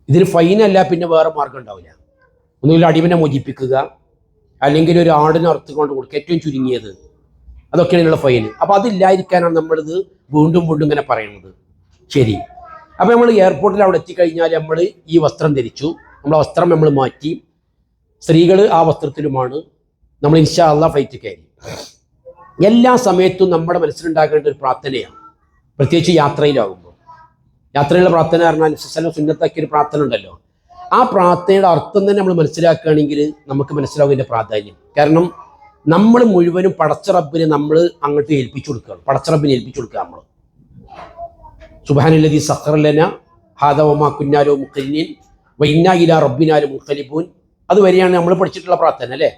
ഇതിന് ഫൈനല്ല, പിന്നെ വേറെ മാർഗം ഉണ്ടാവില്ല. ഒന്നുമില്ല അടിമനെ മോചിപ്പിക്കുക, അല്ലെങ്കിൽ ഒരു ആടിനെ അറുത്ത് കൊണ്ട് കൊടുക്കുക, ഏറ്റവും ചുരുങ്ങിയത്, അതൊക്കെയാണ് ഇതിനുള്ള ഫൈന്. അപ്പോൾ അതില്ലാതിരിക്കാനാണ് നമ്മളിത് വീണ്ടും ഇങ്ങനെ പറയുന്നത്. ശരി, അപ്പോൾ നമ്മൾ എയർപോർട്ടിൽ അവിടെ എത്തിക്കഴിഞ്ഞാൽ നമ്മൾ ഈ വസ്ത്രം ധരിച്ചു, നമ്മളെ വസ്ത്രം നമ്മൾ മാറ്റി, സ്ത്രീകൾ ആ വസ്ത്രത്തിലുമാണ് നമ്മൾ ഇൻഷാ അല്ലാഹ് ഫ്ലൈറ്റ് കയറി. എല്ലാ സമയത്തും നമ്മുടെ മനസ്സിലുണ്ടാകേണ്ട ഒരു പ്രാർത്ഥനയാണ്, പ്രത്യേകിച്ച് യാത്രയിലാകുമ്പോൾ. യാത്രയിലുള്ള പ്രാർത്ഥന പറഞ്ഞാൽ സുന്നത്താക്കിയൊരു പ്രാർത്ഥന ഉണ്ടല്ലോ, ആ പ്രാർത്ഥനയുടെ അർത്ഥം തന്നെ നമ്മൾ മനസ്സിലാക്കുകയാണെങ്കിൽ നമുക്ക് മനസ്സിലാകുന്നതിൻ്റെ പ്രാധാന്യം. കാരണം നമ്മൾ മുഴുവനും പടച്ച റബ്ബിനെ നമ്മൾ അങ്ങോട്ട് ഏൽപ്പിച്ചു കൊടുക്കുകയാണ്, പടച്ച റബ്ബിനെ ഏൽപ്പിച്ചു കൊടുക്കുക. നമ്മൾ സുബ്ഹാനല്ലദീ സഖറ ലനാ ഹാദാ വമാ കുന്നാ ലഹു മുഖ്രിനീൻ വഇന്നാ ഇലാ റബ്ബിനാ ലമുൻഖലിബൂൻ. അതുവരെയാണ് നമ്മൾ പഠിച്ചിട്ടുള്ള പ്രാർത്ഥന അല്ലേ.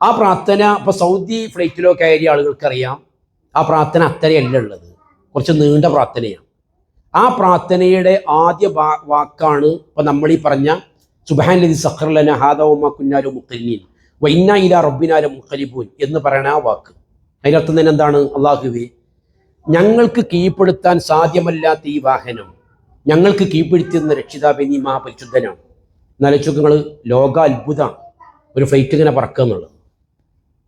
ആ പ്രാർത്ഥന ഇപ്പോൾ സൗദി ഫ്ലൈറ്റിലോ കയറിയ ആളുകൾക്കറിയാം, ആ പ്രാർത്ഥന അത്രയല്ല ഉള്ളത്, കുറച്ച് നീണ്ട പ്രാർത്ഥനയാണ്. ആ പ്രാർത്ഥനയുടെ ആദ്യ വാക്കാണ് ഇപ്പം നമ്മൾ ഈ പറഞ്ഞ സുബ്ഹാനല്ലദീ സഖറ ലനാ ഹാദാ വമാ കുന്നാ ലഹു മുഖ്രിനീൻ വഇന്നാ ഇലാ റബ്ബിനാ ലമുൻഖലിബൂൻ എന്ന് പറയുന്ന ആ വാക്ക്. അതിൻ്റെ അർത്ഥം തന്നെ എന്താണ്? അല്ലാഹുവേ, ഞങ്ങൾക്ക് കീഴ്പ്പെടുത്താൻ സാധ്യമല്ലാത്ത ഈ വാഹനം ഞങ്ങൾക്ക് കീഴ്പ്പെടുത്തിയെന്ന രക്ഷിതാവേ നീ മഹാപരിശുദ്ധനാണ്. എന്നാലോചിച്ച് നിങ്ങൾ ലോക അത്ഭുതമാണ് ഒരു ഫ്ലൈറ്റ് ഇങ്ങനെ പറക്കുക എന്നുള്ളത്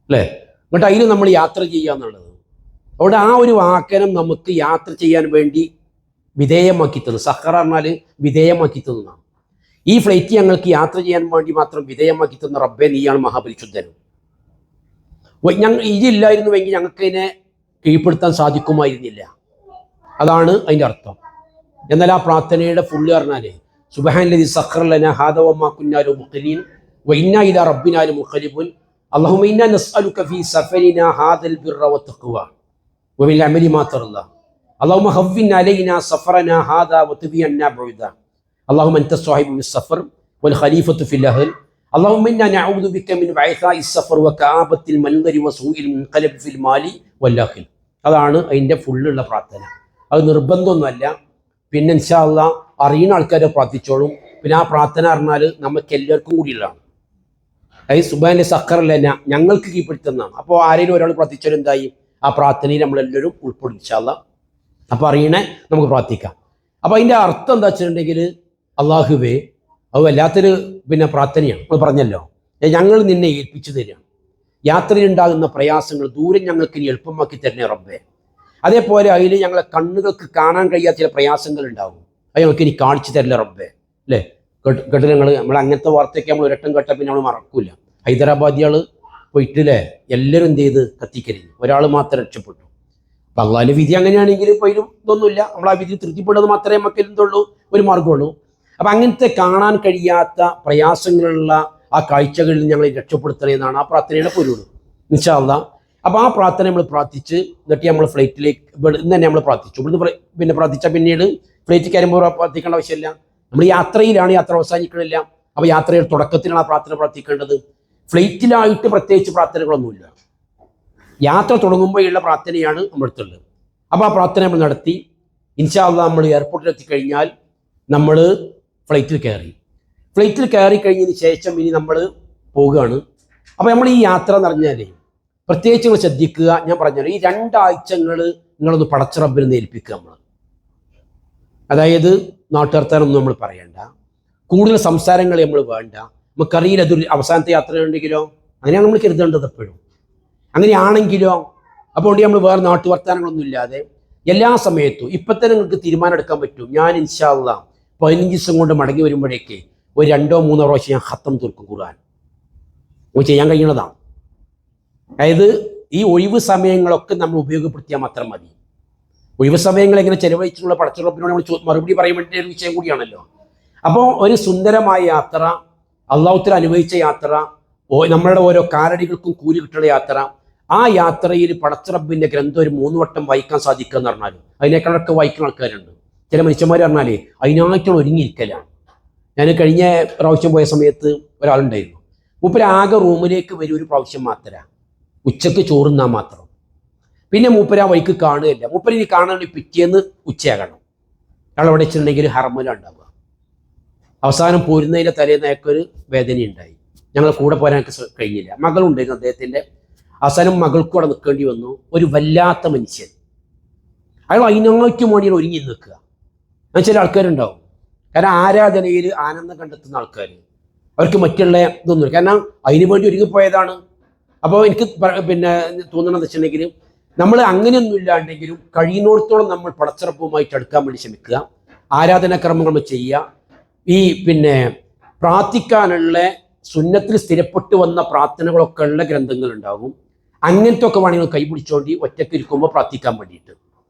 അല്ലേ. എന്നിട്ട് അതിൽ നമ്മൾ യാത്ര ചെയ്യുക എന്നുള്ളത്. അവിടെ ആ ഒരു വാക്കനം നമുക്ക് യാത്ര ചെയ്യാൻ വേണ്ടി വിധേയമാക്കി തന്നു. സഹറ പറഞ്ഞാൽ വിധേയമാക്കി തന്നതാണ്. ഈ ഫ്ലൈറ്റ് ഞങ്ങൾക്ക് യാത്ര ചെയ്യാൻ വേണ്ടി മാത്രം വിധേയമാക്കി തന്ന റബ്ബെ നീയാണ് മഹാപരിശുദ്ധനും. ഇതില്ലായിരുന്നുവെങ്കിൽ ഞങ്ങൾക്ക് ഇതിനെ കീഴ്പ്പെടുത്താൻ സാധിക്കുമായിരുന്നില്ല. അതാണ് അതിൻ്റെ അർത്ഥം. എന്നാൽ ആ പ്രാർത്ഥനയുടെ ഫുള്ള് പറഞ്ഞാൽ സുബ്ഹാനല്ലദീ സഖറ ലനാ ഹാദാ വമാ കുന്നാ ലഹു മുഖ്രിനീൻ വഇന്നാ ഇലാ റബ്ബിനാ ലമുൻഖലിബൂൻ അല്ലാഹുമ്മ ഇന്നാ നസ്അലുക ഫീ സഫരിനാ ഹാദൽ ബിർറ വത്തഖ്വ വമിൽ അമലി മാ തർളാ അല്ലാഹുമ്മ ഹവ്വിൻ അലൈനാ സഫറനാ ഹാദാ വതുബി അന്നാ ബഉദാ അല്ലാഹുമ്മ അൻത സ്വാഹിബു ബിസ്സഫർ വൽ ഖലീഫത്തു ഫിൽ അഹ്ൽ അല്ലാഹുമ്മ ഇന്നാ നഊദു ബിക മിൻ വഅസാഇ സഫർ വകആബത്തിൽ മൻദരി വസൂഇൽ മുൻഖലബ് ഫിൽ മാലി വൽ അഖിൽ. അതാണ് അതിൻ്റെ ഫുള്ളുള്ള പ്രാർത്ഥന. അത് നിർബന്ധമൊന്നുമല്ല. പിന്നെ ഇൻഷാ അല്ലാഹ് അറിയുന്ന ആൾക്കാരെ പ്രാർത്ഥിച്ചോളും. പിന്നെ ആ പ്രാർത്ഥന പറഞ്ഞാൽ നമുക്ക് എല്ലാവർക്കും കൂടിയുള്ളതാണ്. അതായത് സുബ്ഹാനല്ലദീ സഖറ ലനാ ഞങ്ങൾക്ക് കീഴ്പ്പെടുത്തുന്നതാണ്. അപ്പോൾ ആരെങ്കിലും ഒരാൾ പ്രാർത്ഥിച്ചാലും എന്തായി ആ പ്രാർത്ഥനയിൽ നമ്മളെല്ലാവരും ഉൾപ്പെടും ഇൻഷാ അല്ലാഹ്. അപ്പോൾ അറിയണേ നമുക്ക് പ്രാർത്ഥിക്കാം. അപ്പോൾ അതിൻ്റെ അർത്ഥം എന്താ വെച്ചിട്ടുണ്ടെങ്കിൽ അള്ളാഹുവേ അത് വല്ലാത്തൊരു പ്രാർത്ഥനയാണ്. നമ്മൾ പറഞ്ഞല്ലോ ഞങ്ങൾ നിന്നെ ഏൽപ്പിച്ചു തരികയാണ്. യാത്രയിലുണ്ടാകുന്ന പ്രയാസങ്ങൾ ദൂരം ഞങ്ങൾക്ക് ഇനി എളുപ്പമാക്കി തരണേ റബ്ബേ. അതേപോലെ അതിൽ ഞങ്ങളെ കണ്ണുകൾക്ക് കാണാൻ കഴിയാത്ത ചില പ്രയാസങ്ങൾ ഉണ്ടാവും. അത് ഞങ്ങൾക്ക് ഇനി കാണിച്ചു തരില്ല റബ്ബേ അല്ലേ. കേട്ടില്ല നമ്മൾ അങ്ങനത്തെ വാർത്തയൊക്കെ നമ്മൾ ഒരട്ടം കേട്ടാൽ പിന്നെ നമ്മൾ മറക്കൂല. ഹൈദരാബാദിയാൾ പോയിട്ടില്ലേ എല്ലാവരും എന്ത് ചെയ്ത് കത്തിക്കരിഞ്ഞു, ഒരാൾ മാത്രം രക്ഷപ്പെട്ടു. അപ്പം അള്ളാഹിൻ്റെ വിധി അങ്ങനെയാണെങ്കിൽ ഇപ്പോൾ അതിലും ഇതൊന്നുമില്ല. നമ്മൾ ആ വിധി തൃപ്തിപ്പെടുന്നത് മാത്രമേ നമുക്ക് എന്തുള്ളൂ ഒരു മാർഗമുള്ളൂ. അപ്പം അങ്ങനത്തെ കാണാൻ കഴിയാത്ത പ്രയാസങ്ങളുള്ള ആ കാഴ്ചകളിൽ ഞങ്ങളെ രക്ഷപ്പെടുത്തണേ എന്നാണ് ആ പ്രാർത്ഥനയുടെ പൊരുൾ ഇൻഷാ അല്ലാഹ്. അപ്പോൾ ആ പ്രാർത്ഥന നമ്മൾ പ്രാർത്ഥിച്ച് എന്നിട്ട് നമ്മൾ ഫ്ലൈറ്റിലേക്ക് ഇന്ന് തന്നെ നമ്മൾ പ്രാർത്ഥിച്ചു. ഇവിടുന്ന് പ്രാർത്ഥിച്ചാൽ പിന്നീട് ഫ്ലൈറ്റ് കയറുമ്പോൾ പ്രാർത്ഥിക്കേണ്ട ആവശ്യമില്ല. നമ്മൾ യാത്രയിലാണ്, യാത്ര അവസാനിക്കണില്ല. അപ്പോൾ യാത്രയുടെ തുടക്കത്തിലാണ് ആ പ്രാർത്ഥന പ്രാർത്ഥിക്കേണ്ടത്. ഫ്ലൈറ്റിലായിട്ട് പ്രത്യേകിച്ച് പ്രാർത്ഥനകളൊന്നുമില്ല. യാത്ര തുടങ്ങുമ്പോഴുള്ള പ്രാർത്ഥനയാണ് നമ്മുടെ അടുത്തുള്ളത്. അപ്പോൾ ആ പ്രാർത്ഥന നമ്മൾ നടത്തി ഇൻഷാ അല്ലാഹ് നമ്മൾ എയർപോർട്ടിൽ എത്തിക്കഴിഞ്ഞാൽ നമ്മൾ ഫ്ലൈറ്റിൽ കയറി കഴിഞ്ഞതിന് ശേഷം ഇനി നമ്മൾ പോവുകയാണ്. അപ്പോൾ നമ്മൾ ഈ യാത്ര എന്ന് പറഞ്ഞാൽ പ്രത്യേകിച്ച് നിങ്ങൾ ശ്രദ്ധിക്കുക. ഞാൻ പറഞ്ഞാൽ ഈ 2 ആഴ്ചകൾ നിങ്ങളൊന്ന് പടച്ച റബ്ബിനെ ഏൽപ്പിക്കുക. നമ്മൾ അതായത് നാട്ടുകാർത്താനൊന്നും നമ്മൾ പറയണ്ട, കൂടുതൽ സംസാരങ്ങൾ നമ്മൾ വേണ്ട. നമുക്കറിയില്ല അതൊരു അവസാനത്തെ യാത്ര ഉണ്ടെങ്കിലോ, അങ്ങനെയാണ് നമ്മൾ കരുതേണ്ടത് എപ്പോഴും. അങ്ങനെയാണെങ്കിലോ അപ്പോൾ നമ്മൾ വേറെ നാട്ടുവർത്താനങ്ങളൊന്നും ഇല്ലാതെ എല്ലാ സമയത്തും ഇപ്പം തന്നെ നിങ്ങൾക്ക് തീരുമാനം എടുക്കാൻ പറ്റും. ഞാൻ ഇൻഷാ അല്ലാഹ് 15 ദിവസം കൊണ്ട് മടങ്ങി വരുമ്പോഴേക്ക് ഒരു 2-3 പ്രാവശ്യം ഞാൻ ഖത്തം തീർക്കും ഖുർആൻ. നമുക്ക് ചെയ്യാൻ കഴിയുന്നതാണ്. അതായത് ഈ ഒഴിവ് സമയങ്ങളൊക്കെ നമ്മൾ ഉപയോഗപ്പെടുത്തിയാൽ മാത്രം മതി. ഒഴിവ് സമയങ്ങൾ എങ്ങനെ ചെലവഴിച്ചുള്ള പടച്ചുറപ്പിനോട് നമ്മൾ മറുപടി പറയാൻ വേണ്ടി ഒരു വിഷയം കൂടിയാണല്ലോ. അപ്പോൾ ഒരു സുന്ദരമായ യാത്ര, അള്ളാഹുത്തആല അനുഭവിച്ച യാത്ര, നമ്മളുടെ ഓരോ കാലടികൾക്കും കൂലി കിട്ടുന്ന യാത്ര, ആ യാത്രയിൽ പടച്ചുറപ്പിൻ്റെ ഗ്രന്ഥം ഒരു 3 വട്ടം വായിക്കാൻ സാധിക്കുക എന്ന് പറഞ്ഞാൽ അതിനേക്കാളൊക്കെ വായിക്കുന്ന ആൾക്കാരുണ്ട്. ചില മനുഷ്യന്മാർ പറഞ്ഞാൽ അതിനായിട്ടുള്ള ഒരുങ്ങിയിരിക്കലാണ്. ഞാൻ കഴിഞ്ഞ പ്രാവശ്യം പോയ സമയത്ത് ഒരാളുണ്ടായിരുന്നു. മൂപ്പര് ആകെ റൂമിലേക്ക് വരും ഒരു പ്രാവശ്യം മാത്രമാണ്, ഉച്ചക്ക് ചോറുന്നാൻ മാത്രം. പിന്നെ മൂപ്പര് ആ വൈക്ക് കാണുകയില്ല. മൂപ്പര് ഇനി കാണാൻ പിറ്റേന്ന് ഉച്ചയാകണം. അയാൾ അവിടെ വെച്ചിട്ടുണ്ടെങ്കിൽ ഹർമല ഉണ്ടാവുക. അവസാനം പോരുന്നതിൻ്റെ തലേന്ന് അയാൾക്കൊരു വേദനയുണ്ടായി. ഞങ്ങൾ കൂടെ പോരാൻ എനിക്ക് കഴിഞ്ഞില്ല. മകളുണ്ടായിരുന്നു അദ്ദേഹത്തിൻ്റെ. അവസാനം മകൾക്കും അവിടെ നിൽക്കേണ്ടി വന്നു. ഒരു വല്ലാത്ത മനുഷ്യൻ. അയാൾ അതിനായിട്ട് വേണ്ടിയാണ് ഒരുങ്ങി നിൽക്കുക. എന്നാൽ ചില ആൾക്കാരുണ്ടാവും, കാരണം ആരാധനയിൽ ആനന്ദം കണ്ടെത്തുന്ന ആൾക്കാർ, അവർക്ക് മറ്റുള്ള ഇതൊന്നുമില്ല, കാരണം അതിനു വേണ്ടി ഒരുങ്ങിപ്പോയതാണ്. അപ്പോൾ എനിക്ക് തോന്നണമെന്ന് വെച്ചിട്ടുണ്ടെങ്കിൽ നമ്മൾ അങ്ങനെയൊന്നും ഇല്ലാണ്ടെങ്കിലും കഴിയുന്നിടത്തോളം നമ്മൾ പടച്ചിറപ്പുമായിട്ട് അടുക്കാൻ വേണ്ടി ശ്രമിക്കുക. ആരാധനാക്രമങ്ങൾ ചെയ്യുക. ഈ പ്രാർത്ഥിക്കാനുള്ള സുന്നത്തിൽ സ്ഥിരപ്പെട്ടു വന്ന പ്രാർത്ഥനകളൊക്കെ ഉള്ള ഗ്രന്ഥങ്ങൾ ഉണ്ടാകും. അങ്ങനത്തെ ഒക്കെ വേണമെങ്കിൽ കൈപിടിച്ചോണ്ടി ഒറ്റയ്ക്ക് ഇരിക്കുമ്പോൾ പ്രാർത്ഥിക്കാൻ വേണ്ടിയിട്ട്.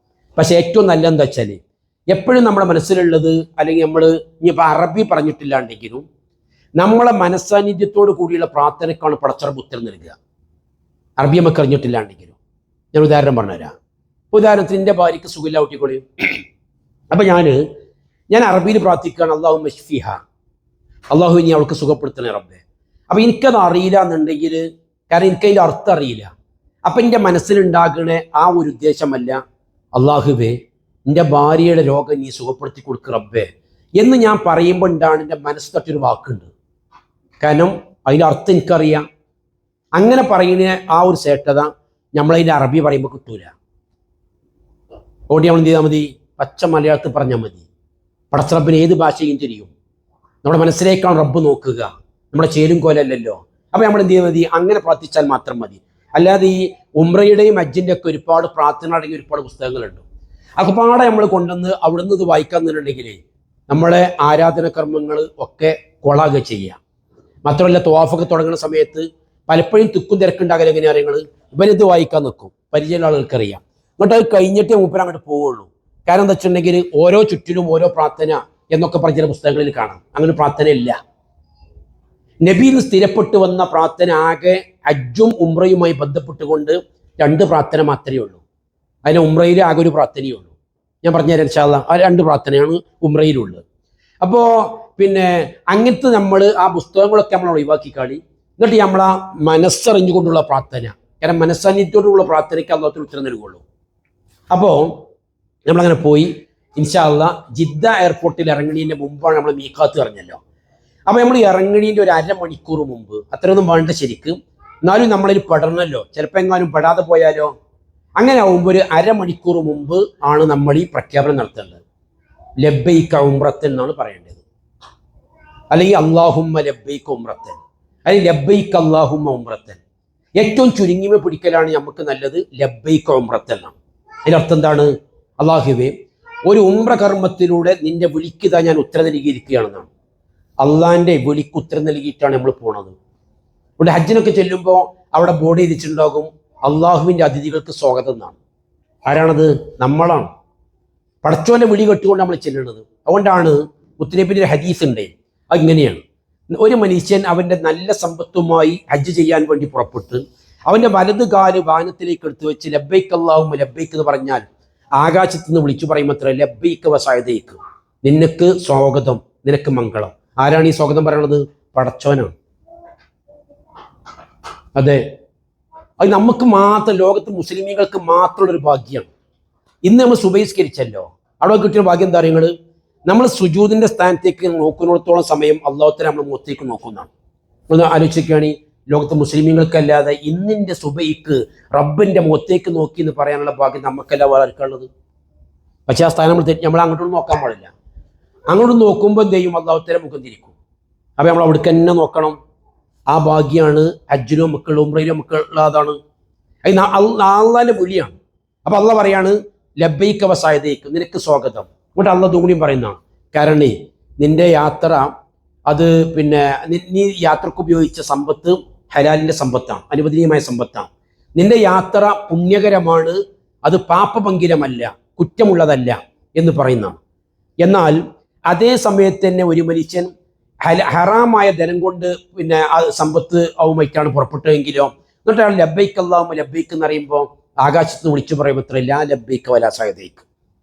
പക്ഷേ ഏറ്റവും നല്ല എന്താ വെച്ചാൽ എപ്പോഴും നമ്മുടെ മനസ്സിലുള്ളത്, അല്ലെങ്കിൽ നമ്മൾ ഇനിയിപ്പോൾ അറബി പറഞ്ഞിട്ടില്ലാണ്ടെങ്കിലും നമ്മളെ മനസ്സാന്നിധ്യത്തോട് കൂടിയുള്ള പ്രാർത്ഥനയ്ക്കാണ് പടച്ചിറപ്പ് ഉത്തരം നൽകുക. അറബി നമുക്ക് അറിഞ്ഞിട്ടില്ലാണ്ടെങ്കിലും. ഞാൻ ഉദാഹരണം പറഞ്ഞുതരാം. ഉദാഹരണത്തിന് എൻ്റെ ഭാര്യയ്ക്ക് സുഖമില്ല ഊട്ടിക്കൊള്ളി. അപ്പം ഞാൻ അറബിയിൽ പ്രാർത്ഥിക്കുകയാണ്, അള്ളാഹു മഷ്ഫിഹ, അള്ളാഹു ഇനി അവൾക്ക് സുഖപ്പെടുത്തണേ റബ്ബേ. അപ്പം എനിക്കത് അറിയില്ല എന്നുണ്ടെങ്കിൽ, കാരണം എനിക്കതിൻ്റെ അർത്ഥം അറിയില്ല. അപ്പം എൻ്റെ മനസ്സിലുണ്ടാകണ ആ ഒരു ഉദ്ദേശമല്ല അള്ളാഹുവേ എൻ്റെ ഭാര്യയുടെ രോഗം നീ സുഖപ്പെടുത്തി കൊടുക്കുക റബ്ബേ എന്ന് ഞാൻ പറയുമ്പോൾ ഉണ്ടാണ് എൻ്റെ മനസ്സ് തട്ടൊരു വാക്കുണ്ട്. കാരണം അതിൻ്റെ അർത്ഥം എനിക്കറിയാം. അങ്ങനെ പറയുന്ന ആ ഒരു ശ്രേഷ്ഠത നമ്മളതിൻ്റെ അറബി പറയുമ്പോൾ കിട്ടൂല. ഓടി നമ്മൾ എന്ത് ചെയ്താൽ മതി? പച്ച മലയാളത്തിൽ പറഞ്ഞാൽ മതി. പടച്ചറബിന് ഏത് ഭാഷയും തിരിയും. നമ്മുടെ മനസ്സിലേക്കാണ് റബ്ബ് നോക്കുക, നമ്മുടെ ചേലും കോലല്ലല്ലോ. അപ്പം നമ്മൾ എന്ത് ചെയ്താൽ മതി? അങ്ങനെ പ്രാർത്ഥിച്ചാൽ മാത്രം മതി. അല്ലാതെ ഈ ഉംറയുടെയും ഹജ്ജിൻ്റെ ഒക്കെ ഒരുപാട് പ്രാർത്ഥന അടങ്ങിയ ഒരുപാട് പുസ്തകങ്ങളുണ്ട്. അതൊക്കെപ്പാടെ നമ്മൾ കൊണ്ടുവന്ന് അവിടുന്ന് ഇത് വായിക്കാന്നുണ്ടെങ്കിൽ നമ്മളെ ആരാധന കർമ്മങ്ങൾ ഒക്കെ കൊളാകുക ചെയ്യുക. മാത്രമല്ല തവാഫൊക്കെ തുടങ്ങുന്ന സമയത്ത് പലപ്പോഴും തിക്കും തിരക്കുണ്ടാകൽ എങ്ങനെ അറിയങ്ങൾ ഇവനിത് വായിക്കാൻ നിൽക്കും, പരിചയമുള്ള ആളുകൾക്കറിയാം. എന്നിട്ട് അത് കഴിഞ്ഞിട്ടേ മൂപ്പര് അങ്ങോട്ട് പോവുള്ളൂ. കാരണം എന്താ വെച്ചിട്ടുണ്ടെങ്കിൽ ഓരോ ചുറ്റിലും ഓരോ പ്രാർത്ഥന എന്നൊക്കെ പറഞ്ഞ ചില പുസ്തകങ്ങളിൽ കാണാം. അങ്ങനെ പ്രാർത്ഥന ഇല്ല. നബിയിൽ സ്ഥിരപ്പെട്ടു വന്ന പ്രാർത്ഥന ആകെ ഹജ്ജും ഉംറയുമായി ബന്ധപ്പെട്ടുകൊണ്ട് 2 പ്രാർത്ഥന മാത്രമേ ഉള്ളൂ. അതിന് ഉംറയിൽ ആകെ ഒരു പ്രാർത്ഥനയേ ഉള്ളൂ. ഞാൻ പറഞ്ഞുതരാം ഇൻഷാ അല്ലാഹ്. ആ 2 പ്രാർത്ഥനയാണ് ഉംറയിലുള്ളത്. അപ്പോൾ പിന്നെ അങ്ങനത്തെ നമ്മൾ ആ പുസ്തകങ്ങളൊക്കെ നമ്മൾ ഒഴിവാക്കി കളി. എന്നിട്ട് നമ്മൾ ആ മനസ്സറിഞ്ഞുകൊണ്ടുള്ള പ്രാർത്ഥന, കാരണം മനസ്സറിഞ്ഞിട്ടുള്ള പ്രാർത്ഥനയ്ക്ക് അല്ലാഹു ഉത്തരം നൽകുള്ളൂ. അപ്പോൾ നമ്മളങ്ങനെ പോയി ഇൻഷാ അല്ലാഹ് ജിദ്ദ എയർപോർട്ടിൽ ഇറങ്ങുന്നതിൻ്റെ മുമ്പാണ് നമ്മൾ മീഖാത്ത് പറഞ്ഞല്ലോ. അപ്പോൾ നമ്മൾ ഇറങ്ങുന്നതിൻ്റെ ഒരു അരമണിക്കൂർ മുമ്പ്, അത്രയൊന്നും വേണ്ട ശരിക്കും, എന്നാലും നമ്മളതിൽ പെടണമല്ലോ, ചിലപ്പോൾ എങ്ങാനും പെടാതെ പോയാലോ. അങ്ങനെ ആവുമ്പോൾ ഒരു അരമണിക്കൂർ മുമ്പ് ആണ് നമ്മൾ ഈ പ്രഖ്യാപനം നടത്തേണ്ടത്. ലബ്ബൈക ഉംറത്തൻ എന്നാണ് പറയേണ്ടത്, അല്ലെങ്കിൽ അല്ലാഹുമ്മ ലബ്ബൈക ഉംറത്തൻ, അല്ലെങ്കിൽ ലബ്ബൈക അല്ലാഹുമ്മ ഉംറത്തൻ. ഏറ്റവും ചുരുങ്ങിമ പിടിക്കലാണ് നമുക്ക് നല്ലത് ലബ്ബൈക ഉംറത്തൻ എന്നാണ്. അതിൻ്റെ അർത്ഥം എന്താണ്? അല്ലാഹുവേ, ഒരു ഉംറ കർമ്മത്തിലൂടെ നിന്റെ വിളിക്കുതാ ഞാൻ ഉത്തരം നൽകിയിരിക്കുകയാണെന്നാണ്. അള്ളാഹിൻ്റെ വിളിക്ക് ഉത്തരം നൽകിയിട്ടാണ് നമ്മൾ പോണത്. ഇവിടെ ഹജ്ജിനൊക്കെ ചെല്ലുമ്പോൾ അവിടെ ബോർഡ് ചെയ്തിട്ടുണ്ടാകും അള്ളാഹുവിൻ്റെ അതിഥികൾക്ക് സ്വാഗതം എന്നാണ്. ആരാണത്? നമ്മളാണ്. പടച്ചോൻ്റെ വിളി കെട്ടുകൊണ്ട് നമ്മൾ ചെല്ലുന്നത്. അതുകൊണ്ടാണ് മുത്തനബിൻ്റെ ഒരു ഹദീസ് ഉണ്ട്, അതിങ്ങനെയാണ്: ഒരു മനുഷ്യൻ അവൻ്റെ നല്ല സമ്പത്തുമായി ഹജ്ജ് ചെയ്യാൻ വേണ്ടി പുറപ്പെട്ട് അവൻ്റെ വലത് കാല് വാനത്തിലേക്ക് എടുത്തു വെച്ച് ലബ്ബൈക്ക് അല്ലാഹുമ്മ ലബ്ബൈക്ക് എന്ന് പറഞ്ഞാൽ ആകാശത്ത് നിന്ന് വിളിച്ചു പറയുമ്പോൾ അത്ര ലബ്ബൈക്ക് വസായതയ്ക്ക്, നിനക്ക് സ്വാഗതം, നിനക്ക് മംഗളം. ആരാണ് ഈ സ്വാഗതം പറയണത്? പടച്ചോനാണ്. അതെ, അത് നമുക്ക് മാത്രം, ലോകത്ത് മുസ്ലിമീങ്ങൾക്ക് മാത്രമുള്ളൊരു ഭാഗ്യമാണ്. ഇന്ന് നമ്മൾ സുബഹിസ്കരിച്ചല്ലോ, അവിടെ കിട്ടിയ ഭാഗ്യം എന്താ പറയുന്നത്? നമ്മൾ സുജൂദിന്റെ സ്ഥാനത്തേക്ക് നോക്കുന്നിടത്തോളം സമയം അള്ളാഹുത്തആല നമ്മൾ മുഖത്തേക്ക് നോക്കുന്നതാണ്. ഒന്ന് ആലോചിക്കുകയാണെങ്കിൽ ലോകത്തെ മുസ്ലിമീങ്ങൾക്കല്ലാതെ ഇന്നിൻ്റെ സുബഹിക്ക് റബ്ബിന്റെ മുഖത്തേക്ക് നോക്കി എന്ന് പറയാനുള്ള ഭാഗ്യം നമുക്കല്ല വളർക്കുള്ളത്. പക്ഷേ ആ സ്ഥാനം നമ്മൾ അങ്ങോട്ടൊന്നും നോക്കാൻ പാടില്ല. അങ്ങോട്ട് നോക്കുമ്പോൾ എന്ത് ചെയ്യും? അള്ളാഹുത്തആല മുഖം തിരിക്കും. അപ്പം നമ്മൾ അവിടേക്ക് തന്നെ നോക്കണം. ആ ഭാഗ്യമാണ് ഹജ്ജിനോ മക്കൾ ഉംറയിലോ മക്കളുള്ളതാണ്. അത് അള്ളാഹിന്റെ വിളിയാണ്. അപ്പം അള്ളാഹ് പറയാണ് ലബ്ബൈക വസായതയ്ക്ക്, നിനക്ക് സ്വാഗതം. എന്നിട്ട് അള്ളാഹ് കൂടിയും പറയുന്നതാണ്, കാരണം നിന്റെ യാത്ര അത് പിന്നെ നീ യാത്രക്ക് ഉപയോഗിച്ച സമ്പത്ത് ഹലാലിന്റെ സമ്പത്താണ്, അനുവദനീയമായ സമ്പത്താണ്. നിന്റെ യാത്ര പുണ്യകരമാണ്, അത് പാപഭംഗിരമല്ല, കുറ്റമുള്ളതല്ല എന്ന് പറയുന്നതാണ്. എന്നാൽ അതേ സമയത്ത് തന്നെ ഒരു മനുഷ്യൻ ഹറാമായ ധനം കൊണ്ട് പിന്നെ ആ സമ്പത്ത് ആവുമായിട്ടാണ് പുറപ്പെട്ടതെങ്കിലോ, എന്നിട്ട് അയാൾ ലബ്ബൈക്ക് അല്ലാഹുമ്മ ലബ്ബൈക്ക് എന്ന് പറയുമ്പോൾ ആകാശത്ത് വിളിച്ചു പറയുമ്പോൾ അത്ര ലാ ലബ്ബൈക വലാ സഅദൈക,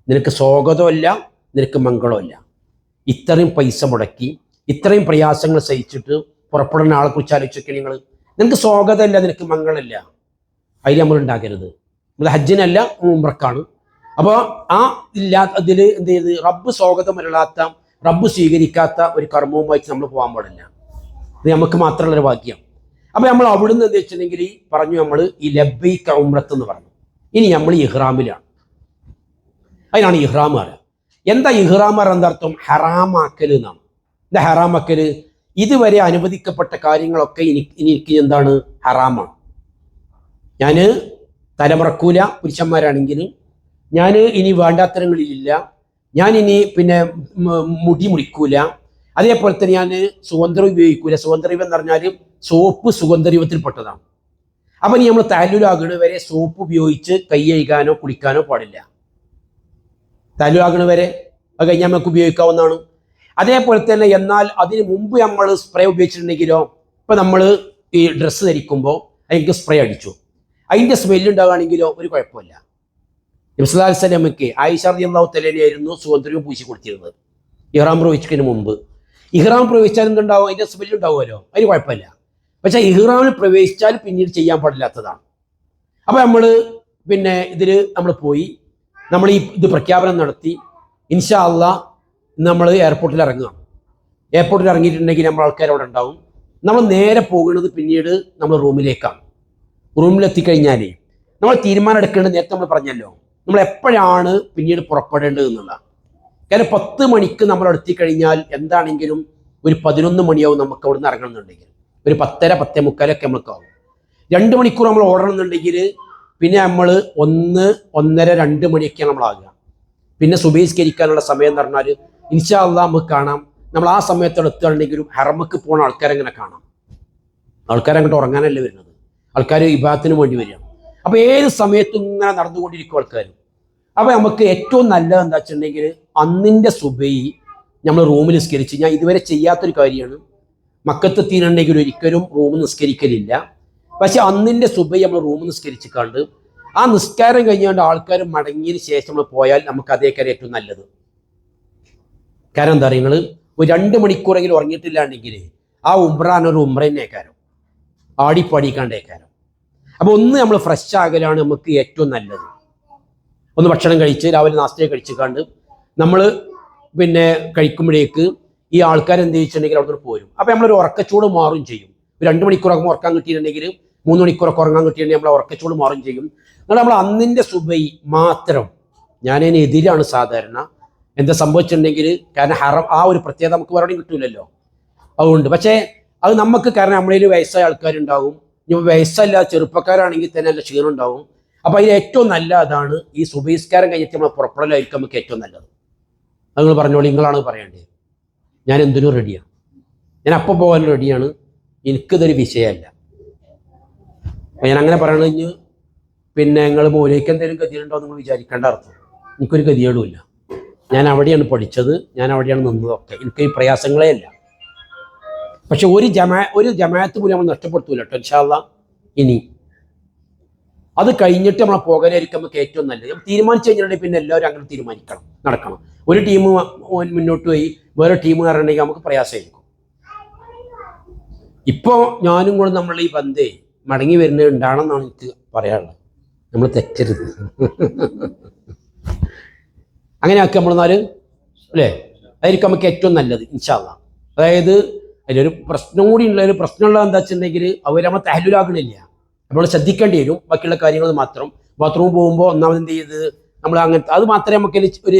നിനക്ക് സ്വാഗതമല്ല, നിനക്ക് മംഗളമല്ല. ഇത്രയും പൈസ മുടക്കി ഇത്രയും പ്രയാസങ്ങൾ സഹിച്ചിട്ട് പുറപ്പെടുന്ന ആളെ കുറിച്ച് ആലോചിച്ചൊക്കെ നിങ്ങൾ, നിനക്ക് സ്വാഗതമല്ല, നിനക്ക് മംഗളമല്ല. അതിൽ നമ്മൾ ഉണ്ടാകരുത്. നമ്മൾ ഹജ്ജിനല്ല, ഉംറക്കാണ്. അപ്പോൾ ആ അതിൽ എന്ത് ചെയ്ത് റബ്ബ് സ്വാഗതമല്ലാത്ത, റബ്ബ് സ്വീകരിക്കാത്ത ഒരു കർമ്മവുമായിട്ട് നമ്മൾ പോകാൻ പാടില്ല. ഇത് നമുക്ക് മാത്രമുള്ളൊരു ഭാഗ്യം. അപ്പം നമ്മൾ അവിടുന്ന് എന്താ വെച്ചിട്ടുണ്ടെങ്കിൽ പറഞ്ഞു, നമ്മൾ ഈ ലബ്ബൈക ഉംറത്ത് എന്ന് പറഞ്ഞു. ഇനി നമ്മൾ ഇഹ്റാമിലാണ്. അതിനാണ് ഇഹ്റാം പറയുക. എന്താ ഇഹ്റാം പറയുന്ന അർത്ഥം? ഹറാമാക്കൽ എന്നാണ്. എന്താ ഹറാമാക്കൽ? ഇതുവരെ അനുവദിക്കപ്പെട്ട കാര്യങ്ങളൊക്കെ എനിക്ക് എന്താണ്? ഹറാമാണ്. ഞാൻ തലമുറക്കൂല, പുരുഷന്മാരാണെങ്കിൽ ഞാൻ ഇനി വേണ്ടാത്തരങ്ങളിലില്ല, ഞാൻ ഇനി പിന്നെ മുടി മുറിക്കൂല, അതേപോലെ തന്നെ ഞാൻ സുഗന്ധദ്രവ്യം ഉപയോഗിക്കൂല. സുഗന്ധദ്രവ്യം എന്ന് പറഞ്ഞാൽ സോപ്പ് സുഗന്ധദ്രവ്യത്തിൽപ്പെട്ടതാണ്. അപ്പം ഇനി നമ്മൾ തഹല്ലുലാകണ വരെ സോപ്പ് ഉപയോഗിച്ച് കൈ കഴുകാനോ കുളിക്കാനോ പാടില്ല. തഹല്ലുലാകണ വരെ അത് കഴിഞ്ഞാൽ നമുക്ക് ഉപയോഗിക്കാവുന്നതാണ്. അതേപോലെ തന്നെ എന്നാൽ അതിന് മുമ്പ് നമ്മൾ സ്പ്രേ ഉപയോഗിച്ചിട്ടുണ്ടെങ്കിലോ, ഇപ്പം നമ്മൾ ഈ ഡ്രസ്സ് ധരിക്കുമ്പോൾ അതിലേക്ക് സ്പ്രേ അടിച്ചു, അതിൻ്റെ സ്മെല്ലുണ്ടാകുകയാണെങ്കിലോ ഒരു കുഴപ്പമില്ല. നബി സല്ലല്ലാഹു അലൈഹി വസല്ലമയ്ക്ക് ആയിഷ റളിയല്ലാഹു തആലയായിരുന്നു സുഗന്ധദ്രവ്യം പൂശി കൊടുത്തിരുന്നത് ഇഹ്റാം പ്രവേശിക്കുന്നതിന് മുമ്പ്. ഇഹ്റാം പ്രവേശിച്ചാൽ എന്തുണ്ടാവും? അതിൻ്റെ സ്മെല്ല് ഉണ്ടാവുമല്ലോ, അതിന് കുഴപ്പമില്ല. പക്ഷേ ഇഹ്റാമിൽ പ്രവേശിച്ചാൽ പിന്നീട് ചെയ്യാൻ പാടില്ലാത്തതാണ്. അപ്പോൾ നമ്മൾ പിന്നെ ഇതിൽ നമ്മൾ പോയി നമ്മൾ ഇത് പ്രഖ്യാപനം നടത്തി. ഇൻഷാ അല്ലാഹ് നമ്മൾ എയർപോർട്ടിൽ ഇറങ്ങുക. എയർപോർട്ടിൽ ഇറങ്ങിയിട്ടുണ്ടെങ്കിൽ നമ്മൾ ആൾക്കാർ അവിടെ ഉണ്ടാവും. നമ്മൾ നേരെ പോകുന്നത് പിന്നീട് നമ്മൾ റൂമിലേക്കാണ്. റൂമിലെത്തിക്കഴിഞ്ഞാൽ നമ്മൾ തീരുമാനം എടുക്കേണ്ടത് നേരത്തെ നമ്മൾ പറഞ്ഞല്ലോ, നമ്മൾ എപ്പോഴാണ് പിന്നീട് പുറപ്പെടേണ്ടത് എന്നുള്ള. കാരണം 10 മണിക്ക് നമ്മൾ എത്തിക്കഴിഞ്ഞാൽ എന്താണെങ്കിലും ഒരു 11 മണിയാവും നമുക്ക് അവിടെ നിന്ന് ഇറങ്ങണമെന്നുണ്ടെങ്കിൽ, ഒരു 10:30 10:45 നമുക്കാവും. 2 മണിക്കൂർ നമ്മൾ ഓടണമെന്നുണ്ടെങ്കിൽ പിന്നെ നമ്മൾ 1 1:30 2 മണിയൊക്കെയാണ് നമ്മളാകുക. പിന്നെ സുബഹിസ്കരിക്കാനുള്ള സമയം എന്ന് പറഞ്ഞാൽ ഇൻഷാ അല്ലാഹ് നമുക്ക് കാണാം, നമ്മൾ ആ സമയത്തോടെ എത്തുകയാണെങ്കിലും ഹറമക്ക് പോകുന്ന ആൾക്കാരെങ്ങനെ കാണാം. ആൾക്കാരങ്ങോട്ട് ഉറങ്ങാനല്ലേ വരുന്നത്, ആൾക്കാർ ഇബാദത്തിന് വേണ്ടി വരികയാണ്. അപ്പോൾ ഏത് സമയത്തും ഇങ്ങനെ നടന്നുകൊണ്ടിരിക്കും ആൾക്കാർ. അപ്പോൾ നമുക്ക് ഏറ്റവും നല്ലത് എന്താ വെച്ചിട്ടുണ്ടെങ്കിൽ അന്നിൻ്റെ സുബഹി നമ്മൾ റൂമിൽ നിസ്കരിച്ച്, ഞാൻ ഇതുവരെ ചെയ്യാത്തൊരു കാര്യമാണ്, മക്കത്തെത്തിയിട്ടുണ്ടെങ്കിൽ ഒരിക്കലും റൂം നിസ്കരിക്കലില്ല. പക്ഷെ അന്നിൻ്റെ സുബഹി നമ്മൾ റൂം നിസ്കരിച്ചിക്കാണ്ട് ആ നിസ്കാരം കഴിഞ്ഞാണ്ട് ആൾക്കാർ മടങ്ങിയതിന് ശേഷം നമ്മൾ പോയാൽ നമുക്ക് അതേ കാര്യം ഏറ്റവും നല്ലത്. കാരണം എന്താ പറയുക, നിങ്ങൾ ഒരു 2 മണിക്കൂറെങ്കിലും ഉറങ്ങിയിട്ടില്ലാണ്ടെങ്കിൽ ആ ഉംറ തന്നെക്കാരം, ആടിപ്പാടിക്കാണ്ടേക്കാരം. അപ്പോൾ ഒന്ന് നമ്മൾ ഫ്രഷ് ആകലാണ് നമുക്ക് ഏറ്റവും നല്ലത്. ഒന്ന് ഭക്ഷണം കഴിച്ച് രാവിലെ നാസ്തയെ കഴിച്ചിക്കാണ്ട് നമ്മൾ പിന്നെ കഴിക്കുമ്പോഴേക്ക് ഈ ആൾക്കാർ എന്ത് ചെയ്തിട്ടുണ്ടെങ്കിൽ അവിടെ നിന്ന് പോരും. അപ്പോൾ നമ്മളൊരു ഉറക്കച്ചൂട് മാറും ചെയ്യും. ഒരു 2 മണിക്കൂറൊക്കെ ഉറക്കാൻ കിട്ടിയിട്ടുണ്ടെങ്കിൽ 3 മണിക്കൂറൊക്കെ ഉറങ്ങാൻ കിട്ടിയിട്ടുണ്ടെങ്കിൽ നമ്മൾ ഉറക്കച്ചൂട് മാറും ചെയ്യും. എന്നാൽ നമ്മൾ അന്നിൻ്റെ സുബഹി മാത്രം, ഞാനതിനെതിരാണ് സാധാരണ. എന്താ സംഭവിച്ചിട്ടുണ്ടെങ്കിൽ, കാരണം ഹറം ആ ഒരു പ്രത്യേകത നമുക്ക് വേറെ കിട്ടൂലല്ലോ, അതുകൊണ്ട്. പക്ഷേ അത് നമുക്ക്, കാരണം നമ്മളിൽ വയസ്സായ ആൾക്കാരുണ്ടാവും, ഇനി വയസ്സല്ല ചെറുപ്പക്കാരാണെങ്കിൽ തന്നെ നല്ല ക്ഷീണം ഉണ്ടാവും. അപ്പോൾ അതിൽ ഏറ്റവും നല്ല അതാണ് ഈ സുബഹിസ്കാരം കഴിഞ്ഞിട്ട് നമ്മൾ പുറപ്പെടലായിരിക്കും നമുക്ക് ഏറ്റവും നല്ലത്. അത് നിങ്ങൾ പറഞ്ഞോളൂ, നിങ്ങളാണ് പറയേണ്ടത്. ഞാൻ എന്തിനും റെഡിയാണ്, ഞാൻ അപ്പം പോകാൻ റെഡിയാണ്, എനിക്കിതൊരു വിഷയമല്ല. ഞാൻ അങ്ങനെ പറയണത് പിന്നെ നിങ്ങൾ മോലേക്ക് എന്തെങ്കിലും ഗതിയുണ്ടോ എന്ന് നിങ്ങൾ വിചാരിക്കേണ്ട അർത്ഥം. എനിക്കൊരു ഗതിയോടുമില്ല. ഞാൻ അവിടെയാണ് പഠിച്ചത്, ഞാൻ അവിടെയാണ് നിന്നതൊക്കെ, എനിക്ക് ഈ പ്രയാസങ്ങളേ അല്ല. പക്ഷെ ഒരു ജമാഅത്ത് പോലും നമ്മൾ നഷ്ടപ്പെടുത്തൂല കേട്ടോ ഇൻഷാ അല്ലാഹ്. ഇനി അത് കഴിഞ്ഞിട്ട് നമ്മളെ പോകാനായിരിക്കും നമുക്ക് ഏറ്റവും നല്ലത്. നമ്മൾ തീരുമാനിച്ചു കഴിഞ്ഞിട്ടുണ്ടെങ്കിൽ പിന്നെ എല്ലാവരും അങ്ങനെ തീരുമാനിക്കണം, നടക്കണം. ഒരു ടീം മുന്നോട്ട് പോയി വേറെ ടീം കയറണമെങ്കിൽ നമുക്ക് പ്രയാസമായിരിക്കും. ഇപ്പോൾ ഞാനും കൂടെ നമ്മൾ ഈ ബന്ധേ മടങ്ങി വരുന്നത് ഉണ്ടാണെന്നാണ് എനിക്ക് പറയാനുള്ളത്. നമ്മൾ തെറ്റരുത്, അങ്ങനെ ആക്കി നമ്മളെന്നാൽ അല്ലേ, അതായിരിക്കും നമുക്ക് ഏറ്റവും നല്ലത് ഇൻഷാ അല്ലാഹ്. അതായത് അതിലൊരു പ്രശ്നം കൂടി ഉള്ള, ഒരു പ്രശ്നമുള്ളത് എന്താ വെച്ചിട്ടുണ്ടെങ്കിൽ അവർ നമ്മൾ തഹല്ലുലാകണില്ല. നമ്മൾ ശ്രദ്ധിക്കേണ്ടി വരും ബാക്കിയുള്ള കാര്യങ്ങൾ മാത്രം. ബാത്റൂം പോകുമ്പോൾ ഒന്നാമത് എന്ത് ചെയ്ത് നമ്മൾ അങ്ങനത്തെ അത് മാത്രമേ നമുക്ക് ഒരു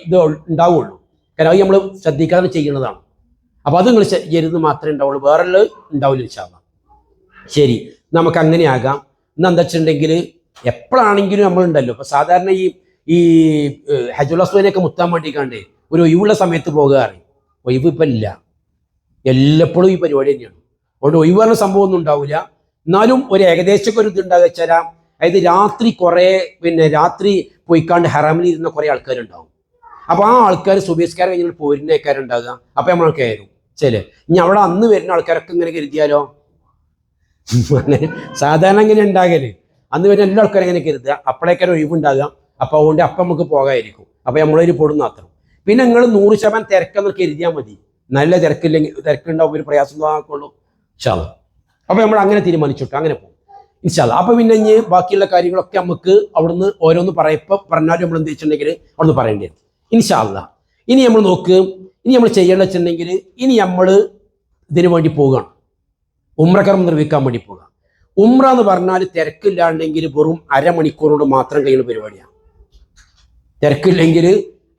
ഇത് ഉണ്ടാവുള്ളൂ. കാരണം അത് നമ്മൾ ശ്രദ്ധിക്കാതെ ചെയ്യുന്നതാണ്. അപ്പോൾ അത് നിങ്ങൾ ചെയ്യരുത് മാത്രമേ ഉണ്ടാവുള്ളൂ, വേറെ ഉണ്ടാവില്ല ഇൻഷാ അല്ലാഹ്. ശരി, നമുക്ക് അങ്ങനെ ആകാം. ഇന്നെന്താ വെച്ചിട്ടുണ്ടെങ്കിൽ എപ്പോഴാണെങ്കിലും നമ്മളുണ്ടല്ലോ, ഇപ്പോൾ സാധാരണ ഈ ഹജ്ജുൽ അസ്വദിനെയൊക്കെ മുത്താൻ വേണ്ടിക്കാണ്ട് ഒരു ഒഴിവുള്ള സമയത്ത് പോകാറ്. ഒഴിവ് ഇപ്പം ഇല്ല, എല്ലപ്പോഴും ഈ പരിപാടി തന്നെയാണ്. അതുകൊണ്ട് ഒഴിവ് പറഞ്ഞ സംഭവം ഒന്നും ഉണ്ടാവില്ല. എന്നാലും ഒരു ഏകദേശം ഒരു ഇത് ഉണ്ടാകുക വെച്ചാൽ, അതായത് രാത്രി രാത്രി പോയിക്കാണ്ട് ഹറാമിൽ ഇരുന്ന കുറേ ആൾക്കാരുണ്ടാവും. അപ്പോൾ ആ ആൾക്കാർ സുബഹിസ്കാരം കഴിഞ്ഞാൽ പോരുന്നേക്കാരുണ്ടാകുക. അപ്പോൾ നമ്മൾ കയറും ഇനി അവിടെ അന്ന് വരുന്ന ആൾക്കാരൊക്കെ ഇങ്ങനെ കരുതിയാലോ, അങ്ങനെ സാധാരണ ഇങ്ങനെ ഉണ്ടാകല്. അന്ന് വരുന്ന എല്ലാ ആൾക്കാരും ഇങ്ങനെ കരുതുക, അപ്പോഴേക്കാരും ഒഴിവുണ്ടാകുക. അപ്പോൾ അതുകൊണ്ട് അപ്പം നമുക്ക് പോകാമായിരിക്കും. അപ്പോൾ നമ്മളൊരു പൊടുന്ന മാത്രം. പിന്നെ നിങ്ങൾ 100% തിരക്കെന്ന് കരുതിയാൽ മതി. നല്ല തിരക്കുണ്ടാവും, ഒരു പ്രയാസം ആക്കുള്ളൂ ഇൻഷാ അല്ലാഹ്. അപ്പോൾ നമ്മൾ അങ്ങനെ തീരുമാനിച്ചിട്ട് അങ്ങനെ പോകും ഇൻഷാ അല്ലാഹ്. അപ്പോൾ പിന്നെ ഇനി ബാക്കിയുള്ള കാര്യങ്ങളൊക്കെ നമുക്ക് അവിടുന്ന് ഓരോന്ന് പറഞ്ഞാലും നമ്മൾ എന്ത് വെച്ചിട്ടുണ്ടെങ്കിൽ അവിടുന്ന് പറയേണ്ടി വരും ഇൻഷാ അല്ലാഹ്. ഇനി നമ്മൾ നോക്ക്, ഇനി നമ്മൾ ചെയ്യേണ്ടത് വെച്ചിട്ടുണ്ടെങ്കിൽ, ഇനി നമ്മൾ ഇതിനു വേണ്ടി പോവുകയാണ്, ഉംറക്കർമ്മം നിർവഹിക്കാൻ വേണ്ടി പോകുക. ഉംറ എന്ന് പറഞ്ഞാൽ തിരക്കില്ലാണ്ടെങ്കിൽ വെറും അരമണിക്കൂറോട് മാത്രം കഴിയുന്ന പരിപാടിയാണ്. തിരക്കില്ലെങ്കിൽ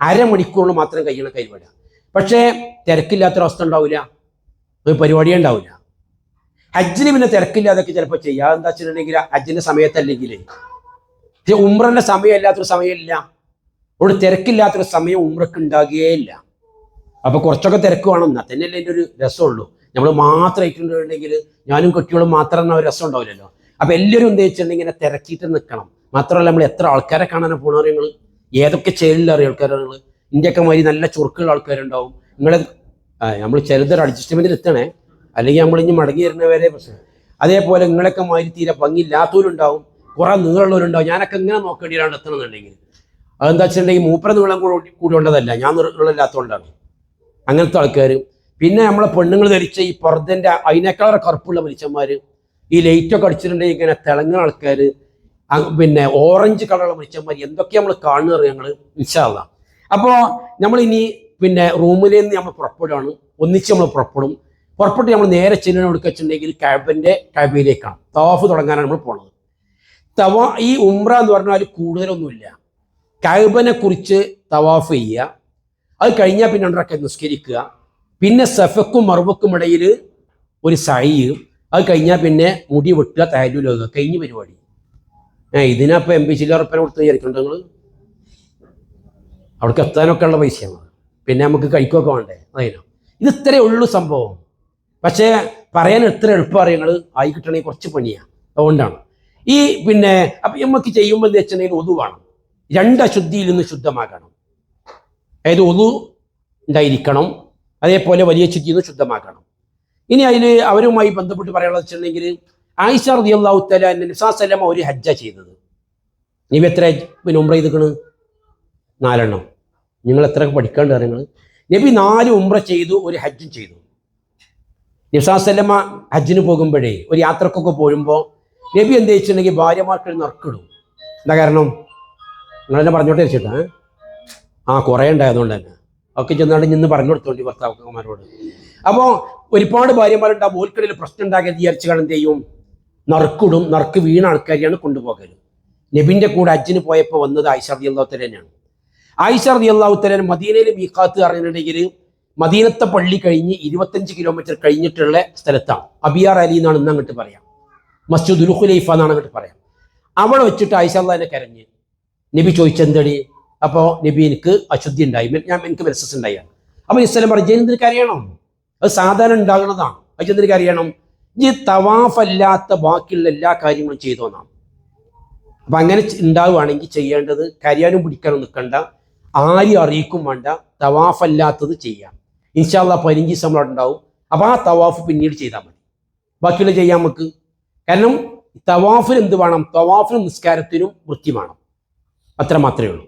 അരമണിക്കൂറിന് മാത്രം കഴിയുന്ന പരിപാടിയാണ്. പക്ഷേ തിരക്കില്ലാത്തൊരവസ്ഥ ഉണ്ടാവില്ല, ഒരു പരിപാടിയേ ഉണ്ടാവില്ല. ഹജ്ജിന് പിന്നെ തിരക്കില്ലാതൊക്കെ ചിലപ്പോൾ ചെയ്യാം. എന്താ വെച്ചിട്ടുണ്ടെങ്കിൽ ഹജ്ജിൻ്റെ സമയത്തല്ലെങ്കിൽ, ഉംറൻ്റെ സമയമല്ലാത്തൊരു സമയമില്ല. അവിടെ തിരക്കില്ലാത്തൊരു സമയം ഉംറക്ക് ഉണ്ടാകുകയില്ല. അപ്പോൾ കുറച്ചൊക്കെ തിരക്ക് വേണം, എന്നാൽ തന്നെയല്ലേ അതിൻ്റെ ഒരു രസമുള്ളൂ. നമ്മൾ മാത്രമായിട്ടുണ്ടെങ്കിൽ, ഞാനും കുട്ടികളും മാത്രം ഒരു രസം ഉണ്ടാവില്ലല്ലോ. അപ്പോൾ എല്ലാവരും എന്ത് വെച്ചിട്ടുണ്ടെങ്കിൽ ഇങ്ങനെ തിരക്കിയിട്ട് നിൽക്കണം. മാത്രമല്ല നമ്മൾ എത്ര ആൾക്കാരെ കാണാനാണ് പോകണ നിങ്ങൾ, ഏതൊക്കെ ചേലിലറിയ ആൾക്കാരാണ് നിങ്ങൾ. ഇന്ത്യയൊക്കെ മാതിരി നല്ല ചുരുക്കുള്ള ആൾക്കാരുണ്ടാവും. നമ്മൾ ചിലതൊരു അഡ്ജസ്റ്റ്മെൻറ്റിൽ എത്തണേ, അല്ലെങ്കിൽ നമ്മൾ ഇനി മടങ്ങി വരുന്നവരെ പ്രശ്നം. അതേപോലെ നിങ്ങളൊക്കെ മാതിരി തീരെ ഭംഗിയില്ലാത്തവരുണ്ടാവും, കുറേ നീളമുള്ളവരുണ്ടാവും. ഞാനൊക്കെ ഇങ്ങനെ നോക്കേണ്ടിയാണ് എത്തണമെന്നുണ്ടെങ്കിൽ. അതെന്താ വെച്ചിട്ടുണ്ടെങ്കിൽ മൂപ്പര നീളം കൂടി ഉള്ളതല്ല, ഞാൻ നീളമില്ലാത്തതുകൊണ്ടാണ് അങ്ങനത്തെ ആൾക്കാർ. പിന്നെ നമ്മളെ പെണ്ണുങ്ങൾ ധരിച്ച ഈ പുറത്തിൻ്റെ അതിനേക്കാളെ കറുപ്പുള്ള മനുഷ്യന്മാർ, ഈ ലൈറ്റൊക്കെ അടിച്ചിട്ടുണ്ടെങ്കിൽ ഇങ്ങനെ തിളങ്ങുന്ന ആൾക്കാർ, പിന്നെ ഓറഞ്ച് കളറുള്ള മനുഷ്യന്മാർ, എന്തൊക്കെ നമ്മൾ കാണുന്നത് ഞങ്ങൾ ഇൻഷാ അല്ലാഹ്. അപ്പോൾ നമ്മളിനി പിന്നെ റൂമിൽ നിന്ന് നമ്മൾ പുറപ്പെടുകയാണ്, ഒന്നിച്ച് നമ്മൾ പുറപ്പെട്ട് നമ്മൾ നേരെ ചെല്ലുന്ന എടുക്കുക വെച്ചിട്ടുണ്ടെങ്കിൽ കഅബയിലേക്കാണ്, തവാഫ് തുടങ്ങാനാണ് നമ്മൾ പോണത്. ഈ ഉംറ എന്ന് പറഞ്ഞാൽ കൂടുതലൊന്നുമില്ല. കഅബനെ കുറിച്ച് തവാഫ് ചെയ്യുക, അത് കഴിഞ്ഞാൽ പിന്നെ 2 റക്അത്ത് നിസ്കരിക്കുക. പിന്നെ സഫക്കും മർവക്കും ഇടയിൽ ഒരു സഅയ്. അത് കഴിഞ്ഞാൽ പിന്നെ മുടി വെട്ടുക, തഹജ്ജുദ് ഓതുക, കഴിഞ്ഞ പരിപാടി. ഇതിനപ്പോൾ MP ചില്ലറപ്പന കൊടുത്ത് വിചാരിക്കണ്ട നിങ്ങൾ? അവിടേക്ക് എത്താനൊക്കെ ഉള്ള പൈസയാണ്. പിന്നെ നമുക്ക് കഴിക്കുകയൊക്കെ വേണ്ടേ? അതിനോ ഇത് ഇത്രയേ ഉള്ളൂ സംഭവം. പക്ഷേ പറയാൻ എത്ര എളുപ്പം അറിയങ്ങൾ ആയി കിട്ടണമെങ്കിൽ കുറച്ച് പണിയാണ്. അതുകൊണ്ടാണ് ഈ പിന്നെ അപ്പം നമുക്ക് ചെയ്യുമ്പോൾ എന്ന് വെച്ചിട്ടുണ്ടെങ്കിൽ ഒതു വേണം. 2 അശുദ്ധിയിൽ നിന്ന് ശുദ്ധമാക്കണം. അതായത് ഒതു ഉണ്ടായിരിക്കണം, അതേപോലെ വലിയ ശുദ്ധിയിൽ നിന്ന് ശുദ്ധമാക്കണം. ഇനി അതിൽ അവരുമായി ബന്ധപ്പെട്ട് പറയാനുള്ളത് വെച്ചിട്ടുണ്ടെങ്കിൽ ആയിഷ റളിയല്ലാഹു തആല അൻഹ നബി സല്ലല്ലാഹു അലൈഹി വസല്ലം ഒരു ഹജ്ജ ചെയ്തത്. നബി എത്ര പിന്നെ ഉംറ ചെയ്തിക്കണ്? 4 എണ്ണം. നിങ്ങൾ എത്ര പഠിക്കാണ്ട് കാര്യങ്ങൾ? നബി 4 ഉംറ ചെയ്തു, ഒരു ഹജ്ജും ചെയ്തു. നബി സല്ലല്ലാഹു അലൈഹി വസല്ലം ഹജ്ജിന് പോകുമ്പോഴേ ഒരു യാത്രക്കൊക്കെ പോകുമ്പോൾ നബി എന്ത് വെച്ചിട്ടുണ്ടെങ്കിൽ ഭാര്യമാർക്ക് നറുക്കിടും. എന്താ കാരണം? നിങ്ങളെന്നെ പറഞ്ഞോട്ടെ വെച്ചിട്ടാ കുറേ ഉണ്ടായതുകൊണ്ട് തന്നെ ഒക്കെ ചെന്നാണ്ട് നിന്ന് പറഞ്ഞു കൊടുത്തോണ്ടി ഭർത്താക്കന്മാരോട്. അപ്പോൾ ഒരുപാട് ഭാര്യമാരുണ്ടാവും, ഓൽക്കിടയിൽ പ്രശ്നം ഉണ്ടാക്കിയത് വിചാരിച്ചു കാണും എന്ത് ചെയ്യും? നറുക്കിടും. നറുക്ക് വീണ ആൾക്കാരെയാണ് കൊണ്ടുപോകൽ. നബിൻ്റെ കൂടെ ഹജ്ജിന് പോയപ്പോൾ വന്നത് ആയിഷ റളിയല്ലാഹു തആല തന്നെയാണ്. ആയിഷ റളിയല്ലാഹു തആല മദീനയിൽ മീഖാത്ത് അറിഞ്ഞിട്ടുണ്ടെങ്കിൽ മദീനത്തെ പള്ളി കഴിഞ്ഞ് 25 കിലോമീറ്റർ കഴിഞ്ഞിട്ടുള്ള സ്ഥലത്താണ്. അബിയാർ അലി എന്നാണ് ഇന്ന് അങ്ങോട്ട് പറയാം, മസ്ജിദുൽ ഖുലൈഫ എന്നാണ് അങ്ങോട്ട് പറയാം. അവിടെ വെച്ചിട്ട് ആയിഷ അള്ളാഹിനെ കരഞ്ഞ് നബി ചോദിച്ചെന്തടി? അപ്പോൾ നബി എനിക്ക് അശുദ്ധി ഉണ്ടായി, എനിക്ക് മെൻസസ് ഉണ്ടായി. അപ്പോൾ ഇസ്ലാം പറഞ്ഞു എന്തിനു കരയണം? അത് സാധാരണ ഉണ്ടാകുന്നതാണ്. അത് എന്തിനു കരയണം? ഈ തവാഫല്ലാത്ത ബാക്കിയുള്ള എല്ലാ കാര്യങ്ങളും ചെയ്തോന്നാണ്. അപ്പം അങ്ങനെ ഉണ്ടാവുകയാണെങ്കിൽ ചെയ്യേണ്ടത് കരയാനും പിടിക്കാനും നിൽക്കണ്ട, ആരും അറിയിക്കും വേണ്ട, തവാഫല്ലാത്തത് ചെയ്യാം. ഇൻഷാ അല്ലാഹ് 15 ദിവസം നമ്മളവിടെ ഉണ്ടാവും. അപ്പോൾ ആ തവാഫ് പിന്നീട് ചെയ്താൽ മതി, ബാക്കിയുള്ള ചെയ്യാൻ നമുക്ക്. കാരണം തവാഫിന് എന്ത് വേണം? തവാഫിനും നിസ്കാരത്തിനും വൃത്തി വേണം, അത്ര മാത്രമേ ഉള്ളൂ.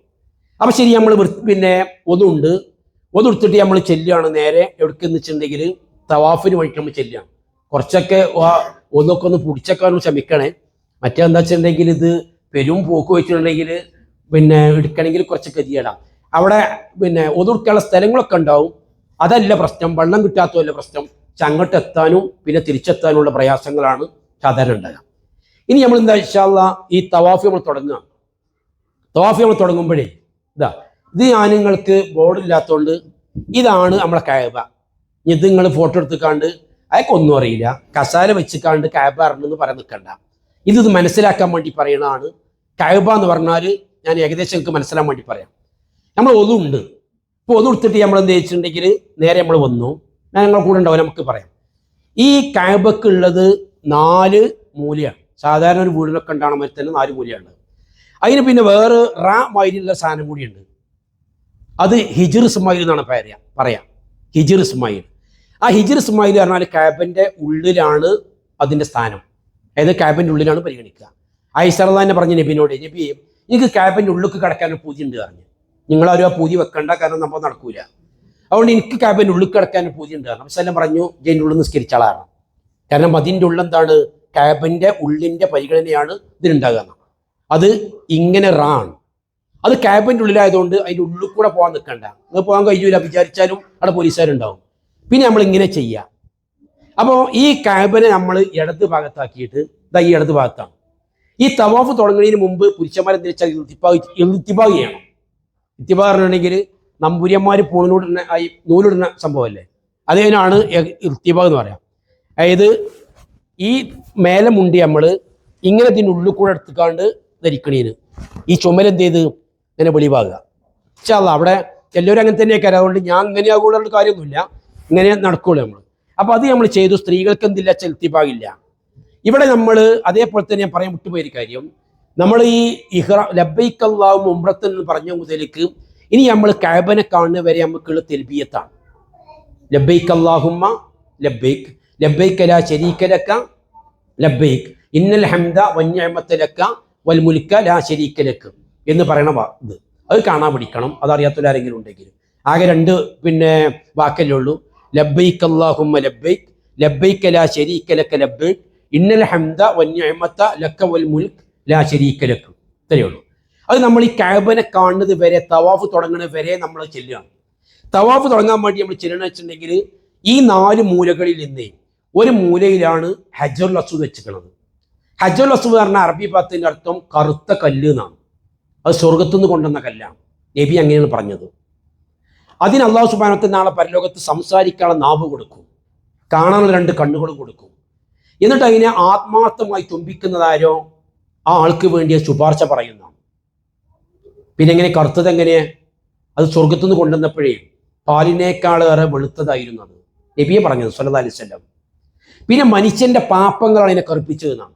അപ്പം ശരി, നമ്മൾ പിന്നെ ഒന്നുണ്ട്, ഒന്നെടുത്തിട്ട് നമ്മൾ ചെല്ലുകയാണ് നേരെ എവിടേക്കെന്ന് വെച്ചിട്ടുണ്ടെങ്കിൽ തവാഫിന് വഴിക്ക് നമ്മൾ ചെല്ലുകയാണ്. കുറച്ചൊക്കെ ഒന്നൊക്കെ ഒന്ന് പിടിച്ചൊക്കെ ഒന്ന് ക്ഷമിക്കണേ. മറ്റേന്താ വെച്ചിട്ടുണ്ടെങ്കിൽ ഇത് പെരും പോക്ക് വെച്ചിട്ടുണ്ടെങ്കിൽ പിന്നെ എടുക്കണമെങ്കിൽ കുറച്ച് ഗതികേടാം. അവിടെ പിന്നെ ഒതുക്കാനുള്ള സ്ഥലങ്ങളൊക്കെ ഉണ്ടാവും, അതല്ല പ്രശ്നം. വെള്ളം കിട്ടാത്തതല്ല പ്രശ്നം. പക്ഷെ അങ്ങോട്ട് എത്താനും പിന്നെ തിരിച്ചെത്താനുള്ള പ്രയാസങ്ങളാണ് സാധാരണ ഉണ്ടാകുക. ഇനി നമ്മൾ എന്താ ഇൻഷാ അല്ലാഹ് ഈ തവാഫ് നമ്മൾ തുടങ്ങുക. തവാഫ് നമ്മൾ തുടങ്ങുമ്പോഴേ ഇത് ഞാനുങ്ങൾക്ക് ബോർഡില്ലാത്തതുകൊണ്ട് ഇതാണ് നമ്മളെ കഅബ. ഇത് നിങ്ങൾ ഫോട്ടോ എടുത്തുക്കാണ്ട് അതൊക്കൊന്നും അറിയില്ല, കസാല വെച്ചിക്കാണ്ട് കഅബ അറിഞ്ഞെന്ന് പറയാൻ നിൽക്കണ്ട. ഇത് മനസ്സിലാക്കാൻ വേണ്ടി പറയണതാണ്. കഅബ എന്ന് പറഞ്ഞാൽ ഞാൻ ഏകദേശം എനിക്ക് മനസ്സിലാക്കാൻ വേണ്ടി പറയാം. നമ്മൾ ഒതുണ്ട്. ഇപ്പോൾ ഒതു എടുത്തിട്ട് നമ്മൾ എന്ത് വെച്ചിട്ടുണ്ടെങ്കിൽ നേരെ നമ്മൾ വന്നു, ഞാൻ നിങ്ങളെ കൂടെ ഉണ്ടാവും, നമുക്ക് പറയാം. ഈ കഅബക്ക് ഉള്ളത് 4 മൂലയാണ്. സാധാരണ ഒരു വീടിനൊക്കെ ഉണ്ടാകണ തന്നെ 4 മൂലയാണ്. അതിന് പിന്നെ വേറെ മാതിരിയുള്ള സാധനം കൂടിയുണ്ട്. അത് ഹിജ്ർ ഇസ്മായിൽ എന്നാണ് പറയാം. ഹിജ്ർ ഇസ്മായിൽ. ആ ഹിജ്ർ ഇസ്മായിൽ പറഞ്ഞാൽ കഅബന്റെ ഉള്ളിലാണ് അതിൻ്റെ സ്ഥാനം. അതായത് കഅബന്റെ ഉള്ളിലാണ് പരിഗണിക്കുക. ആയിഷ റളിയല്ലാഹു അൻഹ പറഞ്ഞ നബിനോട്, നബി എനിക്ക് കഅബന്റെ ഉള്ളിലേക്ക് കടക്കാൻ ഒരു പൂതി ഉണ്ട് പറഞ്ഞു. നിങ്ങളാരും ആ പൂതി വെക്കണ്ട, കാരണം നമ്മൾ നടക്കൂല. അതുകൊണ്ട് എനിക്ക് കഅബന്റെ ഉള്ളിൽ കിടക്കാൻ ഒരു പൂതി ഉണ്ട് പറഞ്ഞു. നബി പറഞ്ഞു ജയിൻ്റെ ഉള്ളിൽ നിസ്കരിച്ചാളാണ്. കാരണം അതിൻ്റെ ഉള്ളിൽ എന്താണ്? കഅബന്റെ ഉള്ളിൻ്റെ പരിഗണനയാണ് ഇതിനുണ്ടാകുക. അത് ഇങ്ങനെ റാണ്. അത് കഅബന്റെ ഉള്ളിലായതുകൊണ്ട് അതിൻ്റെ ഉള്ളിൽ കൂടെ പോകാൻ നിൽക്കണ്ട. അത് പോകാൻ കഴിയൂല, വിചാരിച്ചാലും അവിടെ പോലീസുകാരുണ്ടാവും. പിന്നെ നമ്മൾ ഇങ്ങനെ ചെയ്യുക. അപ്പോൾ ഈ കഅബനെ നമ്മൾ ഇടത് ഭാഗത്താക്കിയിട്ട് ഈ ഇടത് ഭാഗത്താണ്. ഈ തവാഫ് തുടങ്ങുന്നതിന് മുമ്പ് പുരുഷന്മാരെന്ത് വെച്ചാൽ ഇൽത്തിബാഗ് ചെയ്യണം. ഇൽത്തിബാഗ് പറഞ്ഞിട്ടുണ്ടെങ്കിൽ നമ്പൂരിയന്മാർ നൂലിടുന്ന സംഭവമല്ലേ, അതിനാണ് ഇൽത്തിബാഗ് എന്ന് പറയാം. അതായത് ഈ മേലെ മുണ്ടി നമ്മൾ ഇങ്ങനെ ഇതിൻ്റെ ഉള്ളിൽ കൂടെ എടുത്തുക്കാണ്ട് ധരിക്കണീന് ഈ ചുമലെന്ത് ചെയ്ത് ഇങ്ങനെ വെളിവാകുക. ഇൻഷാ അല്ലാഹ് അവിടെ എല്ലാവരും അങ്ങനെ തന്നെയൊക്കെ. അതുകൊണ്ട് ഞാൻ ഇങ്ങനെയാകൂടുള്ള കാര്യമൊന്നുമില്ല, ഇങ്ങനെ നടക്കുകയുള്ളൂ നമ്മൾ. അപ്പോൾ അത് നമ്മൾ ചെയ്തു. സ്ത്രീകൾക്ക് എന്തില്ല, ഇൽത്തിബാഗില്ല. ഇവിടെ നമ്മൾ അതേപോലെ തന്നെ ഞാൻ പറയാൻ വിട്ടുപോയൊരു കാര്യം, നമ്മൾ ഈ ലബ്ബൈക്ക് അല്ലാഹുമ്മ ഉംറത്ത് എന്ന് പറഞ്ഞ മുതലേക്ക് ഇനി നമ്മൾ കഅബനെ കാണുന്ന വരെ നമുക്കുള്ള തെൽബിയത്താണ്. ലബ്ബൈക്ക് അല്ലാഹുമ്മ ലബ്ബൈക്ക്, ലബ്ബൈക ലാ ശരീക ലക ലബ്ബൈക്ക്, ഇന്നൽ ഹംദ വന്നിഅമത ലക വൽ മുൽക ലാ ശരീക ലക എന്ന് പറയണ ഇത് അത് കാണാൻ പഠിക്കണം. അതറിയാത്തവർ ആരെങ്കിലും ഉണ്ടെങ്കിൽ ആകെ 2 പിന്നെ വാക്കല്ലേ ഉള്ളൂ. ലബ്ബൈക അല്ലാഹുമ്മ ലബ്ബൈക്ക്, ലബ്ബൈക ലാ ശരീക ലക ലബ്ബൈക്ക്, ഇന്നൽ ഹംദ വന്നിഅമത ലക വൽ മുൽക ലാ ശരീക ലക. ഇത്രയേ ഉള്ളൂ. അത് നമ്മൾ ഈ കഅബനെ കാണുന്നത് വരെ, തവാഫ് തുടങ്ങുന്നത് വരെ നമ്മൾ ചെല്ലുകയാണ്. തവാഫ് തുടങ്ങാൻ വേണ്ടി നമ്മൾ ചെല്ലണമെന്ന് വെച്ചിട്ടുണ്ടെങ്കിൽ ഈ 4 മൂലകളിൽ നിന്ന് ഒരു മൂലയിലാണ് ഹജറുൽ അസ്വദ് വെച്ചിരിക്കുന്നത്. ഹജറുൽ അസ്വദ് പറഞ്ഞാൽ അറബി ഭാഷയുടെ അർത്ഥം കറുത്ത കല്ല് എന്നാണ്. അത് സ്വർഗത്തു നിന്ന് കൊണ്ടുവന്ന കല്ലാണ്. നബി അങ്ങനെയാണ് പറഞ്ഞത്. അതിന് അള്ളാഹു സുബ്ഹാനഹു വ തആല നാളെ പരലോകത്ത് സംസാരിക്കാനുള്ള നാവ് കൊടുക്കും, കാണാനുള്ള 2 കണ്ണുകളും കൊടുക്കും. എന്നിട്ട് അതിനെ ആത്മാർത്ഥമായി ചുംബിക്കുന്നതാരോ ആ ആൾക്ക് വേണ്ടിയ ശുപാർശ പറയുന്നതാണ്. പിന്നെ എങ്ങനെ കറുത്തത് എങ്ങനെ? അത് സ്വർഗത്തുനിന്ന് കൊണ്ടുവന്നപ്പോഴേ പാലിനേക്കാളേറെ വെളുത്തതായിരുന്നു അത് നബിയെ പറഞ്ഞത് സല്ലല്ലാഹു അലൈഹി വസല്ലം. പിന്നെ മനുഷ്യന്റെ പാപങ്ങളാണ് അതിനെ കറുപ്പിച്ചതെന്നാണ്.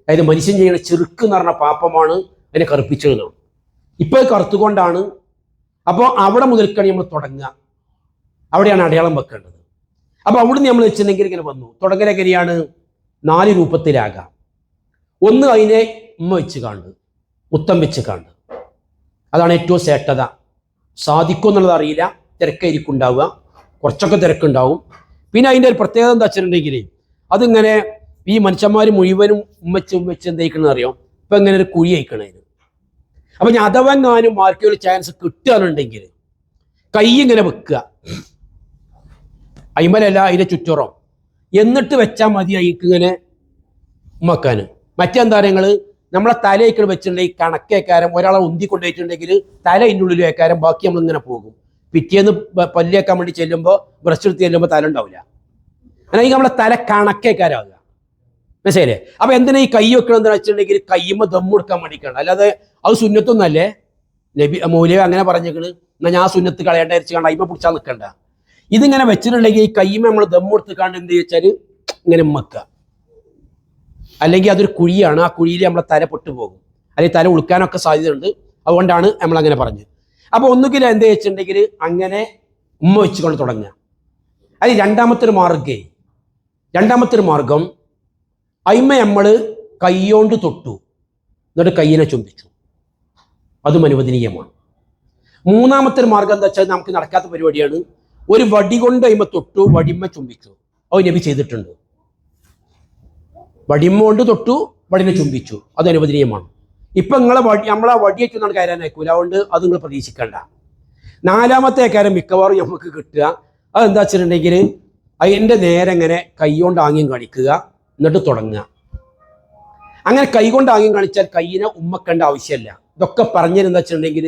അതായത് മനുഷ്യൻ ചെയ്യുന്ന ചെറുക്ക് എന്ന് പറഞ്ഞ പാപമാണ് അതിനെ കറുപ്പിച്ചതെന്നാണ്. ഇപ്പോൾ കറുത്തുകൊണ്ടാണ്. അപ്പോൾ അവിടെ മുതൽക്കാണ് നമ്മൾ തുടങ്ങുക, അവിടെയാണ് അടയാളം വെക്കേണ്ടത്. അപ്പോൾ അവിടുന്ന് നമ്മൾ വെച്ചിട്ടുണ്ടെങ്കിൽ ഇങ്ങനെ വന്നു. തുടങ്ങലെങ്ങനെയാണ്? 4 രൂപത്തിലാകാം. ഒന്ന് അതിനെ ഉമ്മ വെച്ച് കാണ്ട്, മുത്തം വെച്ച് കാണ്ട്, അതാണ് ഏറ്റവും ശ്രേഷ്ഠത. സാധിക്കും എന്നുള്ളത് അറിയില്ല, തിരക്കായിരിക്കും ഉണ്ടാവുക, കുറച്ചൊക്കെ തിരക്കുണ്ടാവും. പിന്നെ അതിൻ്റെ ഒരു പ്രത്യേകത എന്താ വെച്ചിട്ടുണ്ടെങ്കിൽ അതിങ്ങനെ ഈ മനുഷ്യന്മാർ മുഴുവനും ഉമ്മച്ച് എന്തായിക്കണെന്ന് അറിയാം. ഇപ്പം ഇങ്ങനെ ഒരു കുഴി അയക്കണതിന്. അപ്പം ഞാൻ അഥവങ്ങാനും ആർക്കൊരു ചാൻസ് കിട്ടുകയാണെന്നുണ്ടെങ്കിൽ കൈ ഇങ്ങനെ വെക്കുക, അയിമലല്ല അതിൻ്റെ ചുറ്റുറം, എന്നിട്ട് വെച്ചാൽ മതി അയിക്കിങ്ങനെ ഉമ്മക്കാൻ. മറ്റെന്താ നിങ്ങൾ നമ്മളെ തലയൊക്കെ വെച്ചിട്ടുണ്ടെങ്കിൽ കണക്കേക്കാരം ഒരാളെ ഉന്തി കൊണ്ടുപോയിട്ടുണ്ടെങ്കിൽ തല അതിൻ്റെ ഉള്ളിൽ വെക്കാരം, ബാക്കി നമ്മളിങ്ങനെ പോകും. പിറ്റേന്ന് പല്ലേക്കാൻ വേണ്ടി ചെല്ലുമ്പോൾ ബ്രഷ് എടുത്ത് ചെല്ലുമ്പോൾ തല ഉണ്ടാവില്ല. അല്ലെങ്കിൽ നമ്മളെ തല കണക്കേക്കാരാവുക. മനസ്സിലായില്ലേ? അപ്പൊ എന്തിനാ ഈ കൈ വെക്കണം എന്താ വെച്ചിട്ടുണ്ടെങ്കിൽ കയ്യുമ്പോ ദമ്മ് കൊടുക്കാൻ വേണ്ടിയിട്ടാണ്. അല്ലാതെ അത് സുന്നത്തൊന്നല്ലേ. നബി മൗലവി അങ്ങനെ പറഞ്ഞേക്കണ്, എന്നാൽ ഞാൻ സുന്നത്ത് കളയേണ്ട അരിച്ച് കണ്ട അയിമ പിടിച്ചാൽ നിൽക്കണ്ട. ഇതിങ്ങനെ വെച്ചിട്ടുണ്ടെങ്കിൽ ഈ കയ്യുമ്പ നമ്മൾ ദമ്മ് കൊടുത്ത് കാണ്ട് എന്ത് വെച്ചാൽ ഇങ്ങനെ ഉമ്മക്കുക. അല്ലെങ്കിൽ അതൊരു കുഴിയാണ്, ആ കുഴിയിൽ നമ്മളെ തല പൊട്ടുപോകും, അല്ലെങ്കിൽ തല ഉളുക്കാനൊക്കെ സാധ്യതയുണ്ട്. അതുകൊണ്ടാണ് നമ്മൾ അങ്ങനെ പറഞ്ഞത്. അപ്പൊ ഒന്നുകിൽ എന്ത് വെച്ചിട്ടുണ്ടെങ്കിൽ അങ്ങനെ ഉമ്മ വെച്ചുകൊണ്ട് തുടങ്ങുക. അത് രണ്ടാമത്തെ ഒരു മാർഗം അയിമ നമ്മൾ കൈയോണ്ട് തൊട്ടു, എന്നിട്ട് കയ്യിനെ ചുംബിച്ചു, അതും അനുവദനീയമാണ്. മൂന്നാമത്തെ ഒരു മാർഗം എന്താ വെച്ചാൽ നമുക്ക് നടക്കാത്ത പരിപാടിയാണ്. ഒരു വടി കൊണ്ട് അയിമ തൊട്ടു, വടിമ ചുംബിച്ചു, അത് നബി ചെയ്തിട്ടുണ്ട്. വടിമ കൊണ്ട് തൊട്ടു, വടിനെ ചുംബിച്ചു, അത് അനുവദനീയമാണ്. ഇപ്പൊ നമ്മളെ വടിയേറ്റൊന്നാണ് കയറാനായിക്കൂല, അതുകൊണ്ട് അത് നിങ്ങൾ പ്രതീക്ഷിക്കണ്ട. നാലാമത്തെ കാര്യം മിക്കവാറും നമുക്ക് കിട്ടുക അതെന്താ വെച്ചിട്ടുണ്ടെങ്കിൽ അതിൻ്റെ നേരെ ഇങ്ങനെ കൈകൊണ്ട് ആംഗ്യം കാണിക്കുക, എന്നിട്ട് തുടങ്ങുക. അങ്ങനെ കൈകൊണ്ട് ആംഗ്യം കാണിച്ചാൽ കൈയിനെ ഉമ്മക്കേണ്ട ആവശ്യമില്ല. ഇതൊക്കെ പറഞ്ഞിരുന്ന വെച്ചിട്ടുണ്ടെങ്കിൽ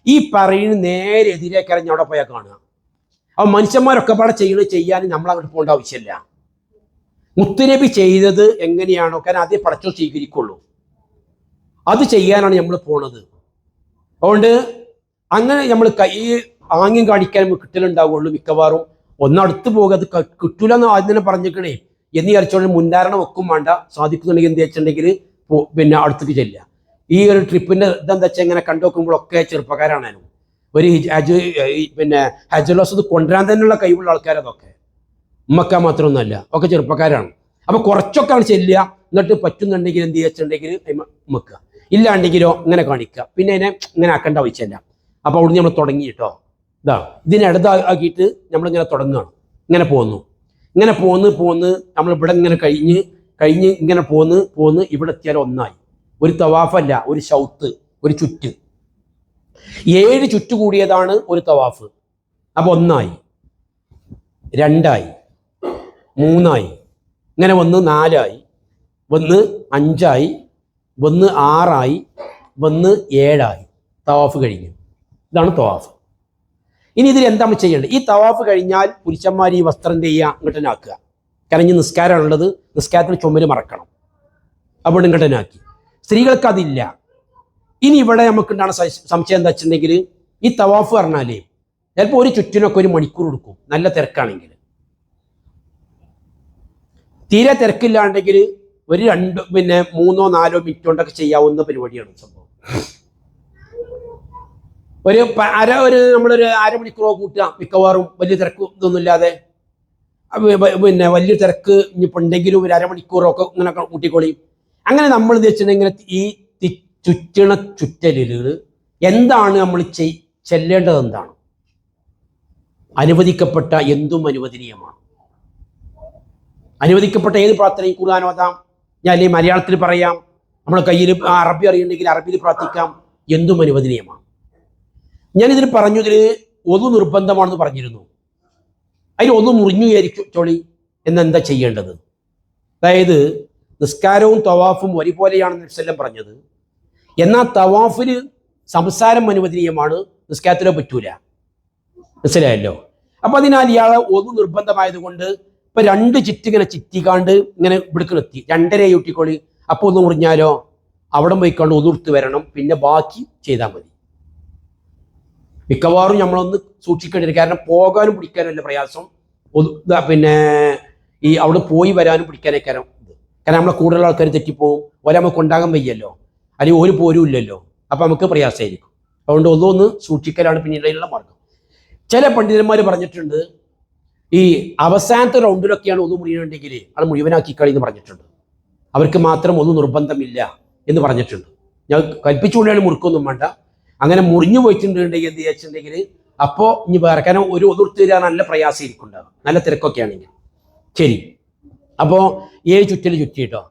ഈ പറയുന്ന നേരെ എതിരേക്കാരം അവിടെ പോയാൽ കാണുക. അപ്പോൾ മനുഷ്യന്മാരൊക്കെ പാടെ ചെയ്യാൻ നമ്മൾ അങ്ങോട്ട് പോകേണ്ട ആവശ്യമില്ല. മുത്തുനബി ചെയ്തത് എങ്ങനെയാണോ, കാരണം ആദ്യം പടച്ചോ സ്വീകരിക്കുള്ളൂ, അത് ചെയ്യാനാണ് നമ്മൾ പോണത്. അതുകൊണ്ട് അങ്ങനെ നമ്മൾ കൈ ആംഗ്യം കാണിക്കാൻ കിട്ടലുണ്ടാവുള്ളൂ. മിക്കവാറും ഒന്നടുത്ത് പോകുക, അത് കിട്ടൂല എന്ന് ആദ്യം തന്നെ പറഞ്ഞേക്കണേ എന്ന് വിചാരിച്ചോണ്ട് മുൻധാരണ വെക്കും വേണ്ട. സാധിക്കുന്നുണ്ടെങ്കിൽ എന്ത് വെച്ചിട്ടുണ്ടെങ്കിൽ പിന്നെ അടുത്തേക്ക് ചെല്ലുക. ഈ ഒരു ട്രിപ്പിന്റെ ഇതെന്താ വെച്ചാൽ ഇങ്ങനെ കണ്ടു നോക്കുമ്പോഴൊക്കെ ചെറുപ്പക്കാരാണ്. ഒരു പിന്നെ ഹജ്ജുൽ കൊണ്ടുവരാൻ തന്നെയുള്ള കഴിവുള്ള ആൾക്കാരതൊക്കെ, ഉമ്മക്ക മാത്രമൊന്നുമല്ല, ഒക്കെ ചെറുപ്പക്കാരാണ്. അപ്പൊ കുറച്ചൊക്കെ ആണ് ചെല്ലുക, എന്നിട്ട് പറ്റുന്നുണ്ടെങ്കിൽ എന്ത് വെച്ചിട്ടുണ്ടെങ്കിൽ ഉമ്മക്കുക, ഇല്ലാണ്ടെങ്കിലോ ഇങ്ങനെ കാണിക്കുക. പിന്നെ അതിനെ ഇങ്ങനെ ആക്കേണ്ട ആവശ്യമില്ല. അപ്പൊ അവിടുന്ന് നമ്മൾ തുടങ്ങി കേട്ടോ. ഇതിനടുത്താക്കിയിട്ട് നമ്മളിങ്ങനെ തുടങ്ങുകയാണ്. ഇങ്ങനെ പോന്ന് നമ്മൾ ഇവിടെ ഇങ്ങനെ കഴിഞ്ഞ് ഇങ്ങനെ പോന്ന് ഇവിടെ എത്തിയാൽ ഒന്നായി. ഒരു തവാഫല്ല, ഒരു ശൗത്ത്, ഒരു ചുറ്റ്. 7 ചുറ്റു കൂടിയതാണ് ഒരു തവാഫ്. അപ്പൊ 1 2 3 ഇങ്ങനെ 4 1 5 1 6 1 7 തവാഫ് കഴിഞ്ഞു. ഇതാണ് തവാഫ്. ഇനി ഇതിൽ എന്താ നമ്മൾ ചെയ്യേണ്ടത്? ഈ തവാഫ് കഴിഞ്ഞാൽ പുരുഷന്മാർ ഈ വസ്ത്രം ചെയ്യുക, ഇങ്ങോട്ടനാക്കുക. കാരണം ഇനി നിസ്കാരമാണുള്ളത്, നിസ്കാരത്തിന് ചുമര് മറക്കണം, അവിടെ ഇങ്ങോട്ടനാക്കി. സ്ത്രീകൾക്ക് അതില്ല. ഇനി ഇവിടെ നമുക്കുണ്ടാണ് സംശയം എന്താ വെച്ചിട്ടുണ്ടെങ്കിൽ ഈ തവാഫ് പറഞ്ഞാലേ ചിലപ്പോൾ ഒരു ചുറ്റിനൊക്കെ 1 മണിക്കൂർ എടുക്കും, നല്ല തിരക്കാണെങ്കിൽ. തീരെ തിരക്കില്ലാണ്ടെങ്കിൽ ഒരു 2 പിന്നെ 3 4 മിനിറ്റ് കൊണ്ടൊക്കെ ചെയ്യാവുന്ന പരിപാടിയാണ് സംഭവം. നമ്മളൊരു അരമണിക്കൂറോ കൂട്ടുക, മിക്കവാറും വലിയ തിരക്ക് ഇതൊന്നും ഇല്ലാതെ. പിന്നെ വലിയ തിരക്ക് ഇനിയിപ്പോൾ ഉണ്ടെങ്കിലും ഒരു അരമണിക്കൂറൊക്കെ ഇങ്ങനെ കൂട്ടിക്കോളി. അങ്ങനെ നമ്മൾ വെച്ചിട്ടുണ്ടെങ്കിൽ ഈ ചുറ്റലുകൾ എന്താണ് നമ്മൾ ചെല്ലേണ്ടത്? എന്താണ് അനുവദിക്കപ്പെട്ട? എന്തും അനുവദനീയമാണ്. അനുവദിക്കപ്പെട്ട ഏത് പ്രാർത്ഥനയും ഖുർആൻ ഓതാം, ഞാൻ അല്ലെങ്കിൽ മലയാളത്തിൽ പറയാം, നമ്മുടെ കയ്യിൽ അറബി അറിയുന്നുണ്ടെങ്കിൽ അറബിയിൽ പ്രാർത്ഥിക്കാം, എന്തും അനുവദനീയമാണ്. ഞാനിതിൽ പറഞ്ഞു, ഇതിൽ ഒതു നിർബന്ധമാണെന്ന് പറഞ്ഞിരുന്നു. അതിൽ ഒന്ന് മുറിഞ്ഞു വിചാരിച്ചോളി എന്നെന്താ ചെയ്യേണ്ടത്? അതായത് നിസ്കാരവും തവാഫും ഒരുപോലെയാണെന്ന് നബി പറഞ്ഞത്. എന്നാൽ തവാഫിന് സംസാരം അനുവദനീയമാണ്, നിസ്കാരത്തിലോ പറ്റൂല. മനസ്സിലായല്ലോ. അപ്പൊ അതിനാൽ ഇയാളെ ഒതു നിർബന്ധമായത് കൊണ്ട് ഇപ്പൊ 2 ചുറ്റ് ഇങ്ങനെ ചിറ്റിക്കാണ്ട് ഇങ്ങനെ ഇവിടേക്ക് എത്തി 2.5 ഊട്ടിക്കോളി. അപ്പൊ ഒന്ന് മുറിഞ്ഞാലോ അവിടെ പോയിക്കൊണ്ട് ഒതുർത്ത് വരണം, പിന്നെ ബാക്കി ചെയ്താൽ മതി. മിക്കവാറും നമ്മളൊന്ന് സൂക്ഷിക്കേണ്ടി വരും. കാരണം പോകാനും പിടിക്കാനും പ്രയാസം, പിന്നെ ഈ അവിടെ പോയി വരാനും പിടിക്കാനൊക്കെ. കാരണം നമ്മളെ കൂടുതലുള്ള ആൾക്കാർ തെറ്റിപ്പോവും, ഓരോ നമുക്ക് ഉണ്ടാകാൻ വയ്യല്ലോ, അല്ലെങ്കിൽ ഒരു പോരും ഇല്ലല്ലോ. അപ്പൊ നമുക്ക് പ്രയാസമായിരിക്കും. അതുകൊണ്ട് ഒന്നൊന്ന് സൂക്ഷിക്കലാണ് പിന്നീടുള്ള മാർഗം. ചില പണ്ഡിതന്മാർ പറഞ്ഞിട്ടുണ്ട് ഈ അവസാനത്തെ റൗണ്ടിലൊക്കെയാണ് ഒന്നു മുഴുവനുണ്ടെങ്കിൽ അത് മുഴുവനാക്കി കളി എന്ന് പറഞ്ഞിട്ടുണ്ട്. അവർക്ക് മാത്രം ഒന്നും നിർബന്ധമില്ല എന്ന് പറഞ്ഞിട്ടുണ്ട്. ഞാൻ കൽപ്പിച്ചുകൊണ്ടാണ് മുറുക്കൊന്നും വേണ്ട. അങ്ങനെ മുറിഞ്ഞു പോയിട്ടുണ്ടെങ്കിൽ എന്ത് ചോദിച്ചിട്ടുണ്ടെങ്കിൽ അപ്പോൾ ഇനി വേറെ, കാരണം ഒരു ഒതുർത്ത് തരാൻ നല്ല പ്രയാസം ഇരിക്കുന്നുണ്ടാകും, നല്ല തിരക്കൊക്കെ ആണെങ്കിൽ. ശരി, അപ്പോൾ 7 ചുറ്റിൽ ചുറ്റിയിട്ടോ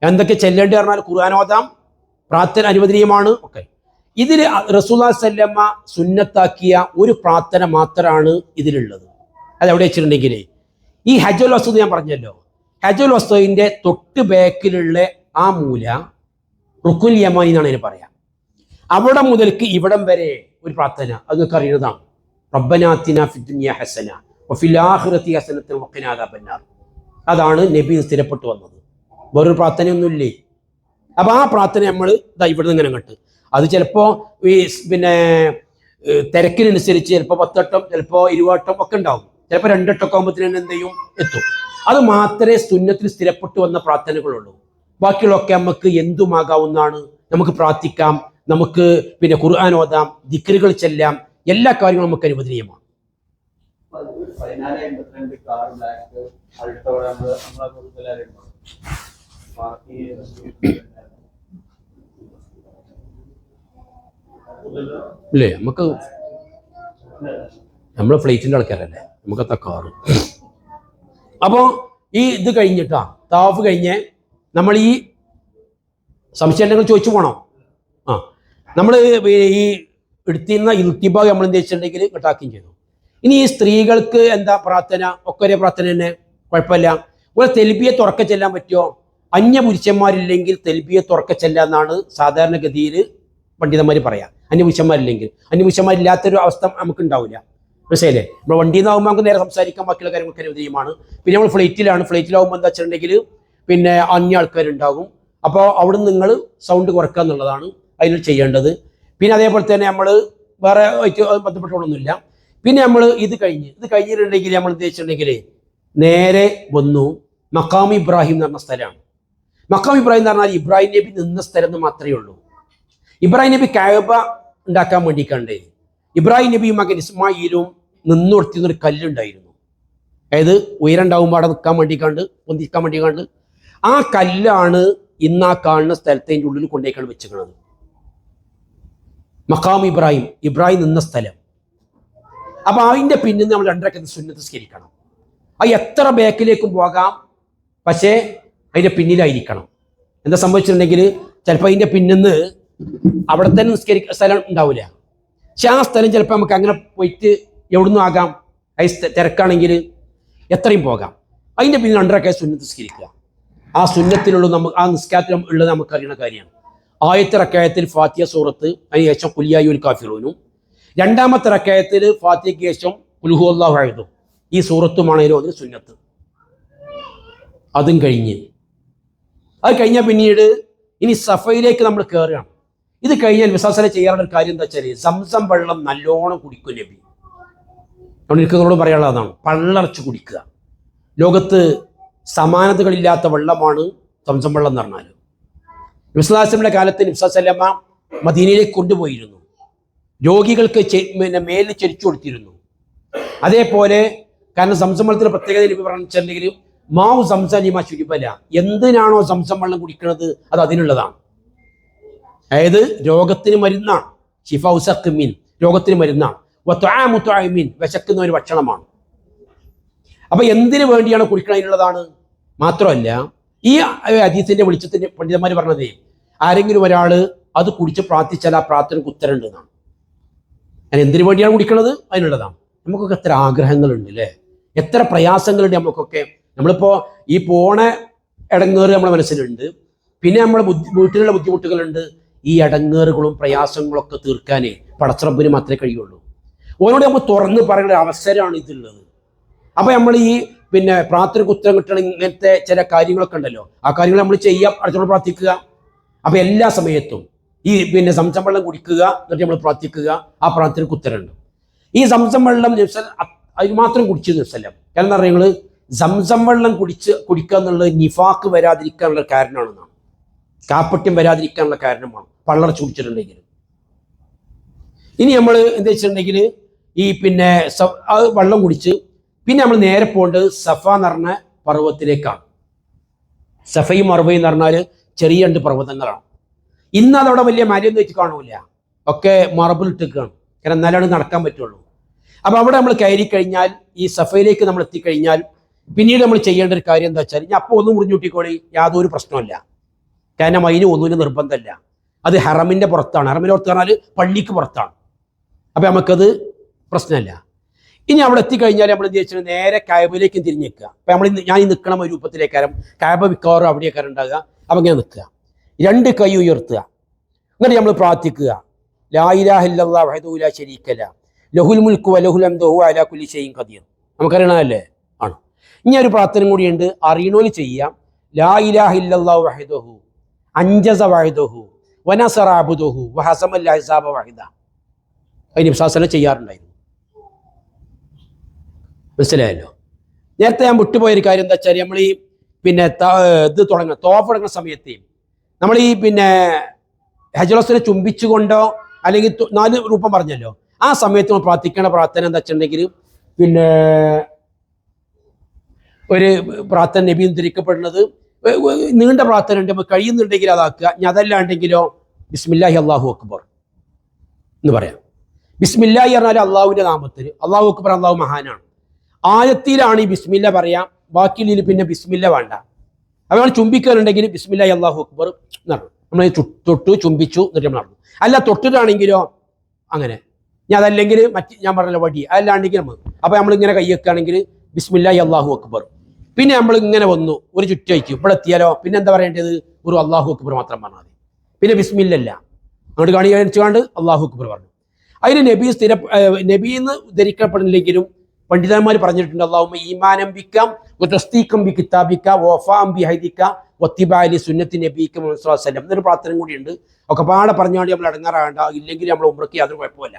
എന്തൊക്കെ ചെല്ലേണ്ടി പറഞ്ഞാൽ ഖുർആൻ ഓതാം, പ്രാർത്ഥന അനുവദനീയമാണ് ഒക്കെ. ഇതിൽ റസൂലുള്ളാഹി സ്വല്ലല്ലാഹു അലൈഹി വസല്ലം സുന്നത്താക്കിയ ഒരു പ്രാർത്ഥന മാത്രമാണ് ഇതിലുള്ളത്. അതെവിടെ വെച്ചിട്ടുണ്ടെങ്കിൽ ഈ ഹജ്ജുൽ വസ്തുദ് ഞാൻ പറഞ്ഞല്ലോ, ഹജ്ജുൽ വസ്തുദിന്റെ തൊട്ട് ബാക്കിലുള്ള ആ മൂല റുക്കുൽ യമാനി എന്നാണ് അതിന് പറയാം. അവിടെ മുതൽക്ക് ഇവിടം വരെ ഒരു പ്രാർത്ഥന അത് നിങ്ങൾക്ക് അറിയുന്നതാണ്. റബ്ബനാ ആതിനാ ഫിദ്ദുനിയ ഹസന വഫിൽ ആഖിറതി ഹസനതൻ വഖിനാ അദാബന്നാർ. അതാണ് നബി സ്ഥിരപ്പെട്ടു വന്നത്. വേറൊരു പ്രാർത്ഥനയൊന്നുമില്ലേ. അപ്പൊ ആ പ്രാർത്ഥന നമ്മൾ ഇവിടെ നിന്ന് ഇങ്ങനെ കണ്ട് അത് ചിലപ്പോ ഈ പിന്നെ തിരക്കിനനുസരിച്ച് ചിലപ്പോൾ 10 വട്ടം ചിലപ്പോൾ 20 വട്ടം ഒക്കെ ഉണ്ടാവും, ചിലപ്പോൾ 2 വട്ടമൊക്കെ ആകുമ്പോഴത്തേനും എന്ത് ചെയ്യും എത്തും. അത് മാത്രമേ സുന്നത്തിൽ സ്ഥിരപ്പെട്ടു വന്ന പ്രാർത്ഥനകളുള്ളൂ. ബാക്കിയുള്ളതൊക്കെ നമുക്ക് എന്തുമാകാവുന്നതാണ്. നമുക്ക് പ്രാർത്ഥിക്കാം, നമുക്ക് പിന്നെ ഖുർആൻ ഓതാം, ദിക്റുകൾ ചെല്ലാം, എല്ലാ കാര്യങ്ങളും നമുക്ക് അനുവദനീയമാണ്. ഇല്ലേ, നമുക്ക് നമ്മൾ ഫ്ലൈറ്റിന്റെ ആൾക്കാരല്ലേ, നമുക്കത്തെ കാറ്. അപ്പോൾ ഈ ഇത് കഴിഞ്ഞിട്ടാ താഫ് കഴിഞ്ഞ് നമ്മൾ ഈ സംശയങ്ങൾ ചോദിച്ചു പോകണം. നമ്മൾ ഈ എടുത്തിരുന്ന ഇൽത്തിബാഗ് നമ്മൾ എന്ത് വെച്ചിട്ടുണ്ടെങ്കിൽ കട്ടാക്കുകയും ചെയ്തു. ഇനി ഈ സ്ത്രീകൾക്ക് എന്താ പ്രാർത്ഥന, ഒക്കെ ഒരേ പ്രാർത്ഥന തന്നെ, കുഴപ്പമില്ല. ഒരു തെൽബിയെ തുറക്ക ചെല്ലാൻ പറ്റുമോ? അന്യ പുരുഷന്മാരില്ലെങ്കിൽ തെൽബിയെ തുറക്ക ചെല്ലാന്നാണ് സാധാരണഗതിയിൽ പണ്ഡിതന്മാർ പറയാം. അന്യപുരുഷന്മാരില്ലാത്തൊരു അവസ്ഥ നമുക്ക് ഉണ്ടാവില്ല. മനസ്സിലല്ലേ? നമ്മൾ വണ്ടിയിൽ നിന്നാകുമ്പോൾ നമുക്ക് നേരെ സംസാരിക്കാൻ, ബാക്കിയുള്ള കാര്യങ്ങൾക്ക് അനുവദനീയമാണ്. പിന്നെ നമ്മൾ ഫ്ലൈറ്റിലാകുമ്പോൾ എന്താ വെച്ചിട്ടുണ്ടെങ്കിൽ പിന്നെ അന്യ ആൾക്കാരുണ്ടാകും. അപ്പോൾ അവിടെ നിന്ന് നിങ്ങൾ സൗണ്ട് കുറക്കുക എന്നുള്ളതാണ് അതിൽ ചെയ്യേണ്ടത്. പിന്നെ അതേപോലെ തന്നെ നമ്മൾ വേറെ ബന്ധപ്പെട്ടൊന്നുമില്ല. പിന്നെ നമ്മൾ ഇത് കഴിഞ്ഞിട്ടുണ്ടെങ്കിൽ നമ്മൾ ഉദ്ദേശിച്ചിട്ടുണ്ടെങ്കിൽ നേരെ വന്നു മഖാം ഇബ്രാഹിം എന്ന് പറഞ്ഞ സ്ഥലമാണ്. മഖാം ഇബ്രാഹിം എന്ന് പറഞ്ഞാൽ ഇബ്രാഹിം നബി നിന്ന സ്ഥലം എന്ന് മാത്രമേ ഉള്ളൂ. ഇബ്രാഹിം നബി കഅബ ഉണ്ടാക്കാൻ വേണ്ടിക്കണ്ടേ ഇബ്രാഹിം നബിയും മകൻ ഇസ്മായിലും നിന്നു കൊടുത്തിരുന്നൊരു കല്ലുണ്ടായിരുന്നു. അതായത് ഉയരം ഉണ്ടാകുമ്പോൾ അവിടെ നിൽക്കാൻ വേണ്ടിക്കാണ്ട്, പൊന്തിക്കാൻ വേണ്ടിക്കാണ്ട്. ആ കല്ലാണ് ഇന്ന് ആ കാണുന്ന സ്ഥലത്തിൻ്റെ ഉള്ളിൽ കൊണ്ടേക്കാണ് വെച്ചിരിക്കുന്നത്. മഖാം ഇബ്രാഹിം നിന്ന സ്ഥലം. അപ്പൊ അതിന്റെ പിന്നിൽ നമ്മൾ 2 റക്അത്ത് സുന്നത്ത് നിസ്കരിക്കണം. അത് എത്ര ബാക്കിലേക്കും പോകാം, പക്ഷേ അതിന്റെ പിന്നിലായിരിക്കണം. എന്താ സംഭവിച്ചിട്ടുണ്ടെങ്കിൽ ചിലപ്പോൾ അതിന്റെ പിന്നിന്ന് അവിടെ തന്നെ നിസ്കരിക്കുന്ന സ്ഥലം ഉണ്ടാവില്ല. പക്ഷെ ആ സ്ഥലം ചിലപ്പോൾ നമുക്ക് അങ്ങനെ പോയിട്ട് എവിടുന്നും ആകാം. തിരക്കാണെങ്കിൽ എത്രയും പോകാം. അതിന്റെ പിന്നിൽ 2 റക്അത്ത് സുന്നത്ത് നിസ്കരിക്കുക. ആ സുന്നത്തിലുള്ള ആ നിസ്കാരത്തിൽ ഉള്ളത് നമുക്കറിയുന്ന കാര്യമാണ്. ആദ്യത്തെ റക്അത്തിൽ ഫാത്തിഹ സൂറത്ത്, അതിന് ശേഷം ഖുൽ യാ അയ്യുഹൽ കാഫിറൂനും, രണ്ടാമത്തെ റക്അത്തിൽ ഫാത്തിഹയ്ക്ക് ശേഷം ഖുൽ ഹുവല്ലാഹു അഹദ്, ഈ സൂറത്തുമാണേലും അതിന് സുന്നത്ത്. അതും അത് കഴിഞ്ഞാൽ പിന്നീട് ഇനി സഫയിലേക്ക് നമ്മൾ കയറുകയാണ്. ഇത് കഴിഞ്ഞാൽ വിശ്വാസന ചെയ്യാനുള്ള ഒരു കാര്യം എന്താ വെച്ചാൽ സംസം വെള്ളം നല്ലോണം കുടിക്കും നബി. എനിക്കതോട് പറയാനുള്ളതാണ്, പള്ളറച്ച് കുടിക്കുക. ലോകത്ത് സമാനതകളില്ലാത്ത വെള്ളമാണ് സംസം വെള്ളം എന്ന് പറഞ്ഞാൽ. നബിസ്വല്ലല്ലാഹു കാലത്ത് നബി സല്ലല്ലാഹു അലൈഹി വസല്ലം മദീനയിലേക്ക് കൊണ്ടുപോയിരുന്നു. രോഗികൾക്ക് മേലിൽ ചരിച്ചു കൊടുത്തിരുന്നു. അതേപോലെ കാരണം സംസം വെള്ളത്തിന് പ്രത്യേകത നബി പറഞ്ഞിട്ടുണ്ടെങ്കിൽ മാവു സംസാരിമാ ശുരിബല, എന്തിനാണോ സംസം വെള്ളം കുടിക്കുന്നത് അത് അതിനുള്ളതാണ്. അതായത് രോഗത്തിന് മരുന്നാണ്. ഷിഫാഉ സഖ്മിൻ, രോഗത്തിന് മരുന്നാണ്. വത്വആമു തുആമിൻ, വിശക്കുന്ന ഒരു ഭക്ഷണമാണ്. അപ്പൊ എന്തിനു വേണ്ടിയാണ് കുടിക്കണതിനുള്ളതാണ്. മാത്രമല്ല ഈ ഹദീസിന്റെ വെളിച്ചത്തിന്റെ പണ്ഡിതന്മാർ പറഞ്ഞത് ആരെങ്കിലും ഒരാൾ അത് കുടിച്ച് പ്രാർത്ഥിച്ചാൽ ആ പ്രാർത്ഥനയ്ക്ക് ഉത്തരമുണ്ട് എന്നാണ്. ഞാൻ എന്തിനു വേണ്ടിയാണ് കുടിക്കണത് അതിനുള്ളതാണ്. നമുക്കൊക്കെ എത്ര ആഗ്രഹങ്ങളുണ്ട് അല്ലേ, എത്ര പ്രയാസങ്ങളുണ്ട് നമുക്കൊക്കെ. നമ്മളിപ്പോ ഈ പോണ ഇടങ്ങേറ് നമ്മുടെ മനസ്സിലുണ്ട്, പിന്നെ നമ്മുടെ വീട്ടിലുള്ള ബുദ്ധിമുട്ടുകളുണ്ട്. ഈ ഇടങ്ങേറുകളും പ്രയാസങ്ങളൊക്കെ തീർക്കാനേ പടച്ചറബിന് മാത്രമേ കഴിയുള്ളൂ. ഓനോട് നമ്മൾ തുറന്ന് പറയുന്ന ഒരു അവസരമാണ് ഇതുള്ളത്. അപ്പൊ നമ്മൾ ഈ പിന്നെ പ്രാർത്ഥനയ്ക്ക് ഉത്തരം കിട്ടണം ഇങ്ങനത്തെ ചില കാര്യങ്ങളൊക്കെ ഉണ്ടല്ലോ, ആ കാര്യങ്ങൾ നമ്മൾ ചെയ്യാം, അടുത്തോട് പ്രാർത്ഥിക്കുക. അപ്പൊ എല്ലാ സമയത്തും ഈ പിന്നെ സംസം വെള്ളം കുടിക്കുക, എന്നിട്ട് നമ്മൾ പ്രാർത്ഥിക്കുക, ആ പ്രാർത്ഥനയ്ക്ക് ഉത്തരമുണ്ട്. ഈ സംസം വെള്ളം അത് മാത്രം കുടിച്ചു ദിവസമല്ല. കാരണം എന്താ പറയുക, നിങ്ങൾ സംസം വെള്ളം കുടിക്കുക എന്നുള്ളത് നിഫാക്ക് വരാതിരിക്കാനുള്ള കാരണമാണെന്നാണ്, കാപ്പട്യം വരാതിരിക്കാനുള്ള കാരണമാണ് പള്ളർച്ച കുടിച്ചിട്ടുണ്ടെങ്കിൽ. ഇനി നമ്മൾ എന്താ വെച്ചിട്ടുണ്ടെങ്കിൽ ഈ പിന്നെ വെള്ളം കുടിച്ച് പിന്നെ നമ്മൾ നേരെ പോകേണ്ടത് സഫ എന്ന് പറഞ്ഞ പർവ്വതത്തിലേക്കാണ്. സഫയും മർവയും എന്ന് പറഞ്ഞാൽ ചെറിയ 2 പർവ്വതങ്ങളാണ്. ഇന്ന് അതവിടെ വലിയ മരയൊന്നും വെച്ച് കാണൂല, ഒക്കെ മറബിൾ ഇട്ടിക്കാണ്. കാരണം എന്നാലാണ് നടക്കാൻ പറ്റുള്ളൂ. അപ്പൊ അവിടെ നമ്മൾ കയറി കഴിഞ്ഞാൽ, ഈ സഫയിലേക്ക് നമ്മൾ എത്തിക്കഴിഞ്ഞാൽ പിന്നീട് നമ്മൾ ചെയ്യേണ്ട ഒരു കാര്യം എന്താ വെച്ചാൽ, അപ്പോൾ ഒന്നും മുറിഞ്ഞൂട്ടിക്കോളി, യാതൊരു പ്രശ്നമല്ല. കാരണം അതിന് ഒന്നിനും നിർബന്ധമല്ല. അത് ഹറമിന്റെ പുറത്താണ്. ഹറമിന്റെ പുറത്ത് പറഞ്ഞാൽ പള്ളിക്ക് പുറത്താണ്. അപ്പൊ നമുക്കത് പ്രശ്നമല്ല. ഇനി അവിടെ എത്തിക്കഴിഞ്ഞാൽ നമ്മൾ എന്ത് വെച്ചാൽ നേരെ കഅബയിലേക്ക് തിരിഞ്ഞേക്കുക. അപ്പൊ ഞാൻ ഈ നിൽക്കണ ഒരു രൂപത്തിലേക്കാരം കഅബ വിക്കാറും അവിടെയൊക്കെ ഉണ്ടാകുക. അപ്പൊ ഇങ്ങനെ നിൽക്കുക, 2 കൈ ഉയർത്തുക, എന്നിട്ട് നമ്മൾ പ്രാർത്ഥിക്കുക. ലാ ഇലാഹ ഇല്ലല്ലാഹു വഹ്ദഹു ലാ ശരീക ലഹു ലഹുൽ മുൽക്കു വലഹുൽ ഹംദു വഹുവ അലാ കുല്ലി ഷൈഇൻ ഖദീർ. നമുക്കറിയണമല്ലേ? ആണ്. ഇനി ഒരു പ്രാർത്ഥന കൂടിയുണ്ട്, അറിയണോല് ചെയ്യാം. ലാ ഇലാഹ ഇല്ലല്ലാഹു വഹ്ദഹു അൻജസ വഹ്ദഹു വനസറ അബ്ദഹു വഹസമൽ അഹ്സാബ വഹദ. അതിന് വിശ്വാസം ചെയ്യാറുണ്ടായിരുന്നു. മനസ്സിലായല്ലോ? നേരത്തെ ഞാൻ വിട്ടുപോയൊരു കാര്യം എന്താ വെച്ചാൽ, നമ്മൾ ഈ പിന്നെ ഇത് തോഫ് തുടങ്ങുന്ന സമയത്ത് നമ്മൾ ഈ പിന്നെ ഹജറസിനെ ചുംബിച്ചുകൊണ്ടോ അല്ലെങ്കിൽ 4 രൂപം പറഞ്ഞല്ലോ, ആ സമയത്ത് നമ്മൾ പ്രാർത്ഥിക്കേണ്ട പ്രാർത്ഥന എന്താ വെച്ചിട്ടുണ്ടെങ്കിൽ, പിന്നെ ഒരു പ്രാർത്ഥന നബി ഉദ്ധരിക്കപ്പെടുന്നത് നീണ്ട പ്രാർത്ഥന ഉണ്ട്, നമുക്ക് കഴിയുന്നുണ്ടെങ്കിൽ അതാക്കുക. ഇനി അതല്ലാണ്ടെങ്കിലോ ബിസ്മില്ലാഹി അല്ലാഹു അക്ബർ എന്ന് പറയാം. ബിസ്മില്ലാഹി പറഞ്ഞാൽ അള്ളാഹുവിന്റെ നാമത്തിൽ, അല്ലാഹു അക്ബർ അള്ളാഹു മഹാനാണ്. ആയത്തിലാണ് ഈ ബിസ്മില്ല പറയാം, ബാക്കിയിൽ പിന്നെ ബിസ്മില്ല വേണ്ട. അപ്പോൾ നമ്മൾ ചുംബിക്കാനുണ്ടെങ്കിൽ ബിസ്മില്ലാഹി അല്ലാഹു അക്ബർ നടന്നു, നമ്മൾ തൊട്ടു ചുംബിച്ചു എന്നിട്ട് നമ്മൾ നടന്നു. അല്ല തൊട്ടിട്ടാണെങ്കിലോ അങ്ങനെ. ഞാൻ അതല്ലെങ്കിൽ ഞാൻ പറഞ്ഞല്ലോ വടി, അതല്ലാണ്ടെങ്കിൽ നമ്മൾ അപ്പോൾ നമ്മളിങ്ങനെ കൈ വെക്കുകയാണെങ്കിൽ ബിസ്മില്ലാഹി അല്ലാഹു അക്ബർ. പിന്നെ നമ്മൾ ഇങ്ങനെ വന്നു ഒരു ചുറ്റയക്കും, ഇവിടെ എത്തിയാലോ പിന്നെ എന്താ പറയേണ്ടത്, ഒരു അല്ലാഹു അക്ബർ മാത്രം പറഞ്ഞാൽ മതി. പിന്നെ ബിസ്മില്ലല്ല അങ്ങോട്ട് കാണിച്ചുകൊണ്ട് അല്ലാഹു അക്ബർ പറഞ്ഞു. അതിന് നബിന്ന് ധരിക്കപ്പെടുന്നില്ലെങ്കിലും പണ്ഡിതന്മാർ പറഞ്ഞിട്ടുണ്ട്, അല്ലാഹുമ്മ ഈമാനം ബിക്കാം വതസ്ദീഖം ബി കിതാബിക വഫാം ബി ഹദീക വത്തിബാലി സുന്നത്തി നബിക മുഹമ്മദ് സ്വല്ലല്ലാഹു അലൈഹി വസല്ലം എന്നൊരു പ്രാർത്ഥന കൂടിയുണ്ട്. ഒക്കെ പാടെ പറഞ്ഞുകൊണ്ട് നമ്മൾ അടങ്ങാറാകണ്ട, ഇല്ലെങ്കിൽ നമ്മൾ ഉംറയ്ക്ക് യാതൊരു കുഴപ്പമില്ല.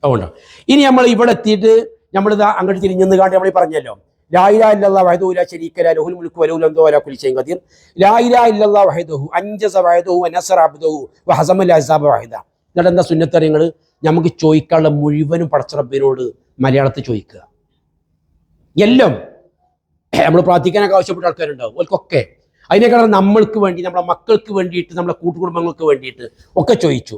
അതുകൊണ്ട് ഇനി നമ്മൾ ഇവിടെ എത്തിയിട്ട് നമ്മളിത് അങ്ങോട്ട് തിരിഞ്ഞെന്ന് കാട്ടി നമ്മൾ പറഞ്ഞല്ലോ, ലാ ഇലാഹ ഇല്ലല്ലാഹു വഹ്ദഹു ലാ ശരീക ലഹു ലഹുൽ മുൽക്കു വലഹുൽ ഹംദു വഅലാ കുല്ലി ഷൈഇൻ ഖദീർ. ലാ ഇലാഹ ഇല്ലല്ലാഹു വഹ്ദഹു അൻജസ വഅദഹു വനസറ അബ്ദഹു വഹസമൽ അഹ്സാബ വഹദ. എന്നിട്ട് എന്താ സുന്നത്തറിയങ്ങൾ, നമുക്ക് ചോദിക്കാനുള്ള മുഴുവനും പടച്ച റബ്ബിനോട് മലയാളത്തിൽ ചോദിക്കുക. എല്ലാം നമ്മൾ പ്രാർത്ഥിക്കാനൊക്കെ ആവശ്യപ്പെട്ട ആൾക്കാരുണ്ടാവും, അവർക്കൊക്കെ അതിനേക്കാൾ നമ്മൾക്ക് വേണ്ടി, നമ്മളെ മക്കൾക്ക് വേണ്ടിയിട്ട്, നമ്മളെ കൂട്ടുകുടുംബങ്ങൾക്ക് വേണ്ടിയിട്ട് ഒക്കെ ചോദിച്ചു.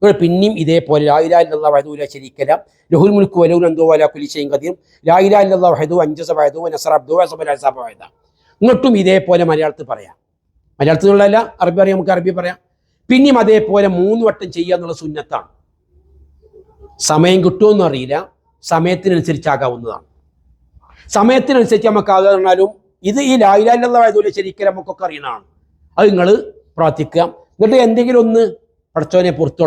പിന്നെയും ഇതേപോലെ ലാ ഇലാഹ ഇല്ലല്ലാഹു വഹ്ദഹു ലാ ശരീക ലഹു ലഹുൽ മുൽക്കു വലഹുൽ ഹംദു വഅലാ കുല്ലി ഷൈഇൻ ഖദീർ. ലാ ഇലാഹ ഇല്ലല്ലാഹു വഹ്ദഹു അൻജസ വഅദഹു വനസറ അബ്ദഹു വഹസമൽ അഹ്സാബ വഹദ. ഇങ്ങോട്ടും ഇതേപോലെ മലയാളത്തിൽ പറയാം. മലയാളത്തിൽ നിന്നുള്ളതല്ല, അറബി അറിയാം, നമുക്ക് അറബി പറയാം. പിന്നെയും അതേപോലെ 3 വട്ടം ചെയ്യുക എന്നുള്ള സുന്നത്താണ്. സമയം കിട്ടുമെന്നും അറിയില്ല, സമയത്തിനനുസരിച്ചാകാവുന്നതാണ്. സമയത്തിനനുസരിച്ച് നമുക്കാകുക പറഞ്ഞാലും ഇത് ഈ ലാ ഇലാഹ ഇല്ലല്ലാഹു വഹ്ദഹു ലാ ശരീക ലഹു നമുക്കൊക്കെ അറിയുന്നതാണ്. അത് നിങ്ങൾ പ്രാർത്ഥിക്കുക. എന്നിട്ട് എന്തെങ്കിലും ഒന്ന്, പടച്ചോനെ പുറത്തു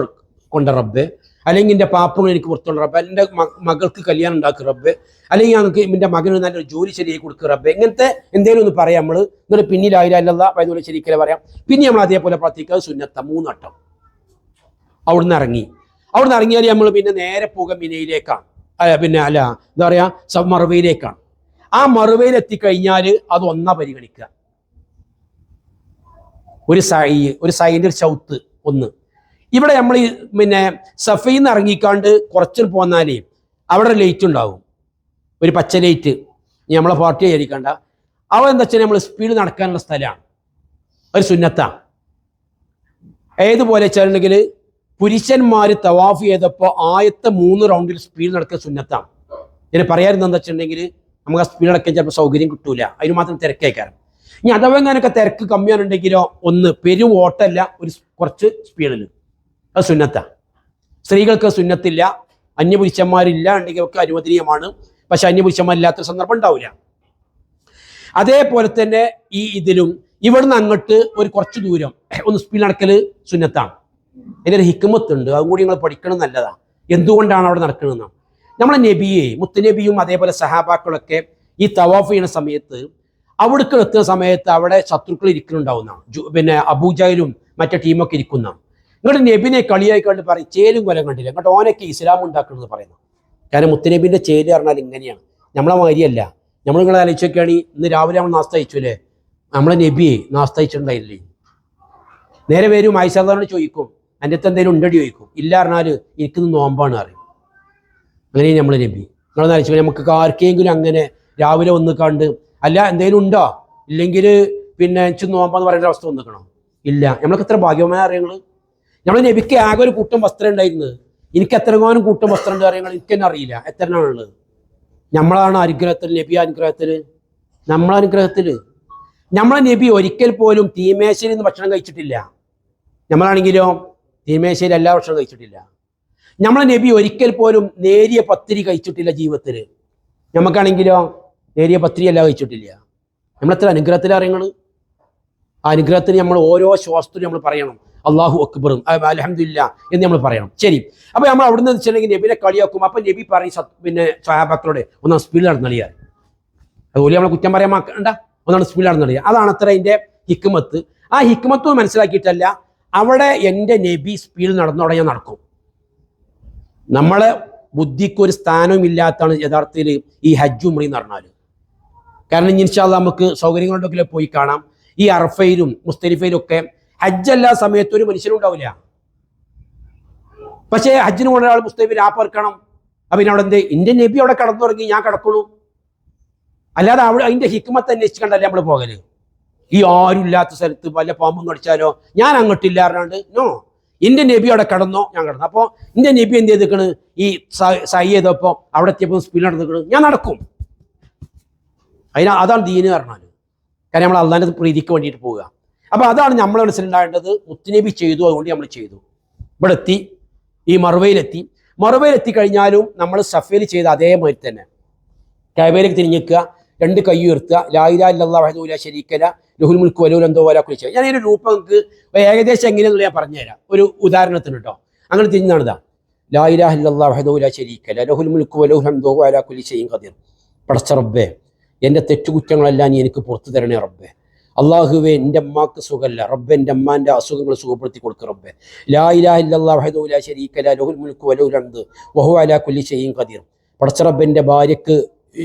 കൊണ്ട റബ്ബ്, അല്ലെങ്കിൽ എൻ്റെ പാപ്പങ്ങൾ എനിക്ക് പുറത്തുള്ള റബ്ബ്, എൻ്റെ മകൾക്ക് കല്യാണം ഉണ്ടാക്കുക റബ്ബ്, അല്ലെങ്കിൽ ഞങ്ങൾക്ക് എൻ്റെ മകന് നല്ലൊരു ജോലി ശരിയായി കൊടുക്കുക റബ്ബ്, ഇങ്ങനത്തെ എന്തെങ്കിലും ഒന്ന് പറയാം നമ്മൾ. എന്നിട്ട് പിന്നെ ലാ ഇലാഹ ഇല്ലല്ലാഹു വഹ്ദഹു ലാ ശരീക ലഹു പറയാം. പിന്നെ നമ്മൾ അതേപോലെ പ്രാർത്ഥിക്കുക സുന്നത്ത 3 വട്ടം. അവിടുന്ന് ഇറങ്ങിയാൽ നമ്മൾ പിന്നെ നേരെ പോകുക മിനയിലേക്കാണ്, പിന്നെ അല്ല എന്താ പറയുക മറുവയിലേക്കാണ്. ആ മറുവയിൽ എത്തിക്കഴിഞ്ഞാൽ അത് ഒന്നാ പരിഗണിക്കുക. ഒരു സൈൻ്റെ ഒരു ചൗത്ത് ഒന്ന്. ഇവിടെ നമ്മൾ ഈ പിന്നെ സഫയിൽ നിന്ന് ഇറങ്ങിക്കാണ്ട് കുറച്ച് പോന്നാലേ അവിടെ ലൈറ്റ് ഉണ്ടാവും, ഒരു പച്ച ലൈറ്റ്. നമ്മളെ പാർട്ടി ആയിരിക്കണ്ട, അവിടെ എന്താ വെച്ചാൽ നമ്മൾ സ്പീഡ് നടക്കാനുള്ള സ്ഥലമാണ്, ഒരു സുന്നത്താണ്. ഏതുപോലെ വെച്ചിട്ടുണ്ടെങ്കിൽ പുരുഷന്മാർ തവാഫ് ചെയ്തപ്പോൾ ആദ്യത്തെ 3 റൗണ്ടിൽ സ്പീഡ് നടക്കുന്ന സുന്നത്താണ്. ഞാൻ പറയാറുണ്ട് എന്താ വെച്ചിട്ടുണ്ടെങ്കിൽ നമുക്ക് ആ സ്പീഡ് നടക്കാൻ ചിലപ്പോൾ സൗകര്യം കിട്ടൂല, അതിന് മാത്രം തിരക്കേക്കാരം. ഇനി അഥവാ എങ്ങനെയൊക്കെ തിരക്ക് കമ്മിയാണുണ്ടെങ്കിലോ ഒന്ന് പെരും ഓട്ടമല്ല, ഒരു കുറച്ച് സ്പീഡിൽ, അത് സുന്നത്താണ്. സ്ത്രീകൾക്ക് സുന്നത്തില്ല, അന്യപുരുഷന്മാരില്ല ഉണ്ടെങ്കിൽ ഒക്കെ അനുവദനീയമാണ്. പക്ഷെ അന്യപുരുഷന്മാരില്ലാത്ത സന്ദർഭം ഉണ്ടാവില്ല. അതേപോലെ തന്നെ ഈ ഇതിലും ഇവിടുന്ന് അങ്ങോട്ട് ഒരു കുറച്ച് ദൂരം ഒന്ന് സ്പീഡ് നടക്കൽ സുന്നത്താണ്. അതിൻ്റെ ഒരു ഹിക്മത്ത് ഉണ്ട്, അതും കൂടി നിങ്ങൾ പഠിക്കണം, നല്ലതാണ്. എന്തുകൊണ്ടാണ് അവിടെ നടക്കണമെന്നാണ്. നമ്മളെ നബിയെ മുത്തുനബിയും അതേപോലെ സഹാബാക്കളൊക്കെ ഈ തവാഫ് ചെയ്യുന്ന സമയത്ത് അവിടേക്ക് എത്തുന്ന സമയത്ത് അവിടെ ശത്രുക്കൾ ഇരിക്കുന്നുണ്ടാവുന്നതാണ്. പിന്നെ അബൂജഹലും മറ്റേ ടീമൊക്കെ ഇരിക്കുന്നതാണ്. ഇങ്ങോട്ട് നബിനെ കളിയായിക്കൊണ്ട് പറയും ചേലും കൊലം കണ്ടില്ല, ഇങ്ങോട്ട് ഓനൊക്കെ ഇസ്ലാം ഉണ്ടാക്കണമെന്ന് പറയുന്നത്. കാരണം മുത്തുനബിന്റെ ചേല് പറഞ്ഞാൽ ഇങ്ങനെയാണ്, നമ്മളെ മാതിരിയല്ല. നമ്മൾ നിങ്ങളെ ആലോചിച്ചൊക്കെയാണ് ഇന്ന് രാവിലെ നമ്മൾ നാസ്ത അയച്ചുല്ലേ, നമ്മളെ നബിയെ നാസ്ത അയച്ചിട്ടുണ്ടായില്ലേ. നേരെ വരും ആയിഷാദാനോട് ചോദിക്കും, എൻ്റെ അടുത്ത് എന്തെങ്കിലും ഉണ്ടടി ചോദിക്കും. ഇല്ല പറഞ്ഞാൽ എനിക്കിന്ന് നോമ്പാണ് അറിയും. അങ്ങനെ നമ്മളെ നബി. നിങ്ങളെ ആലോചിച്ചു നമുക്ക് ആർക്കെങ്കിലും അങ്ങനെ രാവിലെ വന്ന് കണ്ട് അല്ല എന്തെങ്കിലും ഉണ്ടോ, ഇല്ലെങ്കിൽ പിന്നെ എനിക്ക് നോമ്പാന്ന് പറയുന്ന അവസ്ഥ വന്നിക്കണോ? ഇല്ല. നമ്മളൊക്കെ എത്ര ഭാഗ്യമായ അറിയങ്ങൾ. നമ്മളെ നബിക്ക് ആകെ ഒരു കൂട്ടം വസ്ത്രം ഉണ്ടായിരുന്നത്. എനിക്ക് എത്രങ്ങാനും കൂട്ടം വസ്ത്രം ഉണ്ട് അറിയങ്ങൾ എനിക്ക് തന്നെ അറിയില്ല എത്ര എണ്ണമാണുള്ളത്. നമ്മളാണ് അനുഗ്രഹത്തിൽ, നബി അനുഗ്രഹത്തിൽ, നമ്മളനുഗ്രഹത്തിൽ. നമ്മളെ നബി ഒരിക്കൽ പോലും തീമേശയിൽ നിന്ന് ഭക്ഷണം കഴിച്ചിട്ടില്ല. നമ്മളാണെങ്കിലോ തീമേശയിൽ എല്ലാ ഭക്ഷണം കഴിച്ചിട്ടില്ല. നമ്മളെ നബി ഒരിക്കൽ പോലും നേരിയ പത്തിരി കഴിച്ചിട്ടില്ല ജീവിതത്തിൽ. നമുക്കാണെങ്കിലോ നേരിയ പത്തിരി എല്ലാം കഴിച്ചിട്ടില്ല. നമ്മളെത്ര അനുഗ്രഹത്തിൽ അറിയങ്ങൾ. ആ അനുഗ്രഹത്തിന് നമ്മൾ ഓരോ ശ്വാസത്തിലും നമ്മൾ പറയണം അള്ളാഹു അക്ബറും അൽഹംദുലില്ലാ എന്ന് നമ്മൾ പറയണം. ശരി, അപ്പൊ നമ്മൾ അവിടുന്ന് വെച്ചിട്ടുണ്ടെങ്കിൽ നബിനെ കളിയാക്കും. അപ്പൊ നബി പറയും പിന്നെ സ്വഹാബാക്കളോട് ഒന്നാം സ്പീഡിൽ നടന്നളിയാൽ, അതുപോലെ നമ്മളെ കുറ്റം പറയാൻ മാക്കണ്ട, ഒന്നാണ് സ്പീഡിൽ നടന്നളിയാൽ. അതാണ് അത്ര അതിന്റെ ഹിക്മത്ത്. ആ ഹിക്മത്ത് മനസ്സിലാക്കിയിട്ടല്ല, അവിടെ എൻ്റെ നബി സ്പീഡിൽ നടന്നോടെ ഞാൻ നടക്കും. നമ്മളെ ബുദ്ധിക്ക് ഒരു സ്ഥാനവും ഇല്ലാത്തതാണ് യഥാർത്ഥത്തിൽ ഈ ഹജ്ജ് ഉംറ എന്ന് പറഞ്ഞാൽ. കാരണം ഇൻഷാ അല്ലാഹ് നമുക്ക് സൗകര്യങ്ങളുണ്ടെങ്കിൽ പോയി കാണാം. ഈ അറഫയിലും മുസ്തലിഫയിലും ഒക്കെ ഹജ്ജ് എല്ലാ സമയത്തും ഒരു മനുഷ്യനും ഉണ്ടാവില്ല. പക്ഷേ ഹജ്ജിന് കൊണ്ട് ഒരാൾ മുസ്തലിഫിൽ ആപ്പറക്കണം. അപ്പൊ പിന്നെ അവിടെ എന്ത്, എൻ്റെ നബി അവിടെ കടന്നു തുടങ്ങി, ഞാൻ കടക്കണു. അല്ലാതെ അവിടെ അതിന്റെ ഹിക്മത്ത് അന്വേഷിക്കണ്ടല്ലേ നമ്മൾ പോകല്. ഈ ആരും ഇല്ലാത്ത സ്ഥലത്ത് വല്ല പാമ്പും കടിച്ചാലോ ഞാൻ അങ്ങോട്ടില്ല പറഞ്ഞാണ്ട് നോ, എൻ്റെ നബി അവിടെ കടന്നോ ഞാൻ കടന്നു. അപ്പോൾ എൻ്റെ നബി എന്ത് ചെയ്തിക്കണ്, ഈ സൈ ചെയ്തപ്പോൾ അവിടെ എത്തിയപ്പോൾ സ്പീഡ് നടന്നിക്കണ്, ഞാൻ നടക്കും. അതാണ് ദീന് പറഞ്ഞാൽ. കാരണം നമ്മൾ അള്ളാഹിന്റെ പ്രീതിക്ക് വേണ്ടിയിട്ട് പോവുക. അപ്പൊ അതാണ് നമ്മളെ മനസ്സിലുണ്ടാകേണ്ടത്. മുത്തുനബി ചെയ്തു, അതുകൊണ്ട് നമ്മൾ ചെയ്തു. ഇവിടെ എത്തി, ഈ മറുവയിലെത്തി കഴിഞ്ഞാലും നമ്മൾ സഫയിൽ ചെയ്ത അതേമാതിരി തന്നെ കഅബയിലേക്ക് തിരിഞ്ഞിക്കുക, രണ്ട് കൈ ഉയർത്തുക, ലാ ഇലാഹ ഇല്ലല്ലാഹു വഹ്ദഹു ലാ ശരീക ലഹു ലഹുൽ മുൽക്കു വലഹുൽ ഹംദു വലാ കുല്ലി ഷൈഇൻ. ഞാൻ ഇതിന്റെ രൂപം നിങ്ങൾക്ക് ഏകദേശം എങ്ങനെയെന്നുള്ള ഞാൻ പറഞ്ഞുതരാം, ഒരു ഉദാഹരണത്തിന് കേട്ടോ. അങ്ങനെ തിരിഞ്ഞാണിതാ, ലാ ഇലാഹ ഇല്ലല്ലാഹു വഹ്ദഹു ലാ ശരീക ലഹു ലഹുൽ മുൽക്കു വലഹുൽ ഹംദു വലാ കുല്ലി ഷൈഇൻ ഖദീർ. പടച്ച റബ്ബേ, എൻ്റെ തെറ്റുകുറ്റങ്ങളെല്ലാം നീ എനിക്ക് പുറത്തു തരണേ റബ്ബേ. അള്ളാഹുവേ, എൻ്റെ അമ്മാക്ക് സുഖമല്ല റബ്ബെ, എൻ്റെ അമ്മാൻ്റെ അസുഖങ്ങൾ സുഖപ്പെടുത്തി കൊടുക്കുക റബ്ബെ. ലാ ഇലാഹ ഇല്ലല്ലാഹു വഹ്ദഹു ലാ ശരീക ലഹു ലഹുൽ മുൽക്കു വലഹുൽ ഹംദു വഹുവ അലാ കുല്ലി ഷൈഇൻ ഖദീർ. പടച്ച റബ്ബെ, എൻ്റെ ഭാര്യക്ക്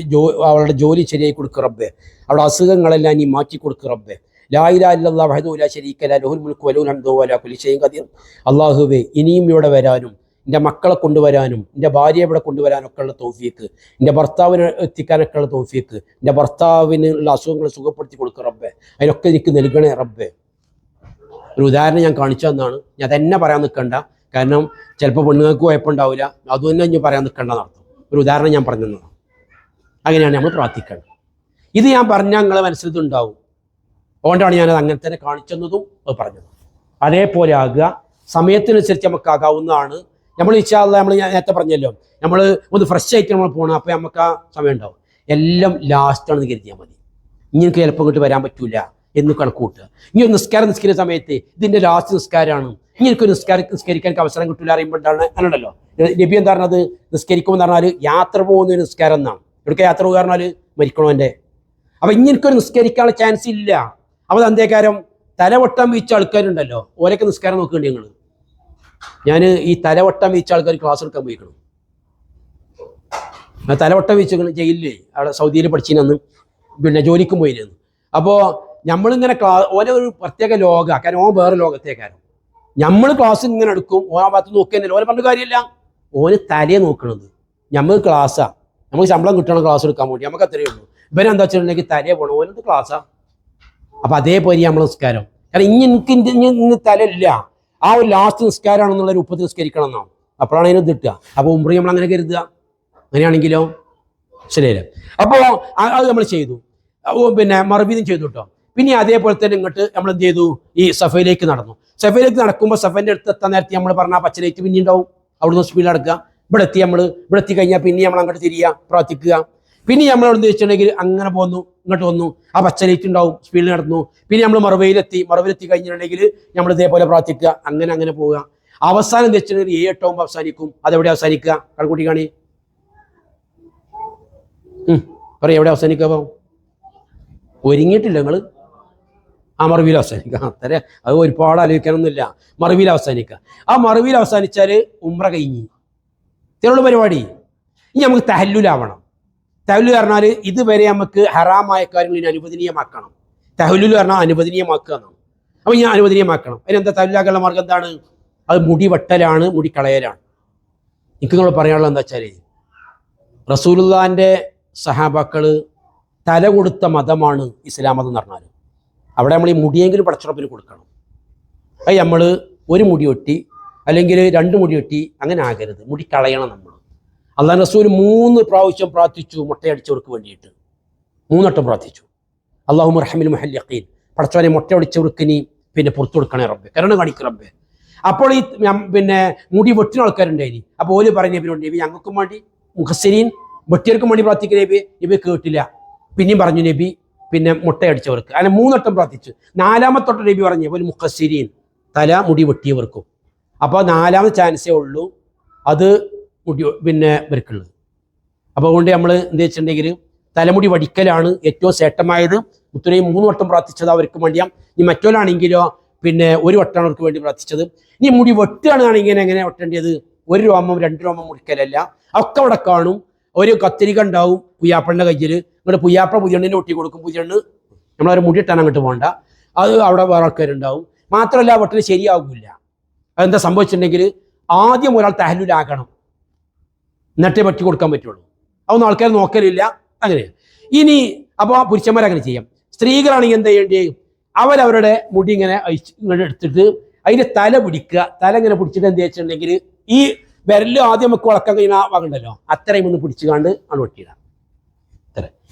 അവളുടെ ജോലി ശരിയായി കൊടുക്കുക റബ്ബെ. അവിടെ അസുഖങ്ങളെല്ലാം നീ മാറ്റി കൊടുക്കുക റബ്ബെ. ലാ ഇലാഹ ഇല്ലല്ലാഹു വഹ്ദഹു ലാ ശരീക ലഹു ലഹുൽ മുൽക്കു വലഹുൽ ഹംദു വഹുവ അലാ കുല്ലി ഷൈഇൻ ഖദീർ. അള്ളാഹുവേ, ഇനിയും ഇവിടെ വരാനും എൻ്റെ മക്കളെ കൊണ്ടുവരാനും എൻ്റെ ഭാര്യയെ ഇവിടെ കൊണ്ടുവരാനൊക്കെ ഉള്ള തൗഫീക്ക്, എൻ്റെ ഭർത്താവിനെ എത്തിക്കാനൊക്കെ ഉള്ള തൗഫീക്ക്, എൻ്റെ ഭർത്താവിനുള്ള അസുഖങ്ങൾ സുഖപ്പെടുത്തി കൊടുക്കുക റബ്ബെ. അതിനൊക്കെ എനിക്ക് നൽകണേ റബ്ബെ. ഒരു ഉദാഹരണം ഞാൻ കാണിച്ചു തന്നാണ്. ഞാൻ തന്നെ പറയാൻ നിൽക്കണ്ട, കാരണം ചിലപ്പോൾ പെണ്ണുങ്ങൾക്ക് കുഴപ്പമുണ്ടാവില്ല. അതുതന്നെ ഞാൻ പറയാൻ നിൽക്കേണ്ട നടത്തും. ഒരു ഉദാഹരണം ഞാൻ പറഞ്ഞു തന്നതാണ്. അങ്ങനെയാണ് നമ്മൾ പ്രാർത്ഥിക്കേണ്ടത്. ഇത് ഞാൻ പറഞ്ഞാൽ നിങ്ങളെ മനസ്സിലുണ്ടാവും. അതുകൊണ്ടാണ് ഞാനത് അങ്ങനെ തന്നെ കാണിച്ചെന്നതും അത് പറഞ്ഞത്. അതേപോലെ ആകുക, സമയത്തിനനുസരിച്ച് നമുക്കാകാവുന്നതാണ്. നമ്മൾ ഇൻഷാ അല്ലാഹ് നമ്മൾ ഞാൻ നേരത്തെ പറഞ്ഞല്ലോ, നമ്മൾ ഒന്ന് ഫ്രഷ് ആയിട്ട് നമ്മൾ പോകണം. അപ്പോൾ നമുക്ക് ആ സമയം ഉണ്ടാവും. എല്ലാം ലാസ്റ്റാണെന്ന് കരുതിയാൽ മതി. ഇനി എനിക്ക് ചിലപ്പോൾ ഇങ്ങോട്ട് വരാൻ പറ്റൂല എന്ന് കണക്ക് കൂട്ടുക. ഇനി ഒരു നിസ്കരിക്കുന്ന സമയത്ത് ഇതിൻ്റെ ലാസ്റ്റ് നിസ്കാരമാണ്, ഇനി എനിക്കൊരു നിസ്കരിക്കാൻ അവസരം കിട്ടില്ല അറിയുമ്പോഴാണ് അങ്ങനെയുണ്ടല്ലോ. നബി എന്താ പറഞ്ഞത്, നിസ്കരിക്കുമെന്ന് പറഞ്ഞാൽ യാത്ര പോകുന്ന ഒരു നിസ്കാരം എന്നാണ്. ഇവിടേക്ക് യാത്ര പോകുക പറഞ്ഞാൽ മരിക്കണോ എൻ്റെ. അപ്പം ഇനി എനിക്കൊരു നിസ്കരിക്കാനുള്ള ചാൻസ് ഇല്ല. അപ്പോൾ എന്തേക്കാരം തലവട്ടം വീച്ച ആൾക്കാരുണ്ടല്ലോ, ഓരൊക്കെ നിസ്കാരം നോക്കേണ്ടി ഞങ്ങൾ. ഞാൻ ഈ തലവട്ടം വീച്ച ആൾക്കാർ ക്ലാസ് എടുക്കാൻ പോയിക്കണം. തലവട്ടം വീച്ച ജയിലിൽ അവിടെ സൗദിയിൽ പഠിച്ചിരുന്നു, പിന്നെ ജോലിക്കും പോയിരുന്നു. അപ്പോൾ നമ്മളിങ്ങനെ ഓരോ ഒരു പ്രത്യേക ലോക, കാരണം ഓൻ വേറെ ലോകത്തേക്കാരും. നമ്മൾ ക്ലാസ് ഇങ്ങനെ എടുക്കും, ഓൻ ഭാഗത്ത് നോക്കിയല്ലോ, ഓനെ പറഞ്ഞ കാര്യമില്ല. ഓന് തലയെ നോക്കണത്. നമ്മൾ ക്ലാസ്സാണ്, നമുക്ക് ശമ്പളം കിട്ടണം ക്ലാസ് എടുക്കാൻ വേണ്ടി, നമുക്ക് അത്രയേ ഉള്ളൂ. ഇവരെന്താ വെച്ചിട്ടുണ്ടെങ്കിൽ തലയെ പോകണം, ഓനത് ക്ലാസ്സാ. അപ്പം അതേപോലെ നമ്മൾ നിസ്കാരം, കാരണം ഇനി എനിക്ക് ഇന്ന് തലയില്ല, ആ ഒരു ലാസ്റ്റ് നിസ്കാരമാണെന്നുള്ള രൂപത്തിൽ നിസ്കരിക്കണം എന്നാണ്. അപ്പോഴാണ് അതിന് കിട്ടുക. അപ്പോൾ ഉംറ നമ്മൾ അങ്ങനെ കരുതുക. അങ്ങനെയാണെങ്കിലോ ശരിയല്ലേ. അപ്പോൾ അത് നമ്മൾ ചെയ്തു, പിന്നെ മറുപടിയും ചെയ്തു കേട്ടോ. പിന്നെ അതേപോലെ തന്നെ ഇങ്ങോട്ട് നമ്മൾ എന്ത് ചെയ്തു, ഈ സഫയിലേക്ക് നടന്നു. സഫയിലേക്ക് നടക്കുമ്പോൾ സഫേൻ്റെ അടുത്ത് എത്താൻ നേരത്തെ നമ്മൾ പറഞ്ഞ ആ പച്ചലൈറ്റ് പിന്നെ ഉണ്ടാവും, അവിടുന്ന് സ്പീഡ് നടക്കുക. ഇവിടെ എത്തി കഴിഞ്ഞാൽ പിന്നെ നമ്മൾ അങ്ങോട്ട് തിരിയുക, പ്രാർത്ഥിക്കുക. പിന്നെ നമ്മൾ അവിടെ വെച്ചിട്ടുണ്ടെങ്കിൽ അങ്ങനെ പോന്നു, ഇങ്ങോട്ട് വന്നു, ആ പച്ചലൈറ്റ് ഉണ്ടാവും, സ്പീഡിൽ നടന്നു. പിന്നെ നമ്മൾ മറുപടിയിലെത്തി കഴിഞ്ഞിട്ടുണ്ടെങ്കിൽ നമ്മൾ ഇതേപോലെ പ്രാർത്ഥിക്കുക, അങ്ങനെ പോവുക. അവസാനം വെച്ചിട്ടുണ്ടെങ്കിൽ 7 അവസാനിക്കും. അതെവിടെ അവസാനിക്കുക, കണക്കൂട്ടി കാണി, പറയാം എവിടെ അവസാനിക്കുക? ഒരുങ്ങിയിട്ടില്ല നിങ്ങൾ? ആ മറുവിയിൽ അവസാനിക്കുക. അത്ര അത് ഒരുപാട് ആലോചിക്കാനൊന്നുമില്ല. മറുവിയിൽ അവസാനിക്കുക. ആ മറുവിയിൽ അവസാനിച്ചാൽ ഉംറ കഴിഞ്ഞ് ഇത്രയുള്ള പരിപാടി. ഇനി നമുക്ക് തഹല്ലുലാവണം. തഹല്ലുൽ പറഞ്ഞാൽ ഇതുവരെ നമുക്ക് ഹറാമായ കാര്യങ്ങൾ ഇനി അനുവദനീയമാക്കണം. തഹല്ലുൽ പറഞ്ഞാൽ അനുവദനീയമാക്കുക എന്നാണ്. അപ്പോൾ ഇനി അനുവദനീയമാക്കണം. അതിനെന്താ തഹല്ലുലാക്കാനുള്ള മാർഗം എന്താണ്? അത് മുടി വെട്ടലാണ്, മുടി കളയലാണ്. എനിക്ക് നിങ്ങൾ പറയാനുള്ളത് എന്താ വെച്ചാൽ, റസൂലുള്ളാഹിൻ്റെ സഹാബാക്കൾ തല കൊടുത്ത മതമാണ് ഇസ്ലാം മതം എന്ന് പറഞ്ഞാൽ. അവിടെ നമ്മൾ ഈ മുടിയെങ്കിലും പടച്ചുറപ്പിന് കൊടുക്കണം. അത് നമ്മൾ ഒരു മുടി വെട്ടി അല്ലെങ്കിൽ 2 മുടി വെട്ടി അങ്ങനെ ആകരുത്. മുടി കളയണം നമ്മൾ. അല്ലാഹു റസൂൽ 3 പ്രാവശ്യം പ്രാർത്ഥിച്ചു മുട്ടയടിച്ചവർക്ക് വേണ്ടിയിട്ട്. 3 വട്ടം പ്രാർത്ഥിച്ചു. അല്ലാഹുമ്മ റഹ്മിൽ മുഹല്ലിഖീൻ, പടച്ചവനെ മുട്ടയടിച്ചവർക്ക് നീ പിന്നെ പുറത്തു കൊടുക്കണേ റബ്ബേ, കരുണ കാണിക്ക് റബ്ബേ. അപ്പോൾ ഈ പിന്നെ മുടി വെട്ടിന ആൾക്കാരുണ്ടായി. അപ്പോൾ ഓല് പറഞ്ഞ നബി ഞങ്ങൾക്കും വേണ്ടി മുഖസ്സിരീൻ വെട്ടിയവർക്കും വേണ്ടി പ്രാർത്ഥിക്കുന്ന നബി കേട്ടില്ല. പിന്നെയും പറഞ്ഞു നബി പിന്നെ മുട്ടയടിച്ചവർക്ക്. അങ്ങനെ 3 വട്ടം പ്രാർത്ഥിച്ചു. 4ാമത്തെ തൊട്ട് നബി പറഞ്ഞു ഒരു മുഖസ്സിരീൻ, തല മുടി വെട്ടിയവർക്കും. അപ്പോൾ 4ാമത്തെ ചാൻസേ ഉള്ളൂ അത് മുടി പിന്നെ ഇവർക്കുള്ളത്. അപ്പോൾ അതുകൊണ്ട് നമ്മൾ എന്താ വെച്ചിട്ടുണ്ടെങ്കിൽ തലമുടി വടിക്കലാണ് ഏറ്റവും ശ്രേഷ്ഠമായത്. മുത്തുനബി 3 വട്ടം പ്രാർത്ഥിച്ചത് അവർക്ക് വേണ്ടിയാം. ഇനി മറ്റോലാണെങ്കിലോ പിന്നെ 1 വട്ടമാണ് അവർക്ക് വേണ്ടി പ്രാർത്ഥിച്ചത്. ഇനി മുടി വെട്ടുകയാണെങ്കിൽ എങ്ങനെ വെട്ടേണ്ടത്? 1 രോമം 2 രോമം മുടിക്കലല്ല. ഒക്കെ അവിടെ കാണും. ഒരു കത്തിരിക ഉണ്ടാവും പുയ്യാപ്പളിൻ്റെ കയ്യിൽ. ഇങ്ങോട്ട് പുയ്യാപ്പള പുതിയണ്ണിനെ ഒട്ടി കൊടുക്കും. പുതിയണ്ണ് നമ്മളൊരു മുടി ഇട്ടാൻ അങ്ങോട്ട് പോകണ്ട, അത് അവിടെ വേറെ ആൾക്കാരുണ്ടാവും. മാത്രമല്ല വെട്ടിന് ശരിയാകില്ല. അതെന്താ സംഭവിച്ചിട്ടുണ്ടെങ്കിൽ ആദ്യം ഒരാൾ തഹല്ലുലാകണം, എന്നിട്ടേ പറ്റി കൊടുക്കാൻ പറ്റുള്ളൂ. അതൊന്നും ആൾക്കാർ നോക്കലില്ല. അങ്ങനെ ഇനി അപ്പോൾ പുരുഷന്മാരങ്ങനെ ചെയ്യാം. സ്ത്രീകളാണെങ്കിൽ എന്താ ചെയ്യേണ്ടത്? അവരവരുടെ മുടി ഇങ്ങനെ എടുത്തിട്ട് അതിൻ്റെ തല പിടിക്കുക. തല ഇങ്ങനെ പിടിച്ചിട്ട് എന്താ വെച്ചിട്ടുണ്ടെങ്കിൽ ഈ വിരല് ആദ്യം നമുക്ക് വളക്കാൻ കഴിയുന്ന ഭാഗമുണ്ടല്ലോ, അത്രയും ഒന്ന് പിടിച്ചുകാണ്ട് ആണ് വെട്ടിയിടാം.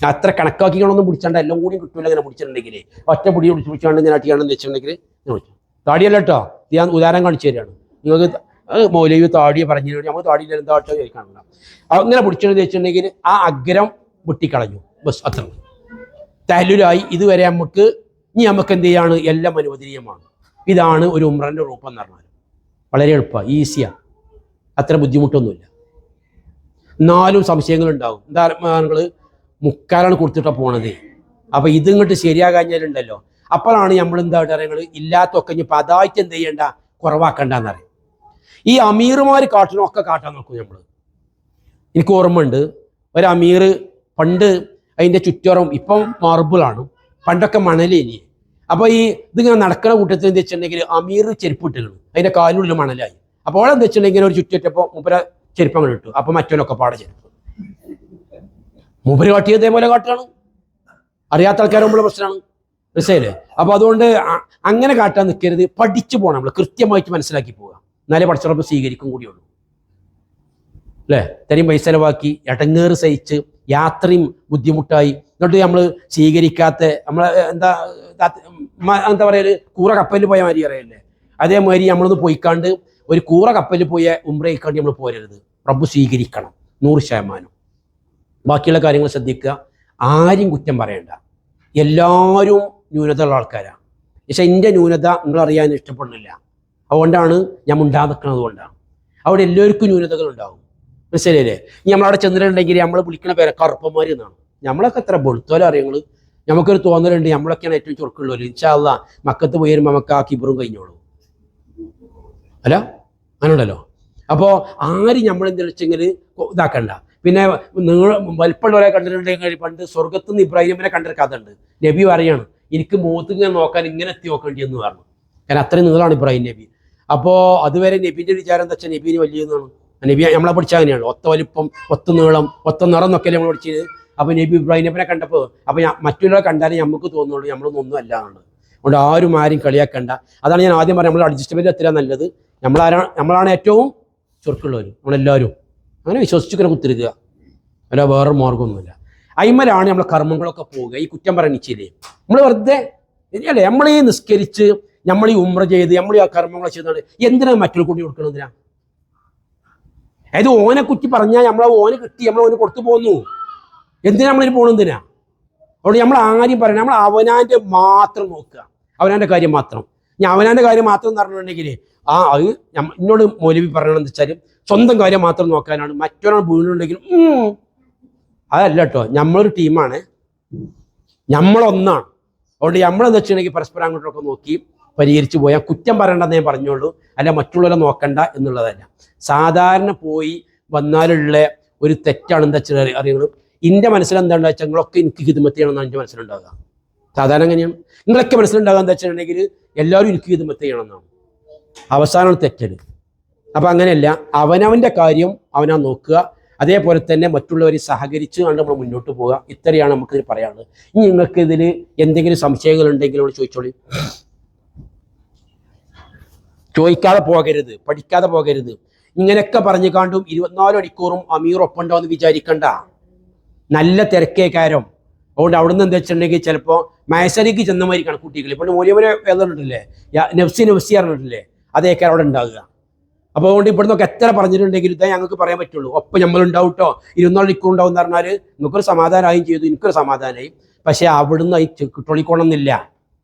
അത്ര കണക്കാക്കിക്കൊണ്ടൊന്നും പിടിച്ചാണ്ട് എല്ലാം കൂടി കിട്ടൂല. ഇങ്ങനെ പിടിച്ചിട്ടുണ്ടെങ്കിൽ ഒറ്റ പിടി പിടിച്ചാണ്ട് ഇങ്ങനെ അട്ടിയാണെന്ന് വെച്ചിട്ടുണ്ടെങ്കിൽ താടിയല്ല കേട്ടോ, ഞാൻ ഉദാഹരണം കാണിച്ചു തരികയാണ് നിങ്ങൾക്ക്. മൗലവി താടിയെ പറഞ്ഞു, നമ്മൾ താടിയിൽ എന്താ ചോദിക്കാനുള്ള അങ്ങനെ പിടിച്ചെന്ന് വെച്ചിട്ടുണ്ടെങ്കിൽ ആ അഗ്രം വെട്ടിക്കളഞ്ഞു. ബസ് അത്ര തഹല്ലുലായി. ഇതുവരെ നമുക്ക് ഇനി നമുക്ക് എന്ത് ചെയ്യാണ്? എല്ലാം അനുവദനീയമാണ്. ഇതാണ് ഒരു ഉംറൻ്റെ റൂപം എന്ന് പറഞ്ഞാൽ. വളരെ എളുപ്പമാണ്, ഈസിയാണ്, അത്ര ബുദ്ധിമുട്ടൊന്നുമില്ല. 4 സംശയങ്ങളുണ്ടാവും. എന്താ നിങ്ങൾ മുക്കാലാണ് കൊടുത്തിട്ടാണ് പോണത്. അപ്പോൾ ഇതിങ്ങോട്ട് ശരിയാകാഞ്ഞാലുണ്ടല്ലോ, അപ്പോഴാണ് നമ്മൾ എന്താ പറയുന്നത് ഇല്ലാത്തൊക്കെ ഇനി പതായിട്ട് എന്ത് ചെയ്യണ്ട, കുറവാക്കണ്ടെന്നറിയാം. ഈ അമീറുമാർ കാട്ടിനൊക്കെ കാട്ടാൻ നോക്കും നമ്മൾ. എനിക്ക് ഓർമ്മയുണ്ട് ഒരു അമീർ പണ്ട് അതിൻ്റെ ചുറ്റോറം ഇപ്പം മാർബിളാണ്, പണ്ടൊക്കെ മണലേനി. അപ്പോൾ ഈ ഇതിങ്ങനെ നടക്കുന്ന കൂട്ടത്തിൽ എന്താ വെച്ചിട്ടുണ്ടെങ്കിൽ അമീർ ചെരുപ്പിട്ടുകൾ അതിൻ്റെ കാലിനുള്ളിൽ മണലായി. അപ്പോൾ എന്താ വെച്ചിട്ടുണ്ടെങ്കിൽ ഒരു ചുറ്റപ്പോൾ മൂപ്പര ചെരുപ്പ് അങ്ങനെ ഇട്ടു. അപ്പോൾ മറ്റൊക്കെ പാടെ ചെരുപ്പ് മൂപ്പര് കാട്ടിയത് ഇതേപോലെ കാട്ടാണ്. അറിയാത്ത ആൾക്കാരുമ്പോൾ പ്രശ്നമാണ്, മനസ്സിലായില്ലേ? അപ്പോൾ അതുകൊണ്ട് അങ്ങനെ കാട്ടാൻ നിൽക്കരുത്. പഠിച്ചു പോകണം, നമ്മൾ കൃത്യമായിട്ട് മനസ്സിലാക്കി പോവുക. എന്നാലേ പഠിച്ചപ്പോൾ സ്വീകരിക്കും കൂടിയുള്ളൂ അല്ലേ? ഇത്രയും പൈസ ചിലവാക്കി ഇടങ്ങേറ് സഹിച്ച് യാത്രയും ബുദ്ധിമുട്ടായി എന്നിട്ട് നമ്മൾ സ്വീകരിക്കാത്ത നമ്മൾ എന്താ പറയല്, കൂറ കപ്പലിൽ പോയ മാതിരി അറിയല്ലേ? അതേമാതിരി നമ്മളൊന്ന് പോയിക്കാണ്ട് ഒരു കൂറ കപ്പലിൽ പോയ ഉംറയ്ക്കാണ്ട് നമ്മൾ പോരരുത്. റബ്ബ് സ്വീകരിക്കണം 100%. ബാക്കിയുള്ള കാര്യങ്ങൾ ശ്രദ്ധിക്കുക. ആരും കുറ്റം പറയണ്ട. എല്ലാവരും ന്യൂനതയുള്ള ആൾക്കാരാണ്. പക്ഷെ എൻ്റെ ന്യൂനത നിങ്ങളറിയാൻ ഇഷ്ടപ്പെടുന്നില്ല. അതുകൊണ്ടാണ് ഞാൻ മുണ്ടാതിക്കുന്നത്. കൊണ്ടാണ് അവിടെ എല്ലാവർക്കും ന്യൂനതകളുണ്ടാവും, മനസ്സിലായില്ലേ? ഇനി നമ്മളവിടെ ചെന്നിട്ടുണ്ടെങ്കിൽ നമ്മൾ വിളിക്കുന്ന പേരെ കറുപ്പന്മാർ എന്നാണ്. നമ്മളൊക്കെ എത്ര വെളുത്തോലും അറിയങ്ങൾ. നമുക്കൊരു തോന്നലുണ്ട് നമ്മളൊക്കെയാണ് ഏറ്റവും ചുരുക്കുള്ളവർ. ഇൻഷാ അല്ലാഹ് മക്കത്ത് പോയി വരുമ്പോൾ നമുക്ക് ആ കിബറും കഴിഞ്ഞോളൂ അല്ല, അങ്ങനെ ഉണ്ടല്ലോ. അപ്പോൾ ആരും നമ്മളെന്താ വെച്ചെങ്കിൽ ഇതാക്കണ്ട. പിന്നെ നിങ്ങൾ വലിപ്പമുള്ളവരെ കണ്ടിട്ടുണ്ടെങ്കിൽ പണ്ട് സ്വർഗത്തുനിന്ന് ഇബ്രാഹിമിനെ കണ്ടൊരു കഥ ഉണ്ട്. നബി പറയാണ് എനിക്ക് മുഖത്ത് ഇങ്ങനെ നോക്കാൻ ഇങ്ങനെ എത്തി നോക്കേണ്ടി എന്ന് പറഞ്ഞു. കാരണം അത്രയും നീളമാണ് ഇബ്രാഹിം നബി. അപ്പോൾ അതുവരെ നബീൻ്റെ വിചാരം എന്താ വെച്ചാൽ നബീന് വലിയതെന്നാണ്. നബി നമ്മളെ പഠിച്ചാൽ അങ്ങനെയാണ്, ഒത്ത വലിപ്പം ഒത്ത നീളം ഒത്ത നിറം എന്നൊക്കെ നമ്മൾ പഠിച്ചത്. അപ്പോൾ നബി ഇബ്രാഹിം നബിനെ കണ്ടപ്പോൾ അപ്പോൾ മറ്റുള്ളവരെ കണ്ടാലേ നമുക്ക് തോന്നുള്ളൂ നമ്മളൊന്നും അല്ല എന്നുള്ളത്. അതുകൊണ്ട് ആരും കളിയാക്കണ്ട. അതാണ് ഞാൻ ആദ്യം പറയാം, നമ്മൾ അഡ്ജസ്റ്റ്മെൻറ്റ് എത്തിയാൽ നല്ലത്. നമ്മളാണ് ഏറ്റവും ചുരുക്കുള്ളവർ, നമ്മളെല്ലാവരും അങ്ങനെ വിശ്വസിച്ചിങ്ങനെ കുത്തിരിക്കുക. അല്ല വേറെ മാർഗമൊന്നുമില്ല. അയിമലാണ് നമ്മളെ കർമ്മങ്ങളൊക്കെ പോവുക. ഈ കുറ്റം പറയണിച്ചില്ലേ നമ്മൾ വെറുതെ അല്ലേ? നമ്മൾ ഈ നിസ്കരിച്ച് നമ്മൾ ഈ ഉംറ ചെയ്ത് നമ്മൾ ഈ ആ കർമ്മങ്ങളെ ചെയ്താണ് എന്തിനാണ് മറ്റുള്ള കൂടി കൊടുക്കണതിനാ? അതായത് ഓനെ കുറ്റി പറഞ്ഞാൽ ഓന് കിട്ടി ഓന് കൊടുത്തു പോന്നു. എന്തിനാ നമ്മളിന് പോകണെന്തിനാ? അതുകൊണ്ട് നമ്മൾ ആരും പറയണം, നമ്മൾ അവനാൻ്റെ മാത്രം നോക്കുക, അവനാൻ്റെ കാര്യം മാത്രം. ഞാൻ അവനാൻ്റെ കാര്യം മാത്രം എന്ന് പറഞ്ഞിട്ടുണ്ടെങ്കിൽ അത് എന്നോട് മൗലവി പറയണമെന്ന് വെച്ചാൽ സ്വന്തം കാര്യം മാത്രം നോക്കാനാണ്. മറ്റൊരാൾ വീണിട്ടുണ്ടെങ്കിൽ അതല്ല കേട്ടോ, നമ്മളൊരു ടീമാണ്, നമ്മളൊന്നാണ്. അതുകൊണ്ട് നമ്മളെന്ന് വെച്ചിട്ടുണ്ടെങ്കിൽ പരസ്പരം അങ്ങോട്ടൊക്കെ നോക്കി പരിഹരിച്ചു പോയാൽ കുറ്റം പറയണ്ടെന്ന് ഞാൻ പറഞ്ഞോളൂ, അല്ല മറ്റുള്ളവരെ നോക്കണ്ട എന്നുള്ളതല്ല. സാധാരണ പോയി വന്നാലുള്ള ഒരു തെറ്റാണ് എന്താ വെച്ചാൽ അറിയുന്നത്, എൻ്റെ മനസ്സിലെന്താണെന്ന് വെച്ചാൽ നിങ്ങളൊക്കെ എനിക്ക് ഹിദ്മത്ത് ചെയ്യണമെന്നാണ് എൻ്റെ മനസ്സിലുണ്ടാകുക. സാധാരണ എങ്ങനെയാണ് നിങ്ങളൊക്കെ മനസ്സിലുണ്ടാകുക എന്താ വെച്ചിട്ടുണ്ടെങ്കിൽ എല്ലാവരും എനിക്ക് ഹിദ്മത്ത് ചെയ്യണമെന്നാണ്. അവസാനമാണ് തെറ്റല്. അപ്പം അങ്ങനെയല്ല, അവനവൻ്റെ കാര്യം അവനാ നോക്കുക. അതേപോലെ തന്നെ മറ്റുള്ളവരെ സഹകരിച്ച് കൊണ്ട് നമ്മൾ മുന്നോട്ട് പോവുക. ഇത്രയാണ് നമുക്കിത് പറയാനുള്ളത്. ഇനി നിങ്ങൾക്ക് ഇതിൽ എന്തെങ്കിലും സംശയങ്ങൾ ഉണ്ടെങ്കിൽ ചോദിച്ചോളി. ചോദിക്കാതെ പോകരുത്, പഠിക്കാതെ പോകരുത്. ഇങ്ങനെയൊക്കെ പറഞ്ഞു കാണ്ടും 24 മണിക്കൂറും അമീർ ഒപ്പുണ്ടോ എന്ന് വിചാരിക്കണ്ട. നല്ല തിരക്കേക്കാരം. അതുകൊണ്ട് അവിടുന്ന് എന്താ വെച്ചിട്ടുണ്ടെങ്കിൽ ചിലപ്പോൾ മയസരിക്ക് ചെന്നമാതിരിക്കാണ് കുട്ടികൾ. ഇപ്പോൾ മൂല്യവരെ വേദനിട്ടില്ലേ, നഫ്സി പറഞ്ഞിട്ടില്ലേ, അതേക്കാരം അവിടെ ഉണ്ടാകുക. അപ്പോൾ അതുകൊണ്ട് ഇവിടുന്നൊക്കെ എത്ര പറഞ്ഞിട്ടുണ്ടെങ്കിൽ ഇതാ ഞങ്ങൾക്ക് പറയാൻ പറ്റുള്ളൂ. ഒപ്പം നമ്മളുണ്ടാവും കേട്ടോ, 24 മണിക്കൂർ ഉണ്ടാവും എന്ന് പറഞ്ഞാൽ നിങ്ങൾക്കൊരു സമാധാനമായും ചെയ്തു, എനിക്കൊരു സമാധാനമായി. പക്ഷേ അവിടുന്ന് കിട്ടോളിക്കോണമെന്നില്ല.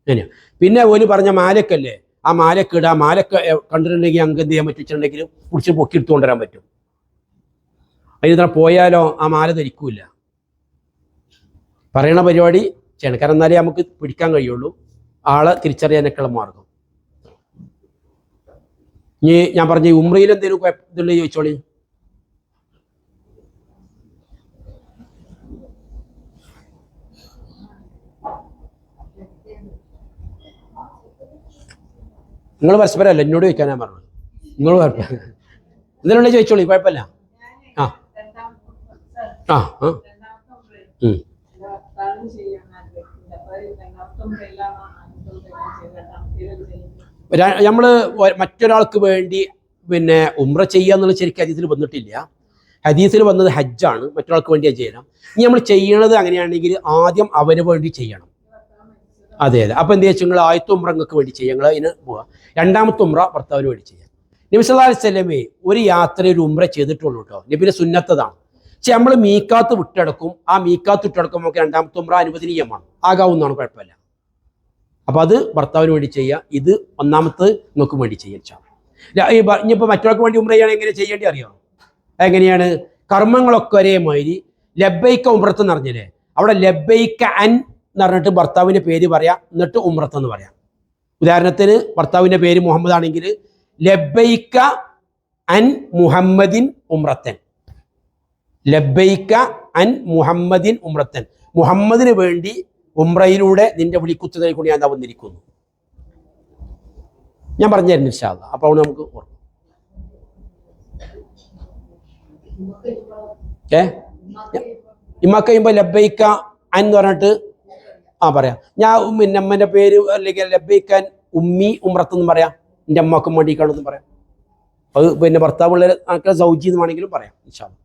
അങ്ങനെ പിന്നെ ഓല് പറഞ്ഞ മാലക്കല്ലേ, ആ മാലക്ക് ഇടുക. മാലക്ക് കണ്ടിട്ടുണ്ടെങ്കിൽ ഞങ്ങൾക്ക് എന്ത് ചെയ്യാൻ പറ്റിച്ചിട്ടുണ്ടെങ്കിൽ പിടിച്ച് പൊക്കി എടുത്തു കൊണ്ടുവരാൻ പറ്റും. അതിന് പോയാലോ ആ മാല ധരിക്കൂല. പറയണ പരിപാടി ചെയ്യണം. കാരണം എന്നാലേ നമുക്ക് പിടിക്കാൻ കഴിയുള്ളൂ, ആളെ തിരിച്ചറിയാനൊക്കെയുള്ള മാർഗം. ഇനി ഞാൻ പറഞ്ഞ ഉംറയിൽ എന്തെങ്കിലും ഇതുള്ള ചോദിച്ചോളി. നിങ്ങൾ പരസ്പരമല്ല എന്നോട് ചോദിക്കാൻ ഞാൻ പറഞ്ഞത്. നിങ്ങൾ കുഴപ്പമില്ല, എന്തെങ്കിലും ചോദിച്ചോളി, കുഴപ്പമില്ല. ആ ആ ആ നമ്മൾ മറ്റൊരാൾക്ക് വേണ്ടി പിന്നെ ഉംറ ചെയ്യുക എന്നുള്ളത് ശരിക്കും ഹദീസിൽ വന്നിട്ടില്ല. ഹദീസിൽ വന്നത് ഹജ്ജാണ്, മറ്റൊരാൾക്ക് വേണ്ടി ചെയ്യണം. ഇനി നമ്മൾ ചെയ്യണത് അങ്ങനെയാണെങ്കിൽ ആദ്യം അവന് വേണ്ടി ചെയ്യണം. അതെ അതെ. അപ്പം എന്താ വെച്ചാൽ നിങ്ങൾ ആദ്യത്തെ ഉംറ നിങ്ങൾക്ക് വേണ്ടി ചെയ്യുക, നിങ്ങൾ അതിന് പോവുക. രണ്ടാമത്തെ ഉംറ ഭർത്താവിന് വേണ്ടി ചെയ്യാം. നബി സല്ലല്ലാഹു അലൈഹി വസല്ലമയെ ഒരു യാത്രയിൽ ഒരു ഉംറ ചെയ്തിട്ടുള്ളൂ കേട്ടോ. നബിയുടെ സുന്നത്തതാണ്. പക്ഷെ നമ്മൾ മീക്കാത്ത് വിട്ടടക്കും. ആ മീക്കാത്ത് വിട്ടടക്കും നമുക്ക് രണ്ടാമത്തെ ഉംറ അനുവദനീയമാണ്, ആകാവുന്നതാണ്, കുഴപ്പമില്ല. അപ്പം അത് ഭർത്താവിന് വേണ്ടി ചെയ്യുക. ഇത് ഒന്നാമത്തെ നിങ്ങൾക്ക് വേണ്ടി ചെയ്യാം. ഇനിയിപ്പോൾ മറ്റൊരാൾക്ക് വേണ്ടി ഉംറ ചെയ്യണം എങ്ങനെ ചെയ്യേണ്ടി അറിയാമോ? എങ്ങനെയാണ്? കർമ്മങ്ങളൊക്കെ ഒരേമാതിരി ലബ്ബൈക്ക ഉംറത്ത് എന്ന് പറഞ്ഞില്ലേ, അവിടെ ലബ്ബൈക്ക അൻ എന്ന് പറഞ്ഞിട്ട് ഭർത്താവിൻ്റെ പേര് പറയാം, എന്നിട്ട് ഉംറത്ത് എന്ന് പറയാം. ഉദാഹരണത്തിന് ഭർത്താവിൻ്റെ പേര് മുഹമ്മദ് ആണെങ്കിൽ ലബ്ബൈക്ക അൻ മുഹമ്മദിൻ ഉംറത്തൻ, ലബ്ബൈക്ക അൻ മുഹമ്മദിൻ ഉംറത്തൻ, മുഹമ്മദിന് വേണ്ടി ഉംറയിലൂടെ നിന്റെ വിളിക്കുത്തതിനെ കൂടി ഞാൻ വന്നിരിക്കുന്നു. ഞാൻ പറഞ്ഞു തരുന്നു ഇൻഷാ അല്ലാഹ്. അപ്പോൾ നമുക്ക് ഓർമ്മ ഇമ്മ കഴിയുമ്പോൾ ലബ്ബൈക്ക അൻ എന്ന് പറഞ്ഞിട്ട് പറയാം. ഞാൻ പിന്നെ അമ്മൻ്റെ പേര് അല്ലെങ്കിൽ ലബ്ബൈക്കാൻ ഉമ്മി ഉംറത്ത് എന്ന് പറയാം, എൻ്റെ അമ്മക്കും വേണ്ടിക്കാണെന്ന് പറയാം. അത് പിന്നെ ഭർത്താവുള്ള സൗജി എന്ന് വേണമെങ്കിലും പറയാം ഇൻഷാ അല്ലാഹ്.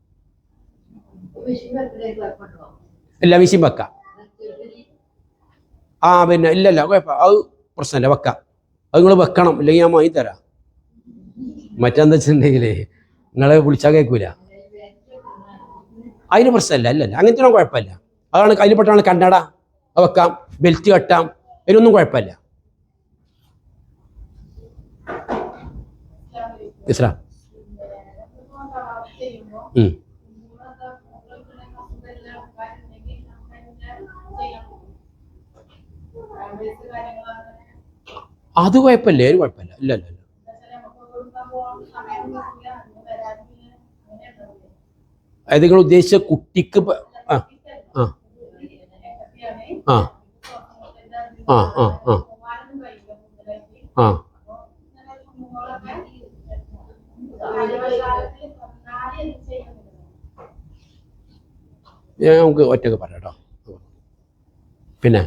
ഇല്ല മിഷീൻ വെക്കാം. പിന്നെ ഇല്ലല്ല കുഴപ്പം, അത് പ്രശ്നമല്ല, വെക്കാം. അത് നിങ്ങൾ വെക്കണം, ഇല്ലെങ്കിൽ ഞാൻ വാങ്ങി തരാം. മറ്റെന്താ വെച്ചിട്ടുണ്ടെങ്കിൽ നിങ്ങളെ വിളിച്ചാൽ കേൾക്കൂല, അതിന് പ്രശ്നമല്ല. അല്ലല്ല അങ്ങനത്തെ കുഴപ്പമില്ല. അതാണ് അതിൽപ്പെട്ടാണ് കണ്ണട വെക്കാം, ബെൽറ്റ് കെട്ടാം, അതിനൊന്നും കുഴപ്പമില്ല. ഇസ്ലാം അത് കുഴപ്പമില്ല, ഒരു കുഴപ്പമില്ല. ഇല്ല ഇല്ല ഇല്ല. അതായത് നിങ്ങൾ ഉദ്ദേശിച്ച കുട്ടിക്ക് ആ ആ ആ ആ ആ ആ ആ നമുക്ക് ഒറ്റക്ക് പറയാം കേട്ടോ. പിന്നെ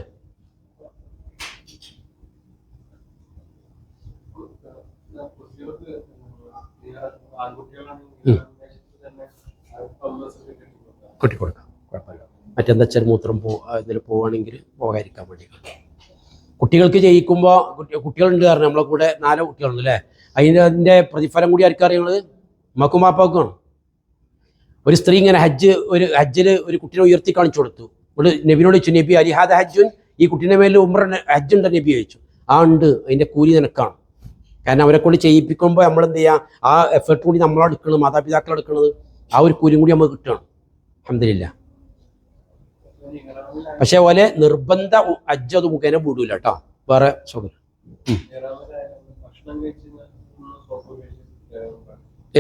കെട്ടിക്കൊടുക്കാം, കുഴപ്പമില്ല. മറ്റെന്താ വെച്ചാൽ മൂത്രം ഇതിൽ പോവുകയാണെങ്കിൽ പോകാതിരിക്കാൻ വേണ്ടി. കുട്ടികൾക്ക് ചെയ്യിക്കുമ്പോൾ കുട്ടികളുണ്ട് കാരണം നമ്മളെ കൂടെ 4 കുട്ടികളുണ്ട് അല്ലേ, അതിൻ്റെ പ്രതിഫലം കൂടി ആർക്കും അറിയുന്നത് ഉമ്മക്കും വാപ്പാക്കുമാണ്. ഒരു സ്ത്രീ ഇങ്ങനെ ഹജ്ജിൽ ഒരു കുട്ടീനെ ഉയർത്തി കാണിച്ചു കൊടുത്തു. ഇവിടെ നബിനോട് ചോദിച്ചു, നബി അലിഹാദ ഹജ്ജുൻ, ഈ കുട്ടീൻ്റെ മേലിൽ ഉംറ ഹജ്ജുണ്ട് നബി ചോദിച്ചു. ഉണ്ട്, അതിൻ്റെ കൂലി നിനക്കാണ്. കാരണം അവരെ കൊണ്ട് ചെയ്യിപ്പിക്കുമ്പോൾ നമ്മൾ എന്ത് ചെയ്യുക, ആ എഫേർട്ട് കൂടി നമ്മളെടുക്കുന്നത്, മാതാപിതാക്കളെടുക്കുന്നത്, ആ ഒരു കൂലിയും കൂടി നമുക്ക് കിട്ടണം. അൽഹംദുലില്ലാഹ്. പക്ഷെ ഓലെ നിർബന്ധ ഹജ്ജ് അത് മുഖേന വിടൂല കേട്ടോ, വേറെ സുഖം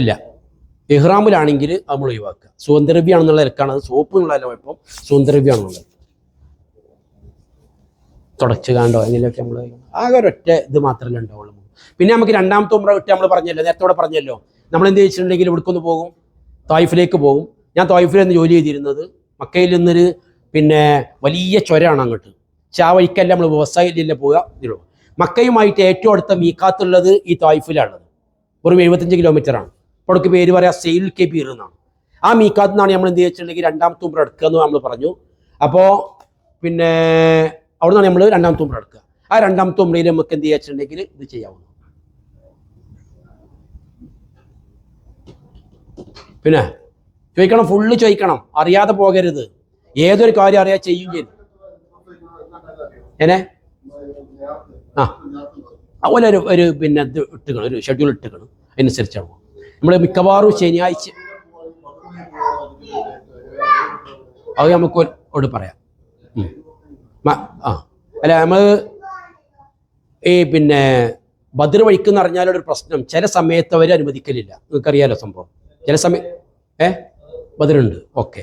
ഇല്ല. ഇഹ്റാമിലാണെങ്കിൽ നമ്മൾ ഒഴിവാക്കുക. സുഗന്ധദ്രവ്യാണെന്നുള്ള നിലക്കാണ് അത്, സോപ്പ് എന്നുള്ളതല്ല കുഴപ്പം, സുഗന്ധദ്രവ്യാണെന്നുള്ളത് തുടച്ച് കാണ്ടോ എങ്ങനെയൊക്കെ നമ്മൾ ആകെ ഒരൊറ്റ ഇത് മാത്രമല്ലേ ഉണ്ടാവുള്ളൂ. പിന്നെ നമുക്ക് രണ്ടാമത്തെ ഉംറ കിട്ടി, നമ്മൾ പറഞ്ഞല്ലോ, നേരത്തോടെ പറഞ്ഞല്ലോ, നമ്മൾ എന്ത് വെച്ചിട്ടുണ്ടെങ്കിൽ ഇവിടേക്കൊന്ന് പോകും, തായിഫിലേക്ക് പോകും. ഞാൻ തായിഫിലെന്ന് ജോലി ചെയ്തിരുന്നത്, മക്കയിൽ നിന്നൊരു പിന്നെ വലിയ ചുരമാണ് അങ്ങോട്ട്, പക്ഷെ ആ വഴിക്കല്ല നമ്മൾ വ്യവസായത്തിലല്ല പോവുക ഇതിലോ. മക്കയുമായിട്ട് ഏറ്റവും അടുത്ത മീക്കാത്തുള്ളത് ഈ തായിഫിലാണുള്ളത്, വെറും 75 കിലോമീറ്ററാണ്. അവിടേക്ക് പേര് പറയാം സെയിൽ കെബീർ എന്നാണ്. ആ മീക്കാത്ത് നിന്നാണ് നമ്മൾ എന്ത് വെച്ചിട്ടുണ്ടെങ്കിൽ രണ്ടാമത്തെ ഉംറ എടുക്കുക എന്ന് നമ്മൾ പറഞ്ഞു. അപ്പോൾ പിന്നെ അവിടെ നിന്നാണ് നമ്മൾ രണ്ടാമത്തെ ഉംറ എടുക്കുക. ആ രണ്ടാമത്തെ ഉംറയിൽ നമുക്ക് എന്ത് വെച്ചിട്ടുണ്ടെങ്കിൽ ഇത് ചെയ്യാവുന്നു. പിന്നെ ചോദിക്കണം, ഫുള്ള് ചോദിക്കണം, അറിയാതെ പോകരുത്. ഏതൊരു കാര്യം അറിയാതെ ചെയ്യും ചെയ്തു എന്നെ അതുപോലെ ഒരു പിന്നെ ഇത് ഇട്ടുക്കണം, ഒരു ഷെഡ്യൂൾ ഇട്ടുക്കണം, അതിനനുസരിച്ചാണ് നമ്മൾ മിക്കവാറും ശനിയാഴ്ച. അത് നമുക്ക് പറയാം. അല്ല നമ്മൾ ഈ പിന്നെ ബദർ വഴിക്കെന്ന് പറഞ്ഞാലൊരു പ്രശ്നം, ചില സമയത്ത് അവർ അനുവദിക്കലില്ല. നിങ്ങൾക്കറിയാലോ സംഭവം. ചില സമയം ബദറുണ്ട്, ഓക്കെ,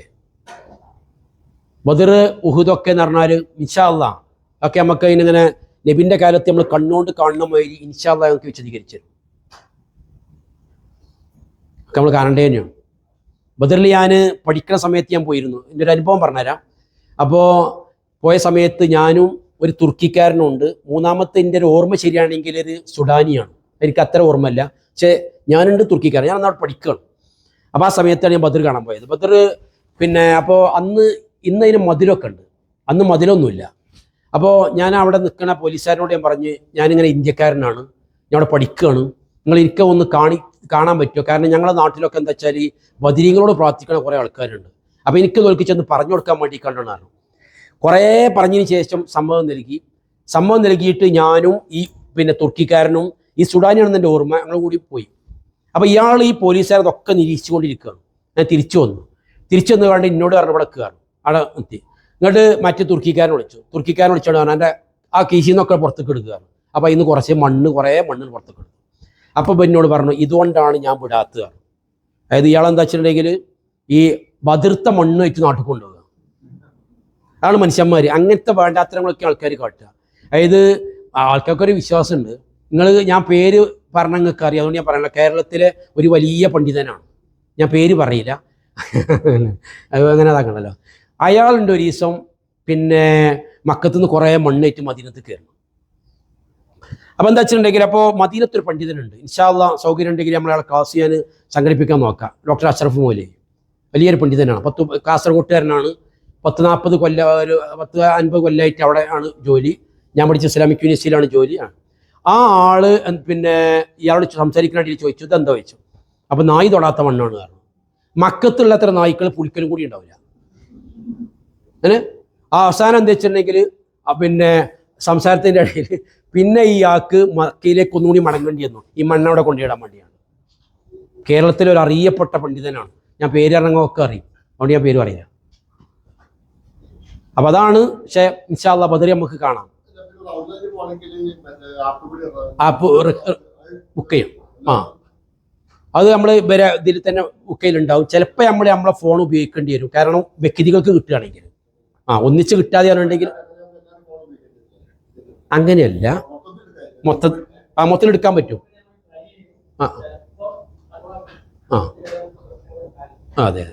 ബദർ ഉഹുദൊക്കെ എന്ന് പറഞ്ഞാൽ ഇൻഷാ അല്ലാഹ് ഒക്കെ നമുക്ക് അതിനിങ്ങനെ നബിൻ്റെ കാലത്ത് നമ്മൾ കണ്ണുകൊണ്ട് കാണുന്ന മാതിരി ഇൻഷാ അല്ലാഹ് നമുക്ക് വിശദീകരിച്ചു തരും. ഒക്കെ നമ്മൾ കാണേണ്ടത് തന്നെയാണ്. ബദറിൽ ഞാൻ പഠിക്കുന്ന സമയത്ത് ഞാൻ പോയിരുന്നു, എൻ്റെ ഒരു അനുഭവം പറഞ്ഞുതരാം. അപ്പോൾ പോയ സമയത്ത് ഞാനും ഒരു തുർക്കിക്കാരനുണ്ട്, മൂന്നാമത്തെ എൻ്റെ ഒരു ഓർമ്മ ശരിയാണെങ്കിൽ ഒരു സുഡാനിയാണ്, എനിക്ക് അത്ര ഓർമ്മയില്ല, പക്ഷേ ഞാനുണ്ട് തുർക്കിക്കാരൻ, ഞാൻ അന്നവിടെ പഠിക്കുകയാണ്. അപ്പോൾ ആ സമയത്താണ് ഞാൻ ബദർ കാണാൻ പോയത്. ബദർ പിന്നെ അപ്പോൾ ഇന്നതിന് മതിലൊക്കെ ഉണ്ട്, അന്ന് മതിലൊന്നുമില്ല. അപ്പോൾ ഞാൻ അവിടെ നിൽക്കുന്ന പോലീസുകാരനോട് ഞാൻ പറഞ്ഞ്, ഞാനിങ്ങനെ ഇന്ത്യക്കാരനാണ്, ഞാൻ അവിടെ പഠിക്കുകയാണ്, നിങ്ങൾ എനിക്ക് ഒന്ന് കാണാൻ പറ്റുമോ? കാരണം ഞങ്ങളുടെ നാട്ടിലൊക്കെ എന്താ വെച്ചാൽ ഈ ബദരീങ്ങളോട് പ്രാർത്ഥിക്കുന്ന കുറേ ആൾക്കാരുണ്ട്. അപ്പോൾ എനിക്ക് തോൽക്കി ചെന്ന് പറഞ്ഞു കൊടുക്കാൻ വേണ്ടി കണ്ടാണ്. കുറേ പറഞ്ഞതിന് ശേഷം സമ്മതം നൽകിയിട്ട് ഞാനും ഈ പിന്നെ തുർക്കിക്കാരനും ഈ സുഡാനിയാണെന്ന് എൻ്റെ ഓർമ്മ, ഞങ്ങൾ കൂടി പോയി. അപ്പോൾ ഇയാൾ ഈ പോലീസുകാരതൊക്കെ നിരീക്ഷിച്ചുകൊണ്ടിരിക്കുകയാണ്. ഞാൻ തിരിച്ചു വന്നു കണ്ട് എന്നോട് പറഞ്ഞു ഇവിടെ കയറും, അവിടെ എത്തി. എന്നിട്ട് മറ്റു തുർക്കിക്കാരൻ വിളിച്ചോണ്ട് പറഞ്ഞു എൻ്റെ ആ കീശിൽ നിന്നൊക്കെ പുറത്തേക്ക് എടുക്കുകയാണ്. അപ്പോൾ ഇന്ന് കുറേ മണ്ണ് പുറത്തേക്ക് എടുക്കും. അപ്പോൾ എന്നോട് പറഞ്ഞു ഇതുകൊണ്ടാണ് ഞാൻ വിടാത്തത്. അതായത് ഇയാളെന്താ വെച്ചിട്ടുണ്ടെങ്കിൽ ഈ ബദിർത്ത മണ്ണ് വെച്ച് നാട്ടിൽ കൊണ്ടുപോകുക. അതാണ് മനുഷ്യന്മാർ, അങ്ങനത്തെ വേണ്ടാത്തരങ്ങളൊക്കെ ആൾക്കാർ കാട്ടുക. അതായത് ആൾക്കാർക്കൊരു വിശ്വാസമുണ്ട്, ഞാൻ പേര് പറഞ്ഞ നിങ്ങൾക്ക് അറിയാം, അതുകൊണ്ട് ഞാൻ പറയല, കേരളത്തിലെ ഒരു വലിയ പണ്ഡിതനാണ്, ഞാൻ പേര് പറയില്ല, അത് അങ്ങനെ അതാക്കണല്ലോ. അയാളുണ്ട് ഒരു ദിവസം പിന്നെ മക്കത്തുനിന്ന് കുറേ മണ്ണേറ്റ് മദീനത്ത് കയറണം. അപ്പോൾ എന്താ വെച്ചിട്ടുണ്ടെങ്കിൽ, അപ്പോൾ മദീനത്തൊരു പണ്ഡിതനുണ്ട്, ഇൻഷാ അല്ലാഹ് സൗകര്യം ഉണ്ടെങ്കിൽ നമ്മളയാളെ ക്ലാസ് ചെയ്യാൻ സംഘടിപ്പിക്കാൻ നോക്കാം. ഡോക്ടർ അഷ്റഫ് മൗലവി വലിയൊരു പണ്ഡിതനാണ്, കാസർഗോട്ടുകാരനാണ്. 40 കൊല്ലം, ഒരു 50 കൊല്ലമായിട്ട് അവിടെ ആണ് ജോലി. ഞാൻ പഠിച്ച ഇസ്ലാമിക് യൂണിവേഴ്സിറ്റിയിലാണ് ജോലി. ആ ആള് പിന്നെ ഇയാളോട് സംസാരിക്കാനായിട്ട് ചോദിച്ചു, ഇതെന്താ ചോദിച്ചു. അപ്പോൾ നായി തൊടാത്ത മണ്ണാണ് കാരണം. മക്കത്തുള്ള അത്ര നായ്ക്കൾ പുളിക്കലും കൂടി ഉണ്ടാവില്ല. അങ്ങനെ ആ അവസാനം എന്താ വെച്ചിട്ടുണ്ടെങ്കിൽ പിന്നെ സംസാരത്തിൻ്റെ ഇടയിൽ പിന്നെ ഇയാൾക്ക് മക്കയിലേക്ക് ഒന്നുകൂടി മടങ്ങേണ്ടി വന്നു, ഈ മണ്ണവിടെ കൊണ്ടുപോയിടാൻ വേണ്ടിയാണ്. കേരളത്തിലൊരു അറിയപ്പെട്ട പണ്ഡിതനാണ്, ഞാൻ പേര് ഇറങ്ങുമൊക്കെ അറിയും, അതുകൊണ്ട് ഞാൻ പേര് പറയില്ല. അപ്പം അതാണ്. പക്ഷേ ഇൻഷാ അല്ലാഹ് ബദർ നമുക്ക് കാണാം, ആപ്പ് ബുക്ക് ചെയ്യും. അത് നമ്മൾ ഇതിൽ തന്നെ ബുക്ക് ചെയ്യലുണ്ടാവും. ചിലപ്പോൾ നമ്മളെ ഫോൺ ഉപയോഗിക്കേണ്ടി വരും, കാരണം വ്യക്തികൾക്ക് കിട്ടുകയാണെങ്കിൽ. ഒന്നിച്ച് കിട്ടാതെയാണെന്നുണ്ടെങ്കിൽ അങ്ങനെയല്ല, മൊത്തത്തിൽ എടുക്കാൻ പറ്റും. അതെ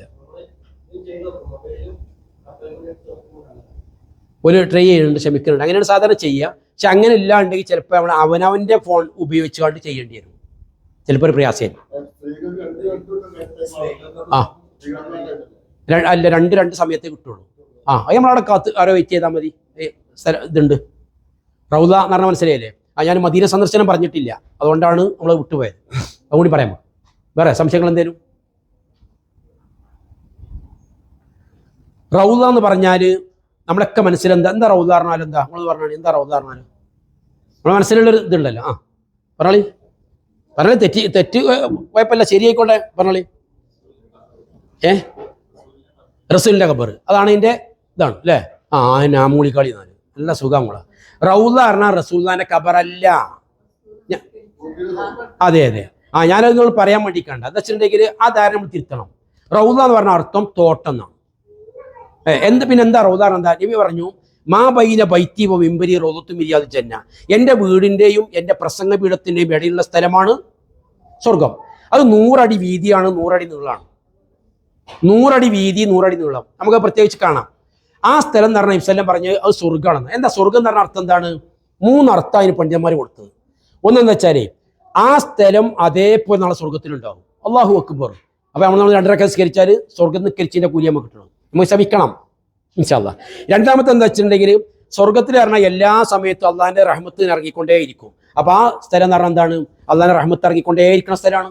ഒരു ട്രൈ ചെയ്യുന്നുണ്ട്, ക്ഷമിക്കുന്നുണ്ട്, അങ്ങനെയാണ് സാധാരണ ചെയ്യുക. പക്ഷെ അങ്ങനെ ഇല്ലാണ്ടെങ്കിൽ ചിലപ്പോൾ നമ്മൾ അവനവൻ്റെ ഫോൺ ഉപയോഗിച്ചുകൊണ്ട് ചെയ്യേണ്ടി വരും, ചിലപ്പോൾ ഒരു പ്രയാസമായിരിക്കും. അല്ല, രണ്ട് സമയത്തേ കിട്ടുള്ളൂ. അത് നമ്മളവിടെ ആരോ വെയിറ്റ് ചെയ്താൽ മതി. ഇതുണ്ട് റൗദ എന്ന് പറഞ്ഞാൽ മനസ്സിലായില്ലേ? ഞാൻ മദീന സന്ദർശനം പറഞ്ഞിട്ടില്ല, അതുകൊണ്ടാണ് നമ്മൾ വിട്ടുപോയത്. അതുകൂടി പറയാമോ? വേറെ സംശയങ്ങൾ എന്തേലും? റൗദ എന്ന് പറഞ്ഞാൽ നമ്മളൊക്കെ മനസ്സിലെന്താ റൗദ പറഞ്ഞാൽ എന്താ? നമ്മൾ പറഞ്ഞാൽ എന്താ റൗദ പറഞ്ഞാൽ നമ്മുടെ മനസ്സിലുള്ളൊരു ഇതുണ്ടല്ലോ. പറഞ്ഞാളി തെറ്റ് കുഴപ്പമില്ല, ശരിയായിക്കോട്ടെ, പറഞ്ഞാളി. റസൂലിൻ്റെ ഖബർ, അതാണ് ഇതിൻ്റെ ഇതാണ് അല്ലേ? നാമൂളിക്കാളി നാല് നല്ല സുഖങ്ങളാ. റൗള പറഞ്ഞാൽ റസൂലുള്ളാഹിന്റെ ഖബറല്ല. അതെ അതെ, ഞാനത് നിങ്ങൾ പറയാൻ വേണ്ടിക്കണ്ട. എന്താ വെച്ചിട്ടുണ്ടെങ്കിൽ ആ ധാരണ നമ്മൾ തിരുത്തണം. റൗള എന്ന് പറഞ്ഞ അർത്ഥം തോട്ടം എന്നാണ്. പിന്നെ എന്താ റൗള എന്താ? നബി പറഞ്ഞു, മാ ബൈന ബൈത്തി വ മിമ്പരി റൗളത്തും മിരിയാദ് ജന്ന, എൻ്റെ വീടിൻ്റെയും എൻ്റെ പ്രസംഗ പീഠത്തിൻ്റെയും ഇടയിലുള്ള സ്ഥലമാണ് സ്വർഗം. അത് 100 അടി വീതിയാണ്, 100 അടി നീളമാണ്. 100 അടി വീതി, 100 അടി നീളം നമുക്ക് പ്രത്യേകിച്ച് കാണാം. ആ സ്ഥലം എന്ന് പറഞ്ഞാൽ ഇബ്സല്ലം പറഞ്ഞ് അത് സ്വർഗ്ഗമാണെന്ന്. എന്താ സ്വർഗം എന്ന് പറഞ്ഞ അർത്ഥം എന്താണ്? 3 അർത്ഥം അതിന് പണ്ഡിതന്മാർ കൊടുത്തത്. ഒന്നെന്ന് വെച്ചാൽ ആ സ്ഥലം അതേപോലെ നാളെ സ്വർഗത്തിലുണ്ടാവും. അല്ലാഹു അക്ബർ. അപ്പോൾ നമ്മൾ 2 റക്അത്ത് നിസ്കരിച്ചാൽ സ്വർഗം നിസ്കരിച്ചതിൻ്റെ കൂലി നമുക്ക് കിട്ടണം. നമുക്ക് ശ്രമിക്കണം ഇൻഷാ അല്ലാഹ്. രണ്ടാമത്തെ എന്താ വെച്ചിട്ടുണ്ടെങ്കിൽ സ്വർഗത്തിൽ പറഞ്ഞാൽ എല്ലാ സമയത്തും അള്ളാഹിൻ്റെ റഹ്മത്ത് ഇറങ്ങിക്കൊണ്ടേയിരിക്കും. അപ്പോൾ ആ സ്ഥലം എന്ന് പറഞ്ഞാൽ എന്താണ്? അള്ളാഹിൻ്റെ റഹ്മത്ത് ഇറങ്ങിക്കൊണ്ടേയിരിക്കുന്ന സ്ഥലമാണ്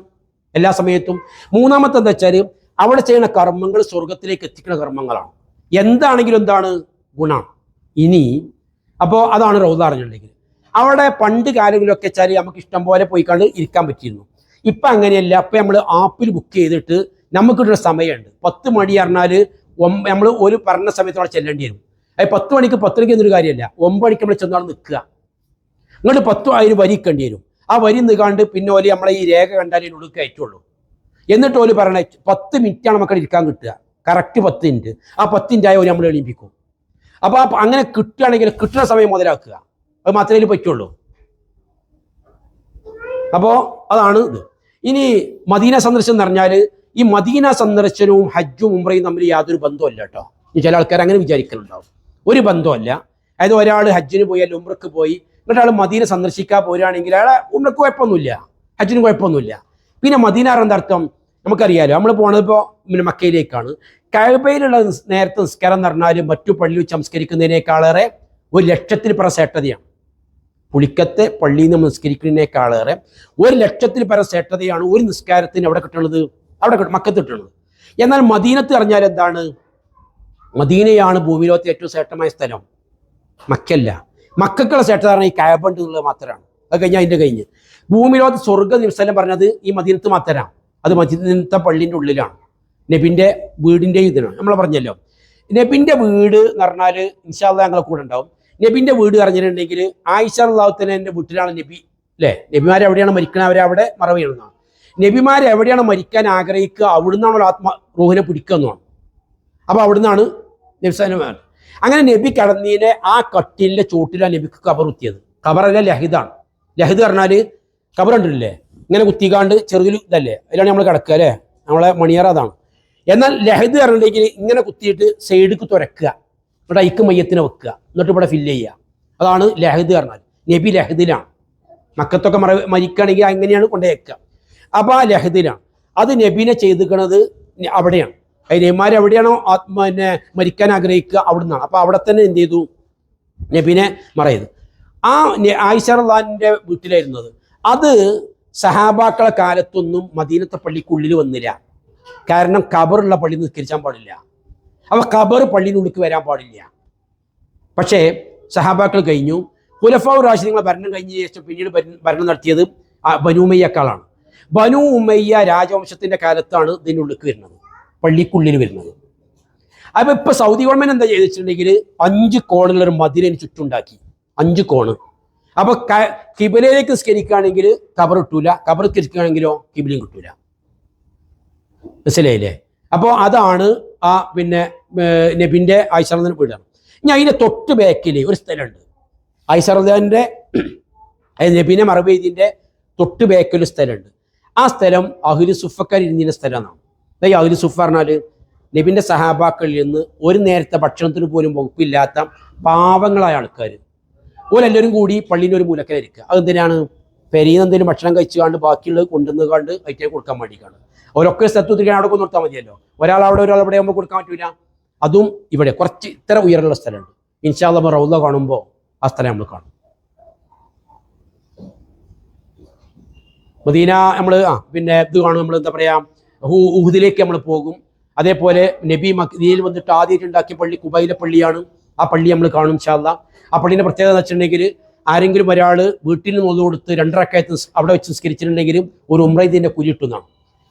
എല്ലാ സമയത്തും. മൂന്നാമത്തെ എന്താ വെച്ചാൽ അവിടെ ചെയ്യുന്ന കർമ്മങ്ങൾ സ്വർഗത്തിലേക്ക് എത്തിക്കുന്ന കർമ്മങ്ങളാണ്. എന്താണെങ്കിലും എന്താണ്? ഗുണം. ഇനി അപ്പോൾ അതാണ് റൗള അറിഞ്ഞിട്ടുണ്ടെങ്കിൽ അവിടെ പണ്ട് കാലങ്ങളിലൊക്കെ വെച്ചാൽ നമുക്ക് ഇഷ്ടം പോലെ പോയിക്കാണ്ട് ഇരിക്കാൻ പറ്റിയിരുന്നു. ഇപ്പം അങ്ങനെയല്ല. അപ്പം നമ്മൾ ആപ്പിൽ ബുക്ക് ചെയ്തിട്ട് നമുക്ക് കിട്ടുന്ന സമയമുണ്ട്. 10 മണി പറഞ്ഞാൽ നമ്മൾ ഒരു പറഞ്ഞ സമയത്ത് അവിടെ ചെല്ലേണ്ടി വരും. അത് 10 മണിക്ക് 10 മണിക്ക് എന്നൊരു കാര്യമല്ല. 9 മണിക്ക് നമ്മൾ ചെന്നാണ് നിൽക്കുക. ഇങ്ങോട്ട് 10 അതിന് വരി നിൽക്കേണ്ടി വരും. ആ വരി നിൽക്കാണ്ട് പിന്നെ ഓല് നമ്മളെ ഈ രേഖ കണ്ടാലേ ഉള്ളിൽ കയറ്റുള്ളൂ. എന്നിട്ട് ഓല് പറയണേ 10 മിനിറ്റാണ് നമുക്ക് ഇരിക്കാൻ കിട്ടുക. Correct 10 minute. ആ 10 മിനിറ്റ് ആയ ഒരു നമ്മൾ എണീപ്പിക്കും. അപ്പോൾ അങ്ങനെ കിട്ടുകയാണെങ്കിൽ കിട്ടുന്ന സമയം മുതലാക്കുക. അത് മാത്രമേ പറ്റുള്ളൂ. അപ്പോൾ അതാണ് ഇത്. ഇനി മദീന സന്ദർശനം എന്ന് പറഞ്ഞാൽ ഈ മദീന സന്ദർശനവും ഹജ്ജും ഉംറയും തമ്മിൽ യാതൊരു ബന്ധമല്ല കേട്ടോ. ചില ആൾക്കാർ അങ്ങനെ വിചാരിക്കുന്നുണ്ടാവും. ഒരു ബന്ധമല്ല. അതായത് ഒരാൾ ഹജ്ജിന് പോയി അല്ലെങ്കിൽ ഉംറക്ക് പോയി എന്നിട്ട് ആൾ മദീന സന്ദർശിക്കാൻ പോരുകയാണെങ്കിൽ അയാളെ ഉംറക്ക് കുഴപ്പമൊന്നുമില്ല, ഹജ്ജിന് കുഴപ്പമൊന്നുമില്ല. പിന്നെ മദീന എന്താ അർത്ഥം? നമുക്കറിയാലോ. നമ്മൾ പോണതിപ്പോൾ പിന്നെ മക്കയിലേക്കാണ്. കഅബയിലുള്ള നേരത്തെ നിസ്കാരം എന്ന് പറഞ്ഞാൽ മറ്റു പള്ളിയിൽ സംസ്കരിക്കുന്നതിനേക്കാളേറെ 1,00,000 ശ്രേഷ്ഠതയാണ്. പുളിക്കത്തെ പള്ളിയിൽ നിന്ന് നിസ്കരിക്കുന്നതിനേക്കാളേറെ 1,00,000 ശ്രേഷ്ഠതയാണ് ഒരു നിസ്കാരത്തിന് അവിടെ കിട്ടുന്നത്, അവിടെ മക്കത്ത് കിട്ടുന്നത്. എന്നാൽ മദീനത്ത് പറഞ്ഞാൽ എന്താണ്? മദീനയാണ് ഭൂമിയിലോകത്തെ ഏറ്റവും ശ്രേഷ്ഠമായ സ്ഥലം, മക്കല്ല. മക്കക്കുള്ള ശ്രേഷ്ഠത പറഞ്ഞാൽ ഈ കഅബ ഉണ്ട് എന്നുള്ളത് മാത്രമാണ്. അത് കഴിഞ്ഞാൽ അതിൻ്റെ കഴിഞ്ഞ് ഭൂമിയിലോകത്ത് സ്വർഗ്ഗ നിവസനം പറഞ്ഞത് ഈ മദീനത്ത് മാത്രമാണ്. അത് മദീനത്തെ പള്ളിൻ്റെ ഉള്ളിലാണ്. നബിൻ്റെ വീടിൻ്റെ ഇതിനാണ്. നമ്മൾ പറഞ്ഞല്ലോ നബിൻ്റെ വീട് എന്ന് പറഞ്ഞാൽ ഇൻഷാ അല്ലാഹ് ഞങ്ങളെ കൂടെ ഉണ്ടാവും. നബിൻ്റെ വീട് പറഞ്ഞിട്ടുണ്ടെങ്കിൽ ആയിഷ റളിയല്ലാഹു തആലയുടെ വീട്ടിലാണ് നബി, അല്ലേ? നബിമാരെ എവിടെയാണ് മരിക്കണം അവരെ അവിടെ മറവിയെന്നാണ്. നബിമാരെ എവിടെയാണ് മരിക്കാൻ ആഗ്രഹിക്കുക അവിടുന്നാണല്ലോ റൂഹിനെ പിടിക്കുന്നതാണ്. അപ്പോൾ അവിടുന്നാണ് നബിസാനുമാർ. അങ്ങനെ നബി കടന്നീനെ ആ കട്ടിലിൻ്റെ ചോട്ടിലാണ് നബിക്ക് കബർ കുത്തിയത്. കബറല്ല, ലഹിദാണ്. ലഹിദ് പറഞ്ഞാൽ കബർ കണ്ടിട്ടില്ലേ? ഇങ്ങനെ കുത്തിക്കാണ്ട് ചെറുതിൽ ഇതല്ലേ, അതിലാണ് നമ്മൾ കിടക്കുക അല്ലേ? നമ്മളെ മണിയറ അതാണ്. എന്നാൽ ലഹിദ് പറഞ്ഞിട്ടുണ്ടെങ്കിൽ ഇങ്ങനെ കുത്തിയിട്ട് സൈഡിക്ക് തുരക്കുക, എന്നിട്ട് ഐക്ക് മയ്യത്തിനെ വെക്കുക, എന്നിട്ട് ഇവിടെ ഫില്ല് ചെയ്യുക. അതാണ് ലഹിദ് പറഞ്ഞാൽ. നബി ലഹിദിലാണ്. മക്കത്തൊക്കെ മരിക്കുകയാണെങ്കിൽ അങ്ങനെയാണ് കൊണ്ടുവയ്ക്കുക. അപ്പോൾ ആ ലഹിദിലാണ്. അത് നബീനെ ചെയ്തിരിക്കുന്നത് അവിടെയാണ്. നബിമാർ എവിടെയാണോ പിന്നെ മരിക്കാൻ ആഗ്രഹിക്കുക അവിടുന്നാണ്. അപ്പോൾ അവിടെ തന്നെ എന്ത് ചെയ്തു? നബീനെ മറയത്. ആ ആയിഷ റളിയല്ലാഹുവിൻ്റെ വീട്ടിലായിരുന്നത്. അത് സഹാബാക്കളെ കാലത്തൊന്നും മദീനത്തെ പള്ളിക്കുള്ളിൽ വന്നില്ല. കാരണം ഖബറുള്ള പള്ളി നിസ്കരിക്കാൻ പാടില്ല. അപ്പോൾ ഖബർ പള്ളിനുള്ളിലേക്ക് വരാൻ പാടില്ല. പക്ഷേ സഹാബാക്കൾ കഴിഞ്ഞു. ഖുലഫാഉർ റാഷിദീങ്ങൾ ഭരണം കഴിഞ്ഞ ശേഷം പിന്നീട് ഭരണം നടത്തിയത് ബനൂ ഉമയ്യക്കാളാണ്. ബനൂ ഉമയ്യ രാജവംശത്തിൻ്റെ കാലത്താണ് ഇതിനുള്ളിലേക്ക് വരുന്നത്, പള്ളിക്കുള്ളിൽ വരുന്നത്. അപ്പോൾ ഇപ്പോൾ സൗദി ഗവൺമെൻറ് എന്താ ചെയ്തിട്ടുണ്ടെങ്കിൽ 5 കോണുള്ളൊരു മദിനന് ചുറ്റുണ്ടാക്കി. 5 കോണ്. അപ്പോൾ കിബിലയിലേക്ക് നിസ്കരിക്കുകയാണെങ്കിൽ ഖബർ കിട്ടൂല, ഖബർ നിസ്കരിക്കുകയാണെങ്കിലോ കിബിലയും കിട്ടൂല. മനസ്സിലായില്ലേ? അപ്പോൾ അതാണ് ആ പിന്നെ നബിൻ്റെ ആയിഷ റളിയല്ലാഹു വീടാണ്. ഇനി അതിൻ്റെ തൊട്ട് ബാക്കിൽ ഒരു സ്ഥലമുണ്ട്. ആയിഷ റളിയല്ലാഹുവിൻ്റെ നബിനെ മറബീദിൻ്റെ തൊട്ട് ബാക്കിൽ ഒരു സ്ഥലമുണ്ട്. ആ സ്ഥലം അഹ്ലു സുഫക്കാർ ഇരുന്നിരുന്ന സ്ഥലമാണ്. ഈ അഹ്ലു സുഫ പറഞ്ഞാൽ നബിൻ്റെ സഹാബാക്കളിൽ നിന്ന് ഒരു നേരത്തെ ഭക്ഷണത്തിന് പോലും വകുപ്പില്ലാത്ത പാവങ്ങളായ ആൾക്കാർ. ഓരെല്ലാവരും കൂടി പള്ളീൻ്റെ ഒരു മൂലക്കലിരിക്കുക. അതെന്തിനാണ്? പെരിയിൽ എന്തെങ്കിലും ഭക്ഷണം കഴിച്ചുകൊണ്ട് ബാക്കിയുള്ളത് കൊണ്ടുവന്ന് കണ്ട് അതിലേക്ക് കൊടുക്കാൻ വേണ്ടിയിട്ടാണ്. അവരൊക്കെ സ്ഥലത്തിരിക്കാൻ അവിടെ കൊണ്ട് നിർത്താൻ മതിയല്ലോ. ഒരാൾ അവിടെ ആകുമ്പോൾ കൊടുക്കാൻ പറ്റില്ല. അതും ഇവിടെ കുറച്ച് ഇത്ര ഉയരമുള്ള സ്ഥലമുണ്ട്. ഇൻഷാ അല്ലാഹ് റൗള കാണുമ്പോൾ ആ സ്ഥലം നമ്മൾ കാണും. മദീന നമ്മൾ പിന്നെ ഇത് കാണും. നമ്മൾ എന്താ പറയുക, ഉഹുദിലേക്ക് നമ്മൾ പോകും. അതേപോലെ നബി മദീനയിൽ വന്നിട്ട് ആദ്യമായിട്ട് ഉണ്ടാക്കിയ പള്ളി കുബൈലെ പള്ളിയാണ്. ആ പള്ളി നമ്മൾ കാണും ഇൻഷാ അല്ലാഹ്. ആ പള്ളീൻ്റെ പ്രത്യേകത എന്ന് വെച്ചിട്ടുണ്ടെങ്കിൽ ആരെങ്കിലും ഒരാൾ വീട്ടിൽ നിന്ന് നോക്കി കൊടുത്ത് 2 റക്അത്ത് അവിടെ വെച്ച് നിസ്കരിച്ചിട്ടുണ്ടെങ്കിലും ഒരു ഉംറ ഇതിൻ്റെ കൂലി കിട്ടുന്നതാണ്.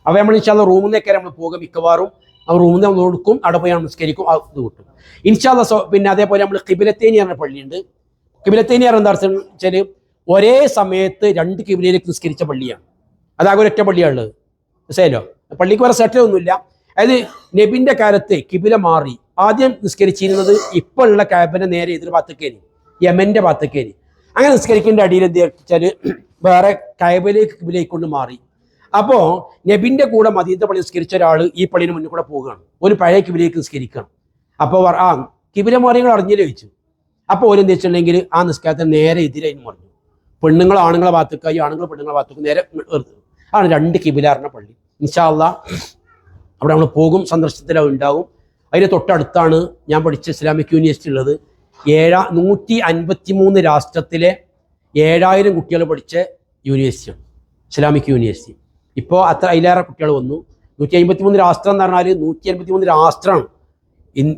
അപ്പോൾ നമ്മൾ ഇൻഷാ അല്ലാഹ് റൂമിൽ നിന്നൊക്കെ നമ്മൾ പോകും മിക്കവാറും. ആ റൂമിൽ നമ്മൾ കൊടുക്കും, അവിടെ പോയി നിസ്കരിക്കും, ഇത് കിട്ടും ഇൻഷാല്ലാ. പിന്നെ അതേപോലെ നമ്മൾ ഖിബിലത്തേനി പറഞ്ഞ പള്ളിയുണ്ട്. ഖിബിലത്തേനി പറഞ്ഞ എന്താ അർത്ഥം വെച്ചാൽ ഒരേ സമയത്ത് 2 ഖിബിലയിലേക്ക് നിസ്കരിച്ച പള്ളിയാണ്. അതാകെ ഒരൊറ്റ പള്ളിയാണുള്ളത്. മനസ്സിലായല്ലോ? പള്ളിക്ക് വേറെ സെറ്റൊന്നുമില്ല. അതായത് നബിന്റെ കാലത്ത് കിബില മാറി ആദ്യം നിസ്കരിച്ചിരുന്നത് ഇപ്പോൾ ഉള്ള കാബിന്റെ നേരെ എതിർ ഭാഗത്തേക്കേനി, യമന്റെ ഭാഗത്തേക്കേനി. അങ്ങനെ നിസ്കരിക്കേണ്ട അടിയിൽ എന്ത് വെച്ചാൽ വേറെ കൈബയിലേക്ക് കിബിലേക്ക് കൊണ്ട് മാറി. അപ്പോൾ നബിന്റെ കൂടെ മദീനത്തെ പള്ളി നിസ്കരിച്ച ഒരാൾ ഈ പള്ളിന് മുന്നിൽ കൂടെ പോവുകയാണ്, ഒരു പഴയ കിബിലേക്ക് നിസ്കരിക്കണം. അപ്പോൾ കിബില മാറിയങ്ങൾ അറിഞ്ഞില്ല ചോദിച്ചു. അപ്പോൾ ഓരോ എന്താ വെച്ചിട്ടുണ്ടെങ്കിൽ ആ നിസ്കാരത്തിന് നേരെ എതിരായി പറഞ്ഞു. പെണ്ണുങ്ങൾ ആണുങ്ങളെ ഭാഗത്തേക്കായി, ആണുങ്ങൾ പെണ്ണുങ്ങളെ ഭാഗത്തേക്ക് നേരെ ആണ് 2 കിബിലാറിന്റെ പള്ളി. ഇൻഷാ അല്ലാഹ് അവിടെ നമ്മൾ പോകും, സന്ദർശനത്തിൽ അത് ഉണ്ടാകും. അതിന് തൊട്ടടുത്താണ് ഞാൻ പഠിച്ച ഇസ്ലാമിക് യൂണിവേഴ്സിറ്റി ഉള്ളത്. 153 രാഷ്ട്രത്തിലെ 7000 കുട്ടികൾ പഠിച്ച യൂണിവേഴ്സിറ്റിയാണ് ഇസ്ലാമിക് യൂണിവേഴ്സിറ്റി. ഇപ്പോൾ അതിലേറെ കുട്ടികൾ വന്നു. 153 രാഷ്ട്രം എന്ന് പറഞ്ഞാൽ 153 രാഷ്ട്രമാണ്.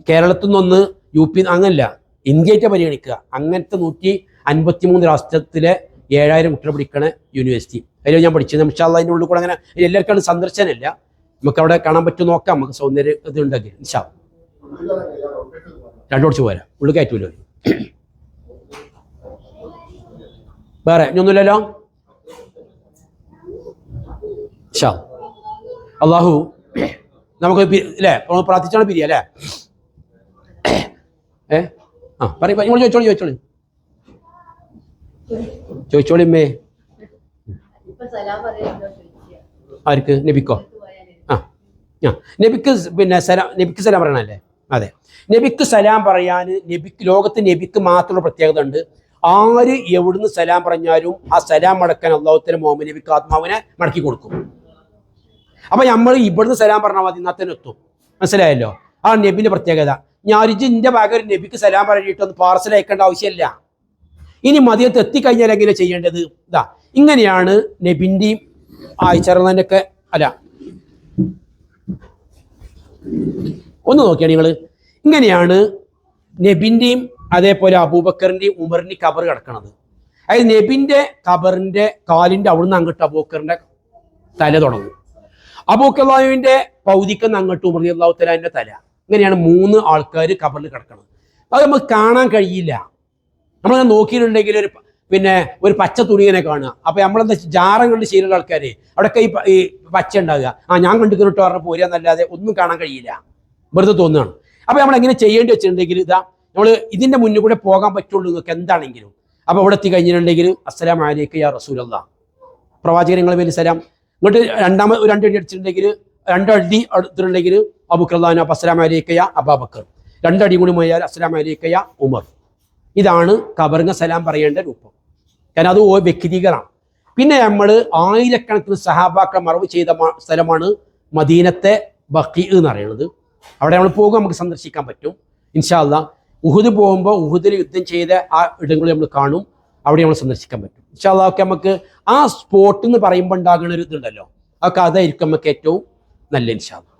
കേരളത്തിൽ നിന്നൊന്ന് UP അങ്ങനല്ല, ഇന്ത്യയായിട്ട് പരിഗണിക്കുക. അങ്ങനത്തെ 153 രാഷ്ട്രത്തിലെ 7000 കുട്ടികൾ പഠിക്കണ യൂണിവേഴ്സിറ്റി. അതിൽ ഞാൻ പഠിച്ചത്. ഇൻഷാ അല്ലാഹ് അതിൻ്റെ ഉള്ളിൽ കൂടെ അങ്ങനെ എല്ലാവർക്കും സന്ദർശനമില്ല, നമുക്ക് അവിടെ കാണാൻ പറ്റും, നോക്കാം. നമുക്ക് സൗന്ദര്യം ഇത് ഉണ്ടെങ്കിൽ ഇൻഷാ രണ്ടോടിച്ച് പോരാ, ഉള്ളിൽ കയറ്റൂല്ലോ. വേറെ ഇനിയൊന്നുമില്ലല്ലോ. ഇൻഷാ അല്ലാഹു നമുക്ക് അല്ലേ പ്രാർത്ഥിച്ചാണ് പിരിയ അല്ലേ? പറയും ചോദിച്ചോളി അമ്മേ. ആർക്ക്? നബിക്കോ? നബിക്ക് പിന്നെ നബിക്ക് സലാം പറയണല്ലേ? അതെ, നബിക്ക് സലാം പറയാൻ ലോകത്ത് നബിക്ക് മാത്രമുള്ള പ്രത്യേകത ഉണ്ട്. ആര് എവിടുന്ന് സലാം പറഞ്ഞാലും ആ സലാം മടക്കാൻ അള്ളാഹുത്തല മുഹമ്മദ് നബിക്ക് ആത്മാവിനെ മടക്കി കൊടുക്കും. അപ്പൊ നമ്മൾ ഇവിടുന്ന് സലാം പറഞ്ഞാൽ മതി, ഇന്നത്തേന് എത്തും. മനസ്സിലായല്ലോ? ആ നബിന്റെ പ്രത്യേകത. ഞാനിജിന്റെ ഭാഗം ഒരു നബിക്ക് സലാം പറഞ്ഞിട്ടൊന്ന് പാർസൽ അയക്കേണ്ട ആവശ്യമില്ല. ഇനി മദീനത്ത് എത്തിക്കഴിഞ്ഞാൽ എങ്ങനെ ചെയ്യേണ്ടത്? ഇതാ ഇങ്ങനെയാണ് നബിന്റെയും ആയിച്ചറിന്റെ ഒക്കെ അല്ല, ഒന്ന് നോക്കിയാണ് നിങ്ങൾ. ഇങ്ങനെയാണ് നബിന്റെയും അതേപോലെ അബൂബക്കറിന്റെയും ഉമറിന്റെയും ഖബർ കിടക്കണത്. അതായത് നബിന്റെ ഖബറിന്റെ കാലിന്റെ അവിടുന്ന് അങ്ങോട്ട് അബൂബക്കറിന്റെ തല തുടങ്ങും. അബൂബക്കറിന്റെ പൗതിക്കുന്ന അങ്ങോട്ട് ഉമർ റളിയല്ലാഹു തആലയുടെ തല. ഇങ്ങനെയാണ് 3 ആൾക്കാർ ഖബറിൽ കിടക്കുന്നത്. അത് നമുക്ക് കാണാൻ കഴിയില്ല. നമ്മളത് നോക്കിയിട്ടുണ്ടെങ്കിൽ ഒരു പച്ച തുണി ഇങ്ങനെ കാണുക. അപ്പൊ നമ്മളെന്താ ജാറം കണ്ട് ശീലമുള്ള ആൾക്കാര് അവിടെയൊക്കെ ഈ പച്ച ഉണ്ടാകുക. ഞാൻ കണ്ടുകിട്ട് പറഞ്ഞ പോരാന്നല്ലാതെ ഒന്നും കാണാൻ കഴിയില്ല, വെറുതെ തോന്നുകയാണ്. അപ്പൊ നമ്മൾ എങ്ങനെ ചെയ്യേണ്ടി വെച്ചിട്ടുണ്ടെങ്കിൽ ഇതാ നമ്മൾ ഇതിന്റെ മുന്നിൽ കൂടെ പോകാൻ പറ്റുള്ളൂ നിങ്ങൾക്ക് എന്താണെങ്കിലും. അപ്പൊ അവിടെ എത്തി കഴിഞ്ഞിട്ടുണ്ടെങ്കിൽ അസ്സലാമു അലൈക യാ റസൂലല്ലാഹ്, പ്രവാചകരെ വലിയ സലാം. ഇങ്ങോട്ട് 2 അടി അടിച്ചിട്ടുണ്ടെങ്കിൽ 2 അടി എടുത്തിട്ടുണ്ടെങ്കിൽ അബൂബക്കർ റളിയല്ലാഹു അസ്സലാമു അലൈക യാ അബൂബക്കർ, 2 അടി കൂടി പോയാൽ അസ്സലാമു അലൈക യാ ഉമർ. ഇതാണ് ഖബറിന് സലാം പറയേണ്ട രൂപം. കാരണം അത് വ്യക്തികളാണ്. പിന്നെ നമ്മൾ ആയിരക്കണക്കിന് സഹാബാക്കൾ മറവ് ചെയ്ത സ്ഥലമാണ് മദീനത്തെ ബഖീ എന്ന് പറയുന്നത്. അവിടെ നമ്മൾ പോകുക, നമുക്ക് സന്ദർശിക്കാൻ പറ്റും ഇൻഷാ അല്ലാഹ്. ഉഹുദ് പോകുമ്പോൾ ഉഹുദിൽ യുദ്ധം ചെയ്ത ആ ഇടങ്ങളിൽ നമ്മൾ കാണും, അവിടെ നമ്മൾ സന്ദർശിക്കാൻ പറ്റും ഇൻഷാ അല്ലാഹ്. ഒക്കെ നമുക്ക് ആ സ്പോട്ട് എന്ന് പറയുമ്പോൾ ഉണ്ടാകുന്ന ഒരു ഇതുണ്ടല്ലോ, ആ കഥ ആയിരിക്കും നമുക്ക് ഏറ്റവും നല്ല ഇൻഷാ അല്ലാഹ്.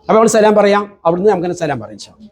അപ്പോൾ നമ്മൾ സലാം പറയാം, അവിടുന്ന് നമുക്ക് സലാം പറയാം ഇൻഷാ അല്ലാഹ്.